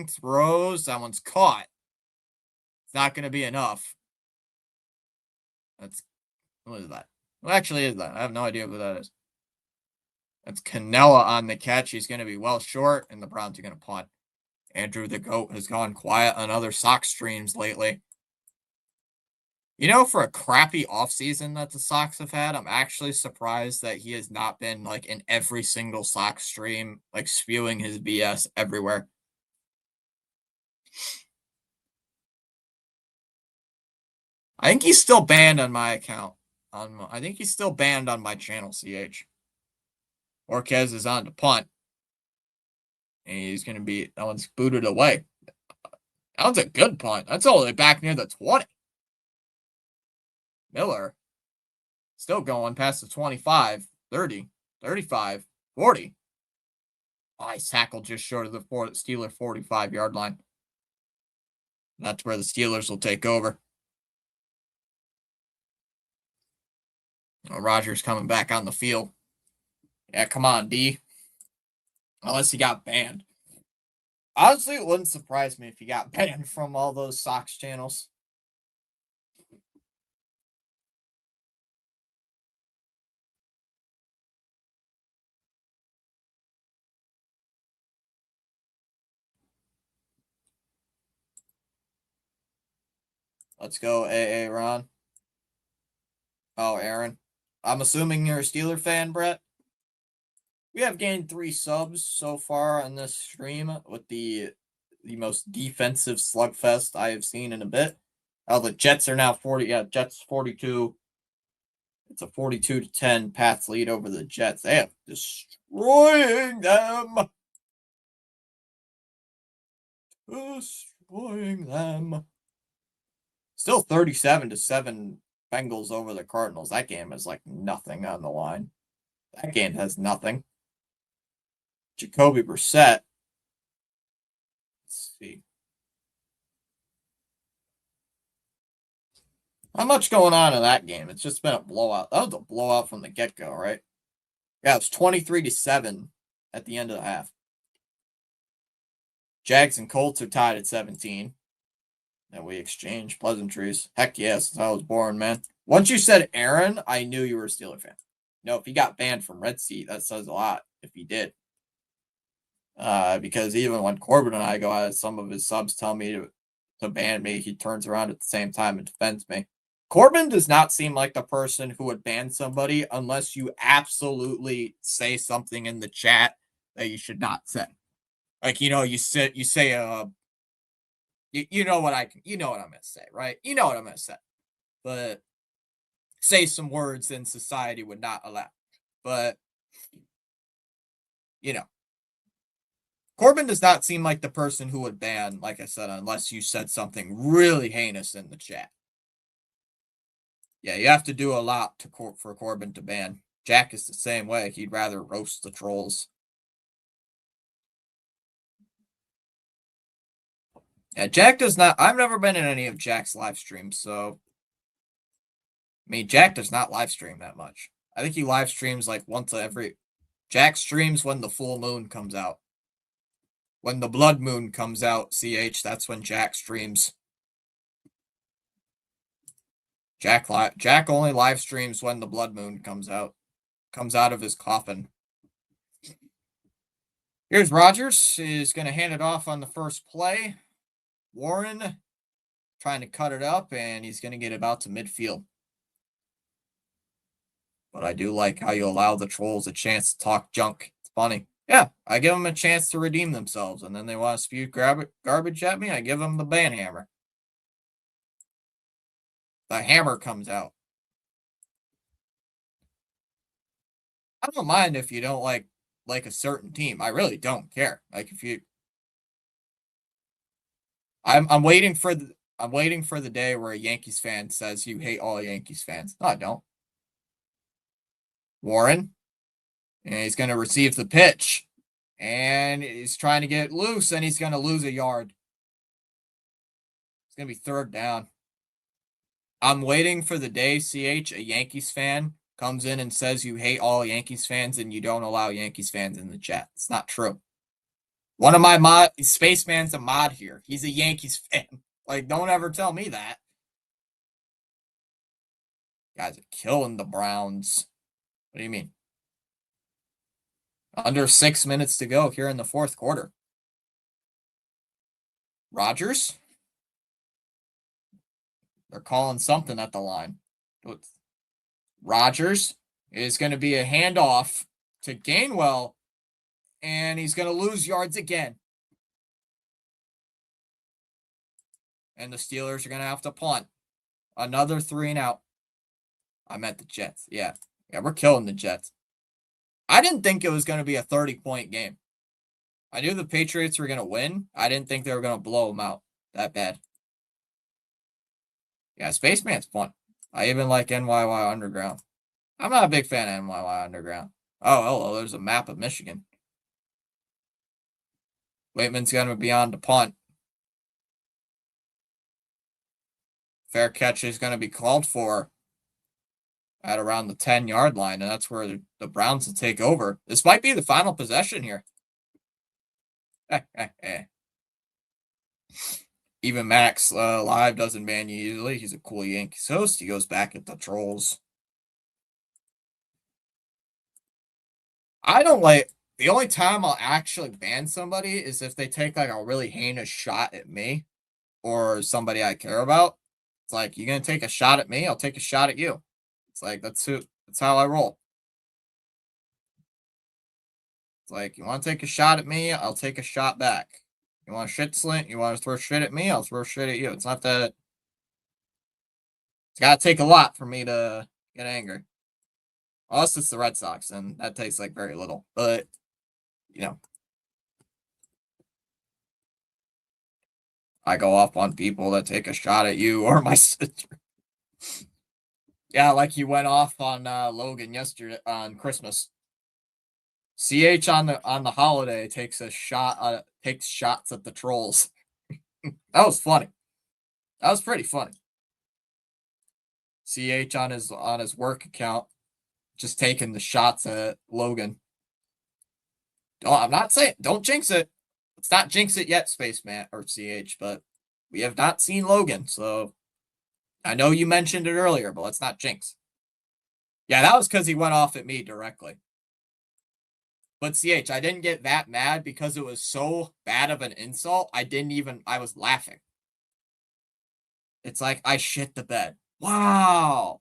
throws. That one's caught. It's not going to be enough. What is that? What actually is that? I have no idea who that is. That's Canella on the catch. He's going to be well short, and the Browns are going to punt. Andrew the GOAT has gone quiet on other Sox streams lately. For a crappy offseason that the Sox have had, I'm actually surprised that he has not been in every single Sox stream, spewing his BS everywhere. I think he's still banned on my account. I think he's still banned on my channel, CH. Orquez is on to punt. And he's going to be, that one's booted away. That one's a good punt. That's all the way back near the 20. Miller still going past the 25, 30, 35, 40. Oh, he's tackled just short of the Steeler 45-yard line. That's where the Steelers will take over. Rodgers coming back on the field. Yeah, come on, D. Unless he got banned. Honestly, it wouldn't surprise me if he got banned from all those Sox channels. Let's go, AA Ron. Oh, Aaron. I'm assuming you're a Steeler fan, Brett? We have gained 3 subs so far on this stream with the most defensive slugfest I have seen in a bit. The Jets are now 40. Yeah, Jets 42. It's a 42-10 Pats lead over the Jets. They are destroying them. Destroying them. Still 37-7 Bengals over the Cardinals. That game has like nothing on the line. That game has nothing. Jacoby Brissett. Let's see. Not much going on in that game. It's just been a blowout. That was a blowout from the get-go, right? Yeah, it was 23-7 at the end of the half. Jags and Colts are tied at 17. And we exchange pleasantries. Heck yes, I was born, man. Once you said Aaron, I knew you were a Steeler fan. No, if he got banned from Red Sea, that says a lot if he did. Because even when Corbin and I go at it, some of his subs tell me to ban me, he turns around at the same time and defends me. Corbin does not seem like the person who would ban somebody unless you absolutely say something in the chat that you should not say. Like, you know, you say you know what I'm gonna say, right? You know what I'm gonna say. But say some words in society would not allow. But you know, Corbin does not seem like the person who would ban, like I said, unless you said something really heinous in the chat. Yeah, you have to do a lot for Corbin to ban. Jack is the same way. He'd rather roast the trolls. Yeah, Jack does not. I've never been in any of Jack's live streams, so. I mean, Jack does not live stream that much. I think he live streams like once every. Jack streams when the full moon comes out. When the blood moon comes out, CH, that's when Jack streams. Jack only live streams when the blood moon comes out of his coffin. Here's Rodgers is going to hand it off on the first play. Warren trying to cut it up, and he's going to get it out to midfield. But I do like how you allow the trolls a chance to talk junk. It's funny. Yeah, I give them a chance to redeem themselves, and then they want to spew garbage at me. I give them the ban hammer. The hammer comes out. I don't mind if you don't like a certain team. I really don't care. Like if you, I'm waiting for the day where a Yankees fan says you hate all Yankees fans. No, I don't. Warren, and he's going to receive the pitch, and he's trying to get loose, and he's going to lose a yard. It's going to be third down. I'm waiting for the day, CH, a Yankees fan comes in and says you hate all Yankees fans and you don't allow Yankees fans in the chat. It's not true. One of my Spaceman's a mod here. He's a Yankees fan. Like, don't ever tell me that. Guys are killing the Browns. What do you mean? Under 6 minutes to go here in the fourth quarter. Rodgers? They're calling something at the line. Rodgers is going to be a handoff to Gainwell, and he's going to lose yards again. And the Steelers are going to have to punt. Another 3-and-out. I meant the Jets. Yeah, we're killing the Jets. I didn't think it was going to be a 30-point game. I knew the Patriots were going to win. I didn't think they were going to blow them out that bad. Yeah, Spaceman's fun. I even like NYY Underground. I'm not a big fan of NYY Underground. Oh, hello, there's a map of Michigan. Waitman's going to be on to punt. Fair catch is going to be called for at around the 10-yard line, and that's where the Browns will take over. This might be the final possession here. Even Max Live doesn't ban you easily. He's a cool Yankees host. He goes back at the trolls. I don't like... The only time I'll actually ban somebody is if they take like a really heinous shot at me or somebody I care about. It's like, you're going to take a shot at me? I'll take a shot at you. It's like, that's how I roll. It's like, you want to take a shot at me? I'll take a shot back. You want to shit slint? You want to throw shit at me? I'll throw shit at you. It's not that... It's got to take a lot for me to get angry. Unless it's the Red Sox, and that tastes like very little. But, you know, I go off on people that take a shot at you or my sister. Yeah, like you went off on Logan yesterday on Christmas. CH on the holiday takes shots at the trolls. That was funny. That was pretty funny. CH on his work account, just taking the shots at Logan. Oh, I'm not saying don't jinx it. Let's not jinx it yet, Spaceman or CH, but we have not seen Logan, so I know you mentioned it earlier, but let's not jinx. Yeah, that was because he went off at me directly. But CH, I didn't get that mad because it was so bad of an insult. I was laughing. It's like, I shit the bed. Wow.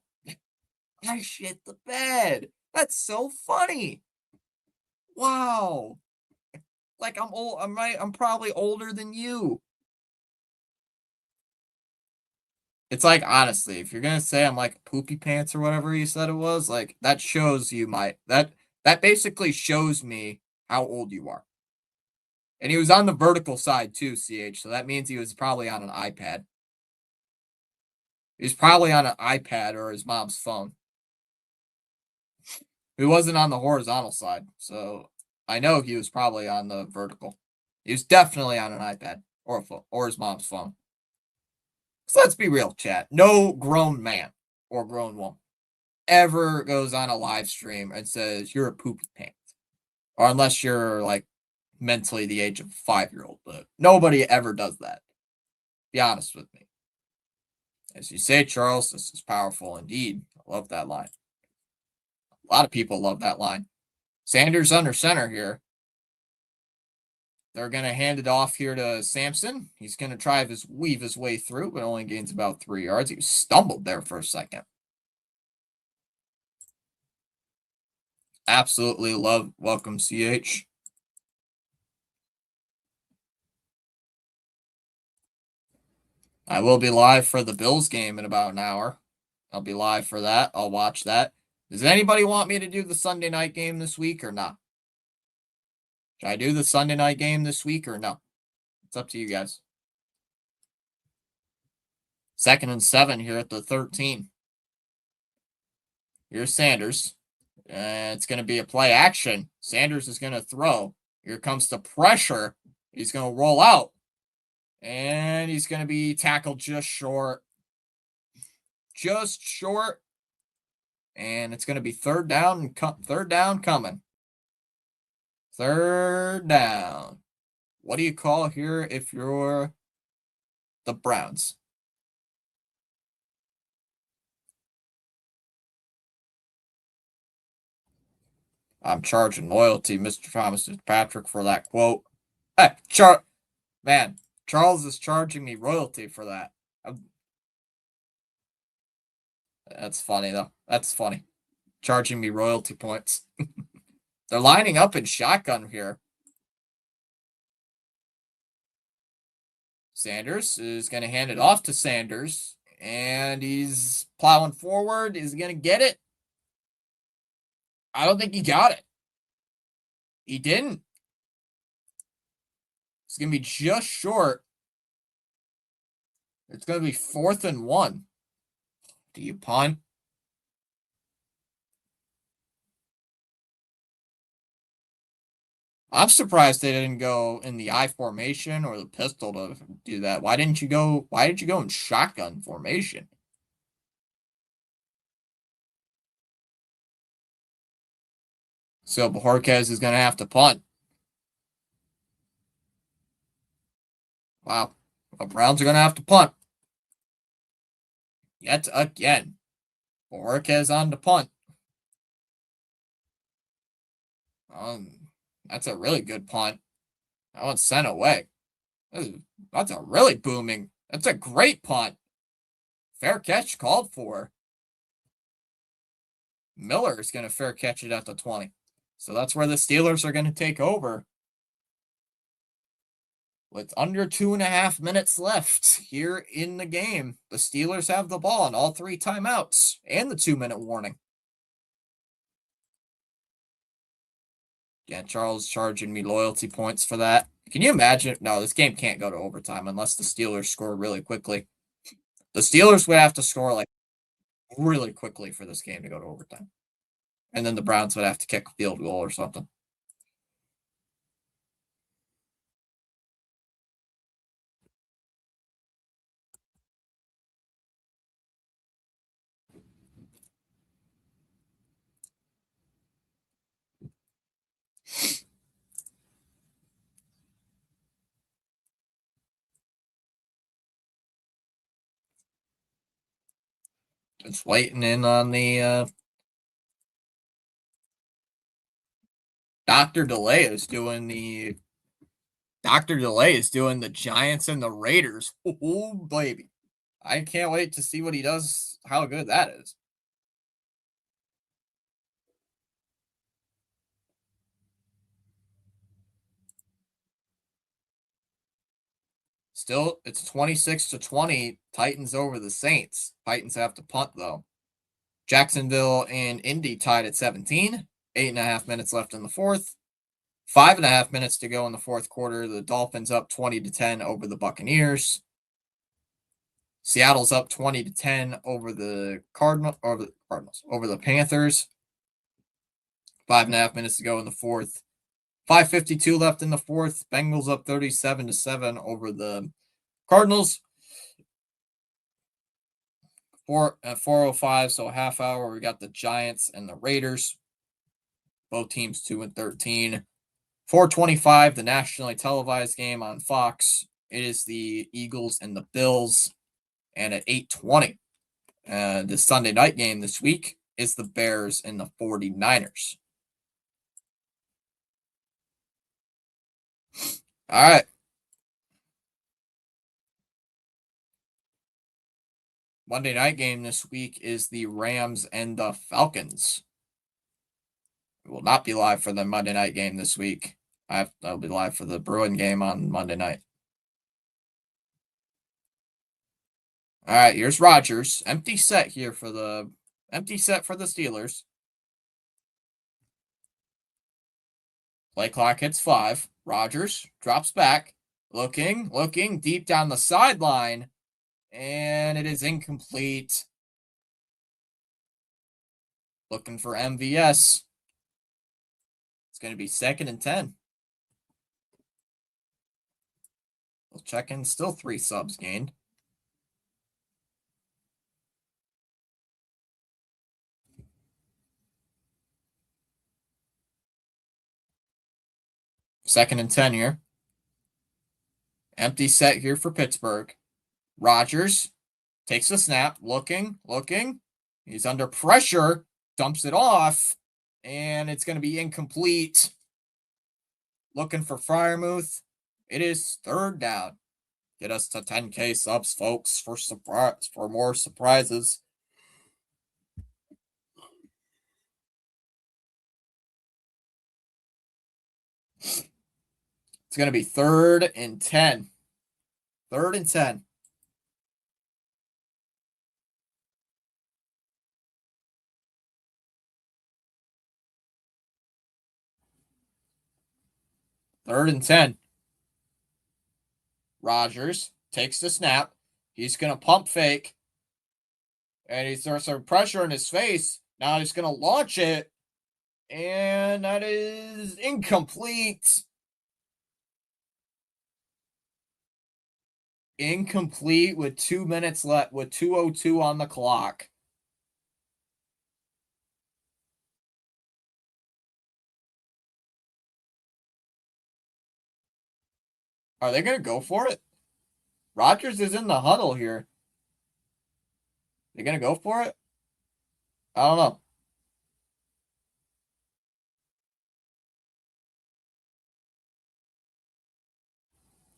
I shit the bed. That's so funny. Wow. Like I'm old. I'm probably older than you. It's like, honestly, if you're gonna say I'm like poopy pants or whatever you said it was, like that shows you that basically shows me how old you are. And he was on the vertical side too, CH. So that means he was probably on an iPad. He's probably on an iPad or his mom's phone. He wasn't on the horizontal side, so I know he was probably on the vertical. He was definitely on an iPad or a phone or his mom's phone. So let's be real, chat. No grown man or grown woman ever goes on a live stream and says you're a poopy pants, or unless you're like mentally the age of a 5-year-old. But nobody ever does that. Be honest with me. As you say, Charles, this is powerful indeed. I love that line. A lot of people love that line. Sanders under center here. They're going to hand it off here to Sampson. He's going to try to weave his way through, but only gains about 3 yards. He stumbled there for a second. Absolutely welcome, CH. I will be live for the Bills game in about an hour. I'll be live for that. I'll watch that. Does anybody want me to do the Sunday night game this week or not? Should I do the Sunday night game this week or no? It's up to you guys. 2nd and 7 here at the 13. Here's Sanders. It's going to be a play action. Sanders is going to throw. Here comes the pressure. He's going to roll out. And he's going to be tackled just short. Just short. And it's going to be third down coming. Third down. What do you call here if you're the Browns? I'm charging loyalty, Mr. Thomas Patrick, for that quote. Hey, man, Charles is charging me royalty for that. That's funny, though. That's funny. Charging me royalty points. They're lining up in shotgun here. Sanders is going to hand it off to Sanders. And he's plowing forward. Is he going to get it? I don't think he got it. He didn't. It's going to be just short. It's going to be 4th and 1. Do you punt? I'm surprised they didn't go in the I formation or the pistol to do that. Why did you go in shotgun formation? So Bojorquez is going to have to punt. Wow. The Browns are going to have to punt. Yet again. Bojorquez on the punt. That's a really good punt. That one's sent away. That's a really booming. That's a great punt. Fair catch called for. Miller is going to fair catch it at the 20. So that's where the Steelers are going to take over. With under 2.5 minutes left here in the game, the Steelers have the ball on all 3 timeouts and the 2-minute warning. Yeah, Charles charging me loyalty points for that. Can you imagine? No, this game can't go to overtime unless the Steelers score really quickly. The Steelers would have to score like really quickly for this game to go to overtime. And then the Browns would have to kick a field goal or something. It's waiting in on the Dr. Delay is doing the Giants and the Raiders. Oh baby. I can't wait to see what he does, how good that is. Still, it's 26-20. Titans over the Saints. Titans have to punt though. Jacksonville and Indy tied at 17. 8.5 minutes left in the fourth. 5.5 minutes to go in the fourth quarter. The Dolphins up 20-10 over the Buccaneers. Seattle's up 20-10 over the Cardinals, over the Panthers. 5.5 minutes to go in the fourth. 5:52 left in the fourth. Bengals up 37-7 over the Cardinals. 4:05, so a half hour. We got the Giants and the Raiders. Both teams 2-13. 4:25, the nationally televised game on Fox. It is the Eagles and the Bills. And at 8:20, the Sunday night game this week is the Bears and the 49ers. All right. Monday night game this week is the Rams and the Falcons. We will not be live for the Monday night game this week. I'll be live for the Bruin game on Monday night. All right, here's Rodgers. Empty set here for the Steelers. Play clock hits 5. Rodgers drops back, looking deep down the sideline, and it is incomplete. Looking for MVS. It's going to be 2nd and 10. We'll check in. Still 3 subs gained. Second and 10 here. Empty set here for Pittsburgh. Rodgers takes the snap, looking. He's under pressure, dumps it off, and it's going to be incomplete. Looking for Freiermuth. It is 3rd down. Get us to 10K subs, folks, for more surprises. It's going to be 3rd and 10. 3rd and 10. Third and 10. Rodgers takes the snap. He's going to pump fake. And he starts some pressure in his face. Now he's going to launch it. And that is incomplete. Incomplete with 2 minutes left, with 2:02 on the clock. Are they going to go for it? Rodgers is in the huddle here. They're going to go for it? I don't know.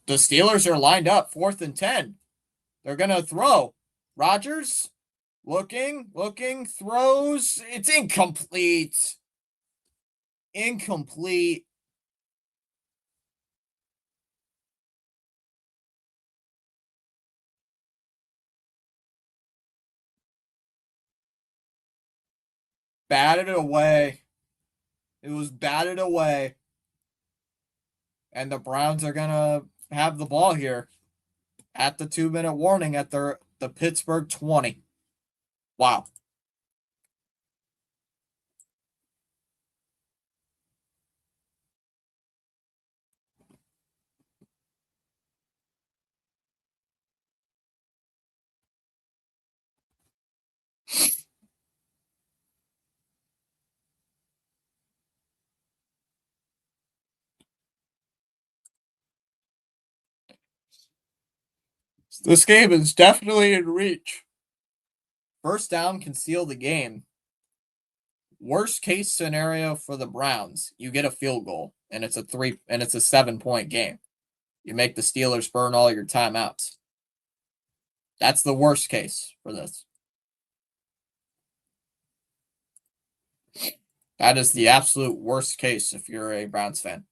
The Steelers are lined up, 4th and 10. They're going to throw. Rodgers looking, throws. It's incomplete. Incomplete. Batted it away. It was batted away. And the Browns are going to have the ball here at the 2-minute warning at the Pittsburgh 20. Wow. This game is definitely in reach. First down can seal the game. Worst case scenario for the Browns, you get a field goal and it's a 7-point game. You make the Steelers burn all your timeouts. That's the worst case for this. That is the absolute worst case if you're a Browns fan.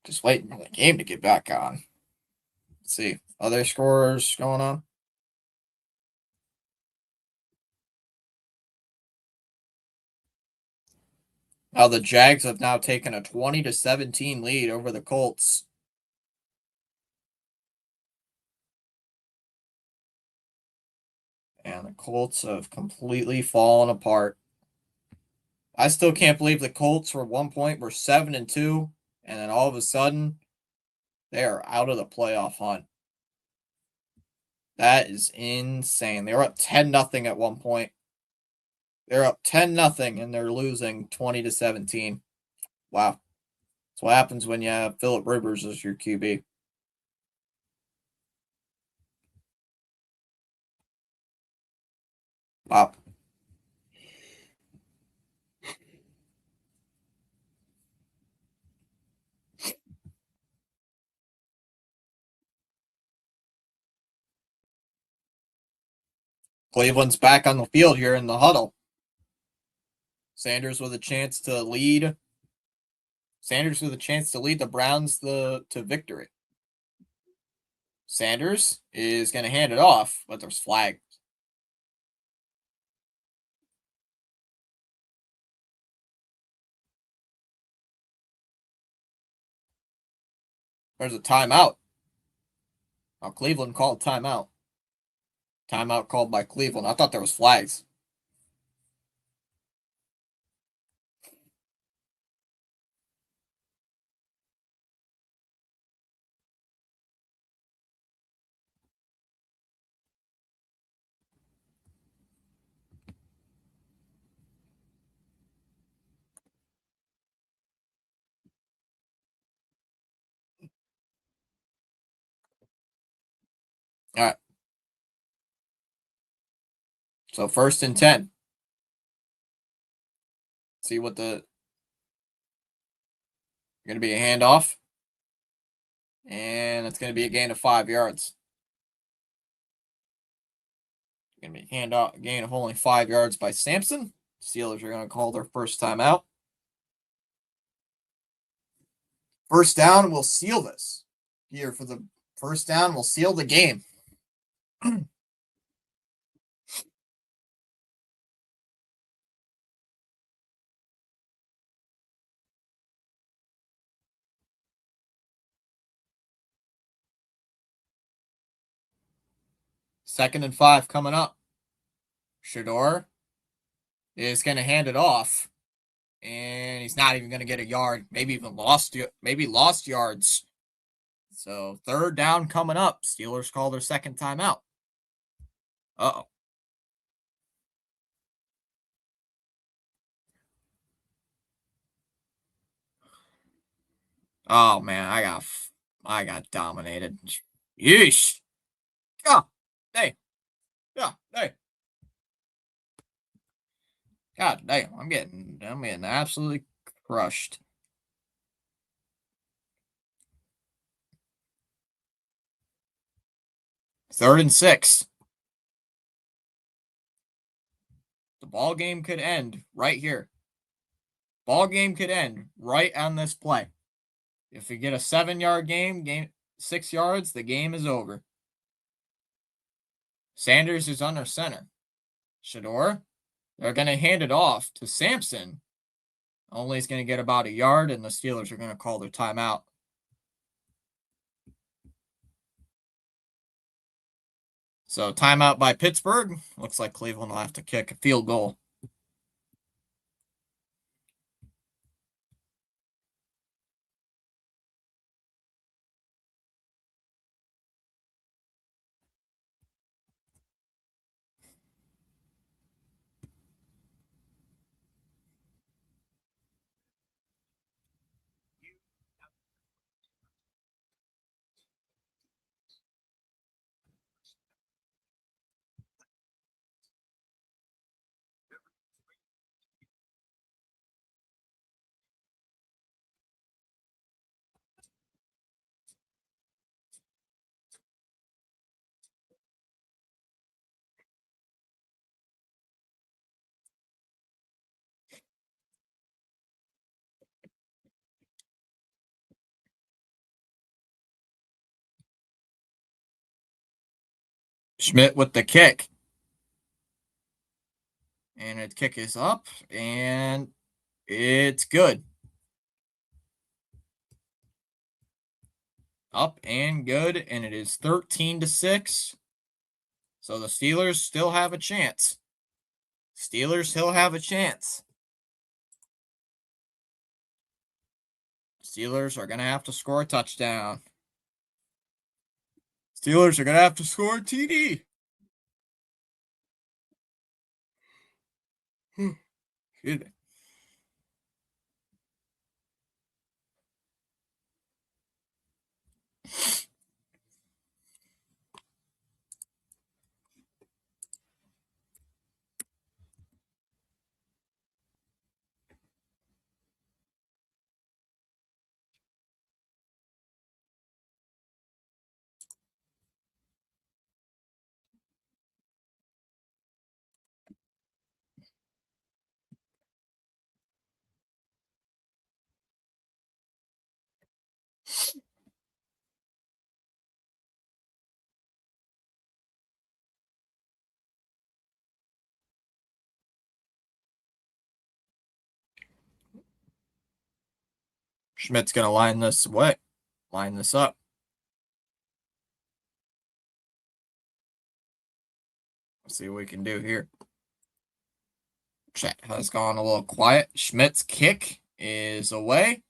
Just waiting for the game to get back on. Let's see. Other scores going on? Now the Jags have now taken a 20-17 lead over the Colts. And the Colts have completely fallen apart. I still can't believe the Colts were 1 point, were 7-2, and then all of a sudden they are out of the playoff hunt. That is insane. They were up 10-0 at one point. They're up 10-0 and they're losing 20-17. Wow. That's what happens when you have Phillip Rivers as your QB. Wow. Cleveland's back on the field here in the huddle. Sanders with a chance to lead. Sanders with a chance to lead the Browns to victory. Sanders is going to hand it off, but there's flag. There's a timeout. Oh, Cleveland called timeout. Timeout called by Cleveland. I thought there was flags. All right. So 1st and 10. See what the going to be a handoff. And it's going to be a gain of 5 yards. Going to be a gain of only 5 yards by Sampson. Steelers are going to call their first time out. First down will seal this. Here for the first down will seal the game. Second and 5 coming up. Shador is going to hand it off. And he's not even going to get a yard. Maybe even lost yards. So 3rd down coming up. Steelers call their second timeout. Uh-oh. Oh man, I got dominated. Yeesh. Yeah. Hey. Yeah. Hey. God damn, I'm getting absolutely crushed. Third and 6. The ball game could end right here. Ball game could end right on this play. If we get a 7-yard game 6 yards, the game is over. Sanders is under center. Shador, they're going to hand it off to Sampson. Only is going to get about a yard, and the Steelers are going to call their timeout. So timeout by Pittsburgh. Looks like Cleveland will have to kick a field goal. Schmidt with the kick. And the kick is up, and it's good. Up and good, and it is 13-6. So the Steelers still have a chance. Steelers still have a chance. Steelers are going to have to score a touchdown. Steelers are going to have to score a TD. Excuse me. Schmidt's going to line this up. Let's see what we can do here. Chat has gone a little quiet. Schmidt's kick is away,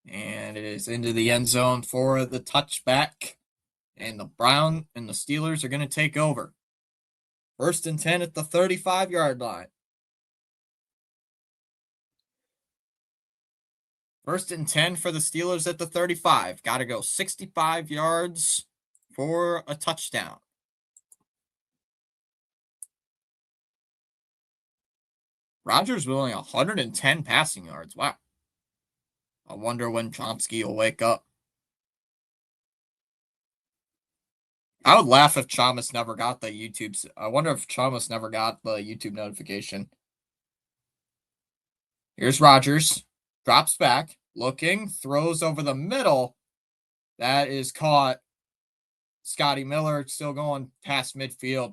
and it is into the end zone for the touchback. And the Steelers are going to take over. 1st and 10 at the 35-yard line. 1st and 10 for the Steelers at the 35. Got to go 65 yards for a touchdown. Rodgers with only 110 passing yards. Wow. I wonder when Chomsky will wake up. I would laugh if Chalmers never got the YouTube. I wonder if Chalmers never got the YouTube notification. Here's Rodgers. Drops back. Looking. Throws over the middle. That is caught. Scotty Miller still going past midfield.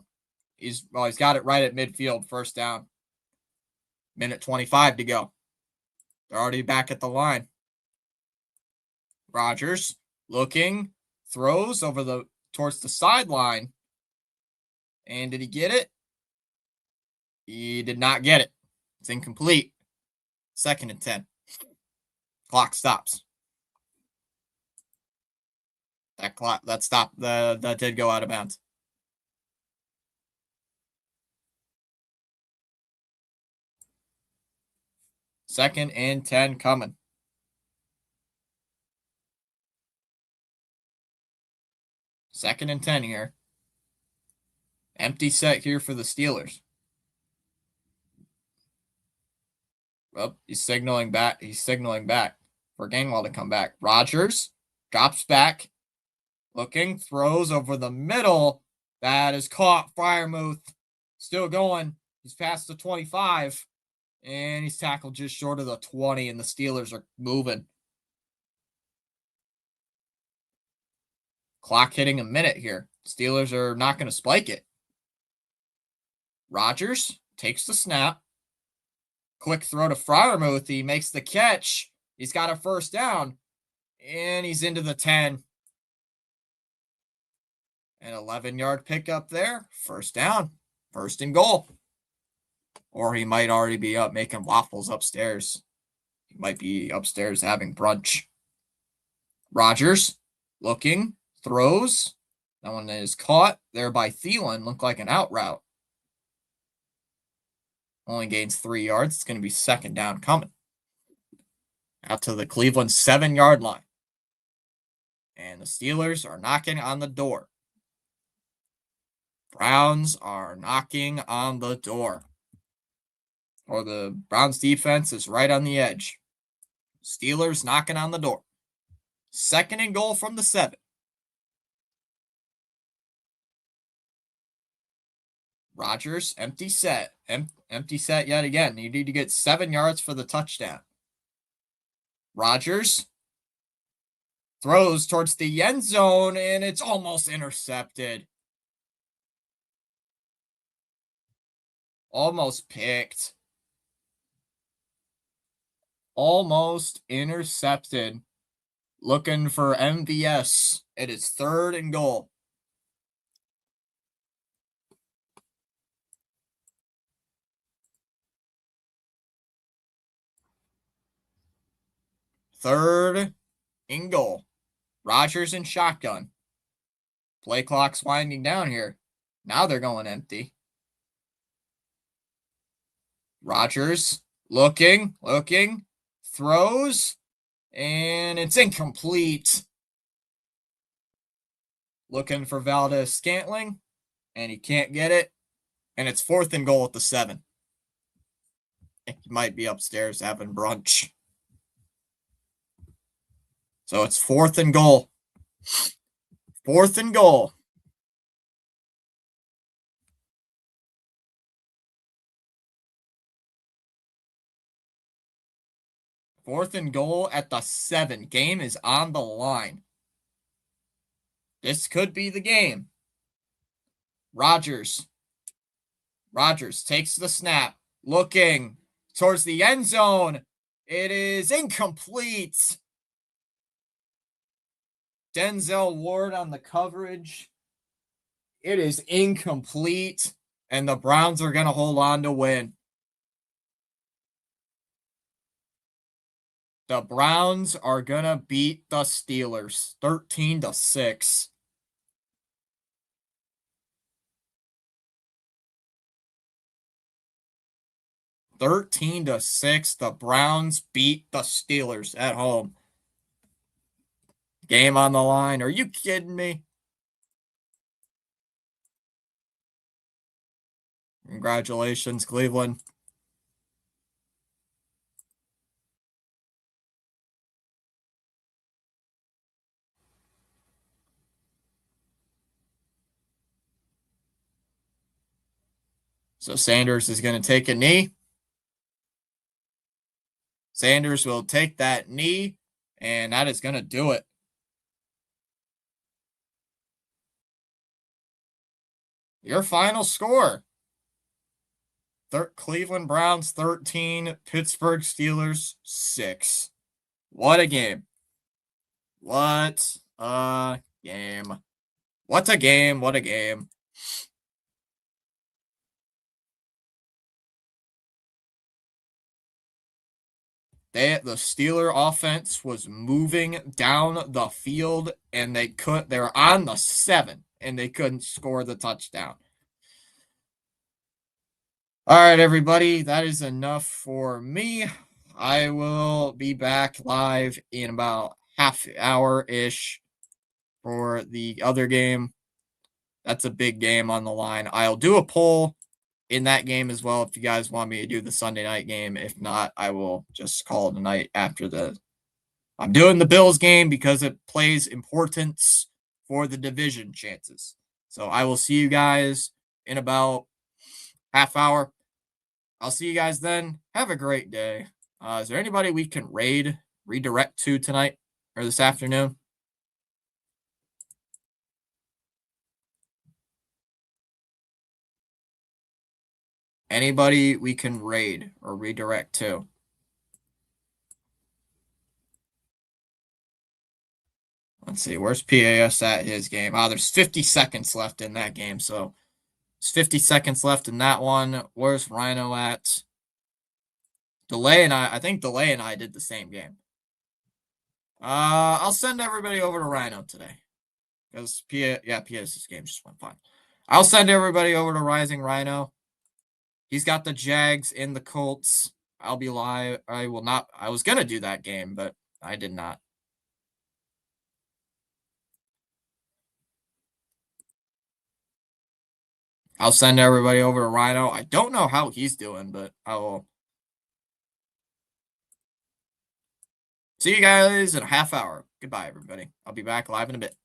He's got it right at midfield. 1st down. Minute 25 to go. They're already back at the line. Rodgers looking. Throws over towards the sideline. And did he get it? He did not get it. It's incomplete. 2nd and 10. Clock stops. That stopped. That did go out of bounds. Second and 10 coming. Second and 10 here. Empty set here for the Steelers. Well, he's signaling back. He's signaling back for Gainwell to come back. Rodgers drops back. Looking, throws over the middle. That is caught. Freiermuth still going. He's past the 25. And he's tackled just short of the 20, and the Steelers are moving. Clock hitting a minute here. Steelers are not going to spike it. Rodgers takes the snap. Quick throw to Freiermuth. He makes the catch. He's got a first down. And he's into the 10. An 11-yard pickup there. First down. First and goal. Or he might already be up making waffles upstairs. He might be upstairs having brunch. Rodgers looking. Throws. That one is caught there by Thielen. Looked like an out route. Only gains 3 yards. It's going to be second down coming. Out to the Cleveland 7-yard line. And the Steelers are knocking on the door. Browns are knocking on the door. Or the Browns defense is right on the edge. Steelers knocking on the door. Second and goal from the 7. Rodgers, empty set. Empty set yet again. You need to get 7 yards for the touchdown. Rodgers throws towards the end zone, and it's almost intercepted. Almost picked. Almost intercepted. Looking for MVS. It is third and goal. Third and goal. Rodgers in shotgun. Play clock's winding down here. Now they're going empty. Rodgers looking, throws, and it's incomplete. Looking for Valdez-Scantling, and he can't get it. And it's fourth and goal at the 7. He might be upstairs having brunch. So it's fourth and goal. Fourth and goal. Fourth and goal at the 7. Game is on the line. This could be the game. Rodgers takes the snap. Looking towards the end zone. It is incomplete. Denzel Ward on the coverage. It is incomplete. And the Browns are going to hold on to win. The Browns are going to beat the Steelers 13-6. The Browns beat the Steelers at home. Game on the line. Are you kidding me? Congratulations, Cleveland. So Sanders is going to take a knee. Sanders will take that knee, and that is going to do it. Your final score. Cleveland Browns 13, Pittsburgh Steelers 6. What a game. What a game. What a game. What a game. The Steeler offense was moving down the field, and they were on the 7, and they couldn't score the touchdown. All right, everybody, that is enough for me. I will be back live in about half hour-ish for the other game. That's a big game on the line. I'll do a poll in that game as well if you guys want me to do the Sunday night game. If not, I will just call it a night after the. I'm doing the Bills game because it plays importance for the division chances. So I will see you guys in about half hour. I'll see you guys then. Have a great day. Is there anybody we can redirect to tonight or this afternoon? Anybody we can raid or redirect to? Let's see. Where's PAS at his game? There's 50 seconds left in that game. So there's 50 seconds left in that one. Where's Rhino at? Delay and I think Delay and I did the same game. I'll send everybody over to Rhino today. Because PAS's game just went fine. I'll send everybody over to Rising Rhino. He's got the Jags in the Colts. I'll be live. I will not. I was going to do that game, but I did not. I'll send everybody over to Rhino. I don't know how he's doing, but I will. See you guys in a half hour. Goodbye, everybody. I'll be back live in a bit.